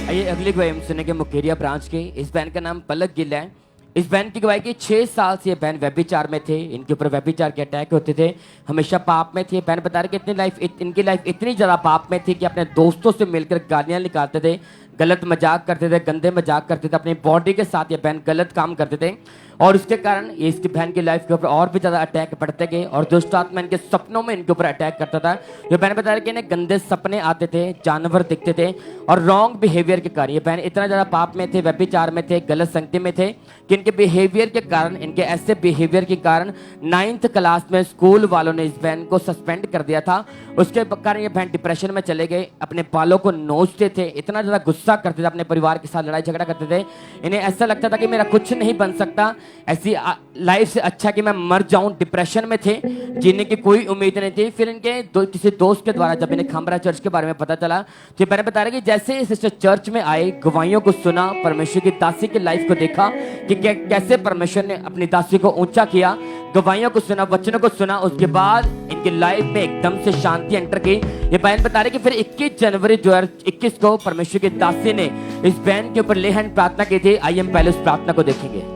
आइए अगली गवाही हम सुनेंगे मुकेरिया ब्रांच के। इस बहन का नाम पलक गिल है। इस बहन की गवाही की 6 साल से ये बहन व्यभिचार में थे, इनके ऊपर व्यभिचार के अटैक होते थे, हमेशा पाप में थे। बहन बता रहे कि इनकी लाइफ इतनी ज़्यादा पाप में थी कि अपने दोस्तों से मिलकर गालियाँ निकालते थे, गलत मजाक करते थे, गंदे मजाक करते थे, अपनी बॉडी के साथ ये बहन गलत काम करते थे और उसके कारण ये इसकी बहन की लाइफ के ऊपर और भी ज़्यादा अटैक बढ़ते गए और दुष्ट आत्मा इनके सपनों में इनके ऊपर अटैक करता था। ये बहन बता रही कि इन्हें गंदे सपने आते थे, जानवर दिखते थे और रॉन्ग बिहेवियर के कारण ये बहन इतना ज़्यादा पाप में थे, व्यभिचार में थे, गलत संगति में थे कि इनके बिहेवियर के कारण, इनके ऐसे बिहेवियर के कारण 9th क्लास में स्कूल वालों ने इस बहन को सस्पेंड कर दिया था। उसके कारण ये बहन डिप्रेशन में चले गए, अपने बालों को नोचते थे, इतना ज़्यादा गुस्सा गुस्सा करते थे, अपने परिवार के साथ लड़ाई झगड़ा करते थे। इन्हें ऐसा लगता था कि मेरा कुछ नहीं बन सकता, ऐसी लाइफ से अच्छा कि मैं मर जाऊं। डिप्रेशन में थे, जीने की कोई उम्मीद नहीं थी। फिर इनके किसी दोस्त के द्वारा जब इन्हें खमरा चर्च के बारे में पता चला, तो मैंने बता रहा कि जैसे सिस्टर चर्च में आए, गवाहियों को सुना, परमेश्वर की दासी की लाइफ को देखा कि कैसे परमेश्वर ने अपनी दासी को ऊंचा किया, गवाहियों को सुना, वचनों को सुना, उसके बाद इनकी लाइफ में एकदम से शांति एंटर की। ये बहन बता रहे कि फिर 21 जनवरी 2021 को परमेश्वर की दासी ने इस बहन के ऊपर ले हैंड प्रार्थना की थी। आइए हम पहले उस प्रार्थना को देखेंगे।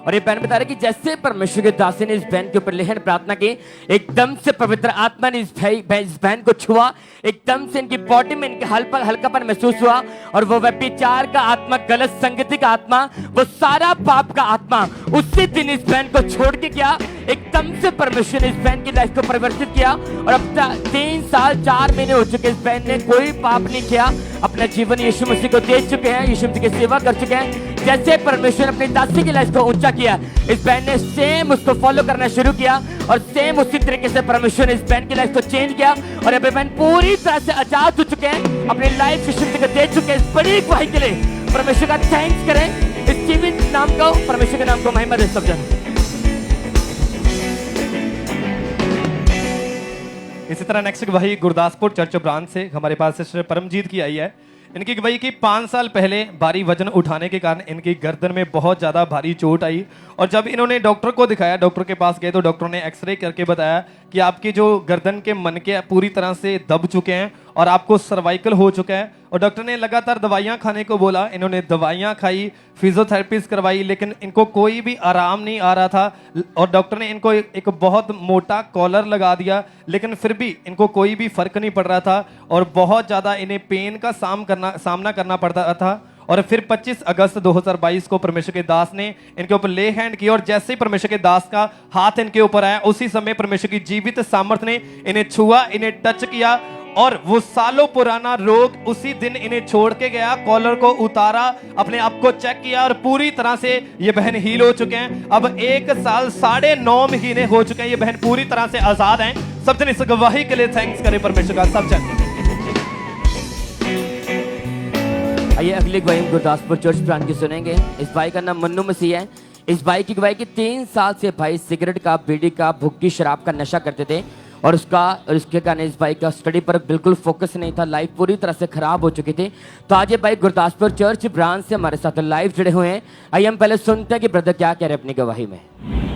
और ये बहन बता रहे कि जैसे परमेश्वर के दासी ने इस बहन के ऊपर लेहन प्रार्थना की, एकदम से पवित्र आत्मा ने इस बहन को छुआ, एकदम से इनकी बॉडी में इनके हल्कापन महसूस हुआ। और वो व्यभिचार का आत्मा, गलत संगति का आत्मा, वो सारा पाप का आत्मा उसी दिन इस बहन को छोड़ के गया। एकदम से परमेश्वर ने इस बहन की लाइफ को परिवर्तित किया। और अब 3 साल 4 महीने हो चुके, इस बहन ने कोई पाप नहीं किया, अपना जीवन यीशु मसीह को दे चुके हैं, यीशु मसीह की सेवा कर चुके हैं। जैसे परमेश्वर ने अपनी दासी की लाइफ को ऊंचा किया, इस बहन ने सेम उसको फॉलो करना शुरू किया और सेम उसी तरीके से परमेश्वर ने इस बहन की लाइफ को चेंज किया। और अब बहन पूरी तरह से आजाद हो चुके हैं, अपनी लाइफ यीशु मसीह को दे चुके हैं। इस बड़ी गवाही के लिए परमेश्वर का थैंक्स करें, इस जीवित नाम को, परमेश्वर के नाम को महिमा दे सब जन। इसी तरह नेक्स्ट गवाही गुरदासपुर चर्च ब्रांच से हमारे पास सिस्टर परमजीत की आई है। इनकी गवाही की 5 साल पहले भारी वजन उठाने के कारण इनकी गर्दन में बहुत ज़्यादा भारी चोट आई और जब इन्होंने डॉक्टर को दिखाया, डॉक्टर के पास गए तो डॉक्टर ने एक्सरे करके बताया कि आपकी जो गर्दन के मनके पूरी तरह से दब चुके हैं और आपको सर्वाइकल हो चुका है। और डॉक्टर ने लगातार दवाइयां खाने को बोला, इन्होंने दवाइयां खाई, फिजियोथेरेपीज करवाई, लेकिन इनको कोई भी आराम नहीं आ रहा था। और डॉक्टर ने इनको एक बहुत मोटा कॉलर लगा दिया, लेकिन फिर भी इनको कोई भी फर्क नहीं पड़ रहा था और बहुत ज़्यादा इन्हें पेन का सामना करना पड़ता था। और फिर 25 अगस्त 2022 को परमेश्वर के दास ने इनके ऊपर ले हैंड किया और जैसे ही परमेश्वर के दास का हाथ इनके ऊपर आया, उसी समय परमेश्वर की जीवित सामर्थ ने इन्हें छुआ, इन्हें टच किया और वो सालों पुराना रोग उसी दिन इन्हें छोड़ के गया। कॉलर को उतारा, अपने आप को चेक किया और पूरी तरह से ये बहन हील हो चुके हैं। अब 1 साल 9.5 महीने हो चुके हैं, ये बहन पूरी तरह से आजाद हैं। सब जन इस गवाही के लिए थैंक्स करें परमेश्वर का। सब जन आइए अगली गवाही गुरदासपुर चर्च ब्रांच की सुनेंगे। इस भाई का नाम मन्नू मसीह है। इस भाई की गवाही की 3 साल से भाई सिगरेट का, बीड़ी का, भुक्की, शराब का नशा करते थे और उसके कारण इस भाई का स्टडी पर बिल्कुल फोकस नहीं था, लाइफ पूरी तरह से खराब हो चुकी थी। तो आज ये भाई गुरदासपुर चर्च ब्रांच से हमारे साथ लाइव जुड़े हुए हैं। आइए हम पहले सुनते हैं कि ब्रदर क्या कह रहे हैं अपनी गवाही में।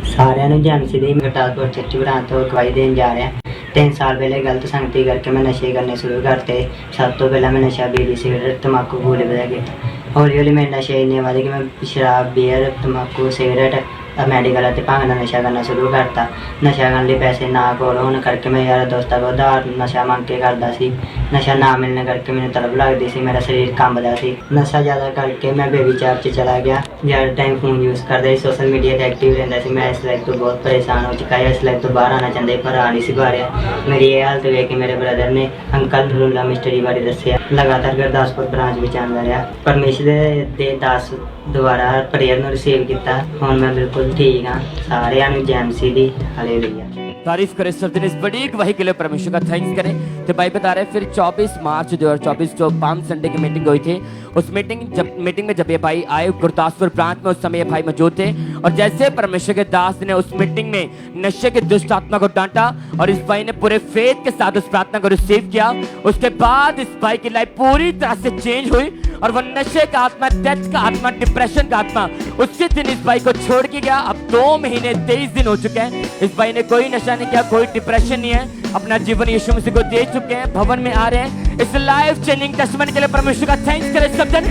सारिਆਂ ਨੂੰ ਜੈਮਸੀ ਦੀ ਗੁਰਦਾਸਪੁਰ ਚਰਚ ਬ੍ਰਾਂਚ ਤੋਂ ਗਵਾਹੀ ਦੇਣ ਜਾ ਰਿਹਾ। 3 ਸਾਲ ਪਹਿਲੇ ਗਲਤ ਸੰਗਤੀ ਕਰਕੇ ਮੈਂ ਨਸ਼ੇ ਕਰਨੇ ਸ਼ੁਰੂ ਕਰਤੇ। ਸਭ ਤੋਂ ਪਹਿਲਾਂ ਮੈਂ ਨਸ਼ਾ ਬੀੜੀ, ਸਿਗਰਟ, ਤੰਬਾਕੂ ਗੋਲੇ ਵਗੈਰਾ ਕੀਤਾ। ਹੌਲੀ ਹੌਲੀ ਮੇਰੇ ਨਸ਼ੇ ਇੰਨੇ ਵਧ ਗਏ, ਮੈਂ ਸ਼ਰਾਬ, ਬੀਅਰ, ਤੰਬਾਕੂ, ਸਿਗਰਟ, ਮੈਡੀਕਲ ਅਤੇ ਭੰਗ ਦਾ ਨਸ਼ਾ ਕਰਨਾ ਸ਼ੁਰੂ ਕਰਤਾ। ਨਸ਼ਾ ਕਰਨ ਲਈ ਪੈਸੇ ਨਾ ਕੋਲ ਹੋਣ ਕਰਕੇ ਮੈਂ ਯਾਰ ਦੋਸਤਾਂ ਕੋਲ ਉਧਾਰ ਨਸ਼ਾ ਮੰਗ ਕੇ ਕਰਦਾ ਸੀ। ਨਸ਼ਾ ਨਾ ਮਿਲਣ ਕਰਕੇ ਮੈਨੂੰ ਤਲਬ ਲੱਗਦੀ ਸੀ, ਮੇਰਾ ਸਰੀਰ ਕੰਬਦਾ ਸੀ। ਨਸ਼ਾ ਜ਼ਿਆਦਾ ਕਰਕੇ ਮੈਂ ਬੇਵਿਚਾਰ 'ਚ ਚਲਾ ਗਿਆ, ਜ਼ਿਆਦਾ ਟਾਈਮ ਫੋਨ ਯੂਜ਼ ਕਰਦਾ ਸੀ, ਸੋਸ਼ਲ ਮੀਡੀਆ 'ਤੇ ਐਕਟਿਵ ਰਹਿੰਦਾ ਸੀ। ਮੈਂ ਇਸ ਲਾਈਫ ਤੋਂ ਬਹੁਤ ਪਰੇਸ਼ਾਨ ਹੋ ਚੁੱਕਾ ਹੈ, ਇਸ ਲਾਈਫ ਤੋਂ ਬਾਹਰ ਆਉਣਾ ਚਾਹੁੰਦਾ ਪਰ ਆ ਨਹੀਂ ਸੀ ਪਾ ਰਿਹਾ। ਮੇਰੀ ਇਹ ਹਾਲਤ ਵੇਖ ਕੇ ਮੇਰੇ ਬ੍ਰਦਰ ਨੇ ਅੰਕਲ ਰੂਲਾ ਮਿਸਟਰੀ ਬਾਰੇ ਦੱਸਿਆ। ਲਗਾਤਾਰ ਗੁਰਦਾਸਪੁਰ ਬ੍ਰਾਂਚ ਵਿੱਚ ਆਉਂਦਾ ਰਿਹਾ, ਪਰਮੇਸ਼ਰ ਦੇ ਦਾਸ ਦੁਆਰਾ ਪ੍ਰੇਅਰ ਨੂੰ ਰਿਸੀਵ ਕੀਤਾ। ਹੁਣ मैं बिल्कुल ठीक हाँ। सारिਆਂ ਨੂੰ ਜੈਮਸੀ ਦੀ हालेलुया। तारीफ करें सब दिन इस बड़ी गवाही के लिए परमेश्वर का थैंक्स करें। तो भाई बता रहे फिर 24 मार्च 2024 जो पाम संडे की मीटिंग हुई थी, उस मीटिंग में जब ये भाई आए गुरदासपुर ब्रांच में, उस समय ये भाई मौजूद थे और जैसे परमेश्वर के दास ने उस मीटिंग में नशे के दुष्ट आत्मा को डांटा और इस भाई ने पूरे फेथ के साथ उस प्रार्थना को रिसीव किया। उसके बाद इस भाई की लाइफ पूरी तरह से चेंज हुई और वो नशे का आत्मा, डेथ का आत्मा, डिप्रेशन का आत्मा उसी दिन इस भाई को छोड़ के गया। अब 2 महीने 23 दिन हो चुके हैं, इस भाई ने कोई नशा नहीं किया, कोई डिप्रेशन नहीं है, अपना जीवन यीशु मसीह को दे चुके हैं, भवन में आ रहे हैं। इस लाइफ चेंजिंग टेस्टिमनी के लिए परमेश्वर का थैंक्स करें सब जन।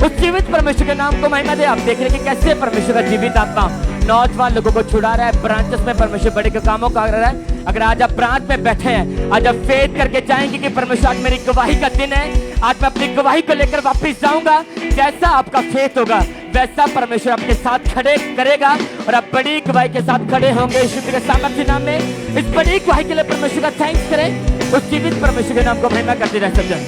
उस जीवित परमेश्वर के नाम को महिमा दे। आप देख रहे हैं कि कैसे परमेश्वर का जीवित आत्मा नौजवान लोगों को छुड़ा रहा है, ब्रांचेस में परमेश्वर बड़े के कामों का कर रहा है। अगर आज आप ब्रांच में बैठे हैं, आज आप फेथ करके जाएंगे कि परमेश्वर आज मेरी गवाही का दिन है, आज मैं अपनी गवाही को लेकर वापस जाऊंगा। जैसा आपका फेथ होगा वैसा परमेश्वर आपके साथ खड़े करेगा और आप बड़ी गवाही के साथ खड़े होंगे यीशु के सामर्थ्य नाम में। इस बड़ी गवाही के लिए परमेश्वर का थैंक्स करें। उस जीवित परमेश्वर के नाम को महिमा करते रहे सब जन।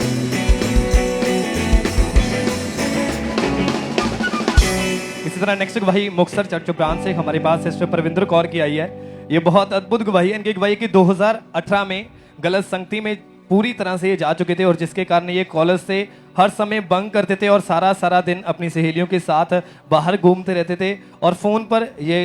इसी तरह नेक्स्ट गवाही मुक्तसर चर्च ब्रांच से हमारे पास सिस्टर परविंदर कौर की आई है। ये बहुत अद्भुत गवाही है। इनकी गवाही की 2018 में गलत संगति में पूरी तरह से ये जा चुके थे और जिसके कारण ये कॉलेज से हर समय बंक करते थे और सारा दिन अपनी सहेलियों के साथ बाहर घूमते रहते थे और फोन पर ये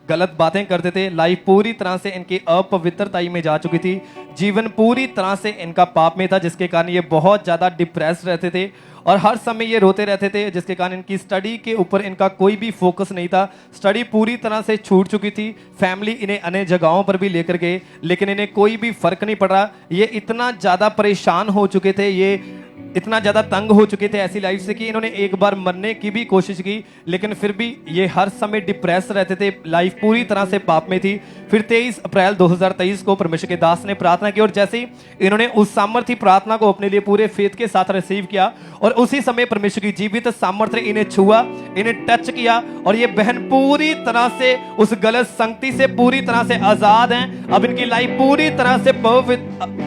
गलत बातें करते थे। लाइफ पूरी तरह से इनकी अपवित्रताई में जा चुकी थी। जीवन पूरी तरह से इनका पाप में था, जिसके कारण ये बहुत ज़्यादा डिप्रेस रहते थे और हर समय ये रोते रहते थे, जिसके कारण इनकी स्टडी के ऊपर इनका कोई भी फोकस नहीं था। स्टडी पूरी तरह से छूट चुकी थी। फैमिली इन्हें अन्य जगहों पर भी लेकर गए, लेकिन इन्हें कोई भी फर्क नहीं पड़ा। ये इतना ज़्यादा परेशान हो चुके थे, ये इतना ज़्यादा तंग हो चुके थे ऐसी लाइफ से कि इन्होंने एक बार मरने की भी कोशिश की, लेकिन फिर भी ये हर समय डिप्रेस रहते थे। लाइफ पूरी तरह से पाप में थी। फिर 23 अप्रैल 2023 को परमेश्वर के दास ने प्रार्थना की और जैसे ही इन्होंने उस सामर्थ्य प्रार्थना को अपने लिए पूरे फेथ के साथ रिसीव किया और उसी समय परमेश्वर की जीवित सामर्थ्य इन्हें छुआ, इन्हें टच किया और ये बहन पूरी तरह से उस गलत संगति से पूरी तरह से आजाद हैं। अब इनकी लाइफ पूरी तरह से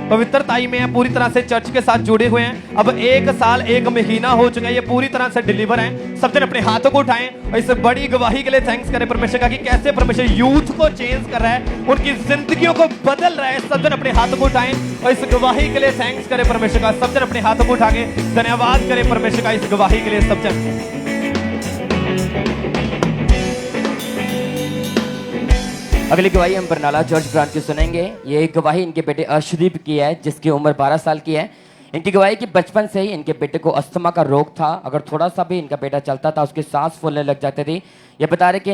पवित्रताई में है, पूरी तरह से चर्च के साथ जुड़े हुए हैं। अब 1 साल 1 महीना हो चुका है, ये पूरी तरह से डिलीवर हैं। सब जन अपने हाथों को उठाएं और इस बड़ी गवाही के लिए थैंक्स करें परमेश्वर का कि कैसे परमेश्वर यूथ को चेंज कर रहा है, उनकी जिंदगियों को बदल रहा है। सब जन अपने हाथों को उठाएं और इस गवाही के लिए थैंक्स करें परमेश्वर का। सब जन अपने हाथों को उठा के धन्यवाद करें परमेश्वर का इस गवाही के लिए। सब जन अगली गवाही हम बरनाला चर्च ब्रांच की सुनेंगे। ये एक गवाही इनके बेटे अर्शदीप की है, जिसकी उम्र 12 साल की है। इनकी गवाही की बचपन से ही इनके बेटे को अस्थमा का रोग था। अगर थोड़ा सा भी इनका बेटा चलता था उसकी सांस फूलने लग जाती थी। ये बता रहे कि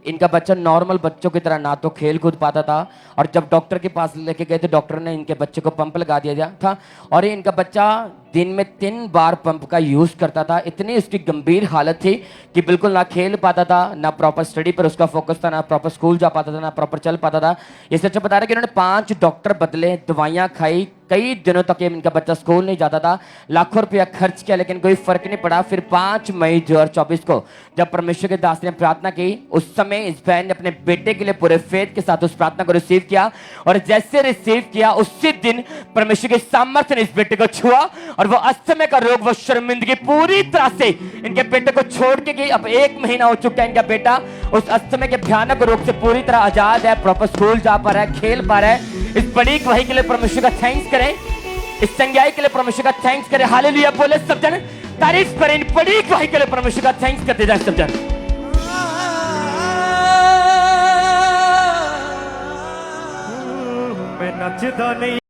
इनका बच्चा नॉर्मल बच्चों की तरह ना तो खेल कूद पाता था और जब डॉक्टर के पास लेके गए थे डॉक्टर ने इनके बच्चे को पंप लगा दिया था और इनका बच्चा दिन में 3 बार पंप का यूज करता था। इतनी उसकी गंभीर हालत थी कि बिल्कुल ना खेल पाता था, ना प्रॉपर स्टडी पर उसका फोकस था, ना प्रॉपर स्कूल जा पाता था, ना प्रॉपर चल पाता था। ये सच बता रहे कि इन्होंने 5 डॉक्टर बदले, दवाइयाँ खाई, कई दिनों तक इनका बच्चा स्कूल नहीं जाता था। लाखों रुपया खर्च किया लेकिन कोई फर्क नहीं पड़ा। फिर 5 मई 2024 को जब परमेश्वर के दास ने प्रार्थना की, उस समय इस बहन ने अपने बेटे के लिए पूरे फेथ के साथ उस प्रार्थना को रिसीव किया और जैसे रिसीव किया उसी दिन परमेश्वर के सामर्थ्य ने इस बेटे को छुआ और वो अस्थमा का रोग, वो शर्मिंदगी पूरी तरह से इनके बेटे को छोड़ के गई। अब 1 महीना हो चुका है, इनका बेटा उस अस्थमा के भयानक रोग से पूरी तरह आजाद है, प्रॉपर स्कूल जा पा रहा है, खेल पा रहा है। इस बड़ी गवाही के लिए परमेश्वर का थैंक्स करें, इस संज्ञाई के लिए परमेश्वर का थैंक्स करें। हालेलुया बोले सब जन, तारीफ करें। इन बड़ी गवाही के लिए परमेश्वर का थैंक्स करते जाए सब जन। मैं नचदा नहीं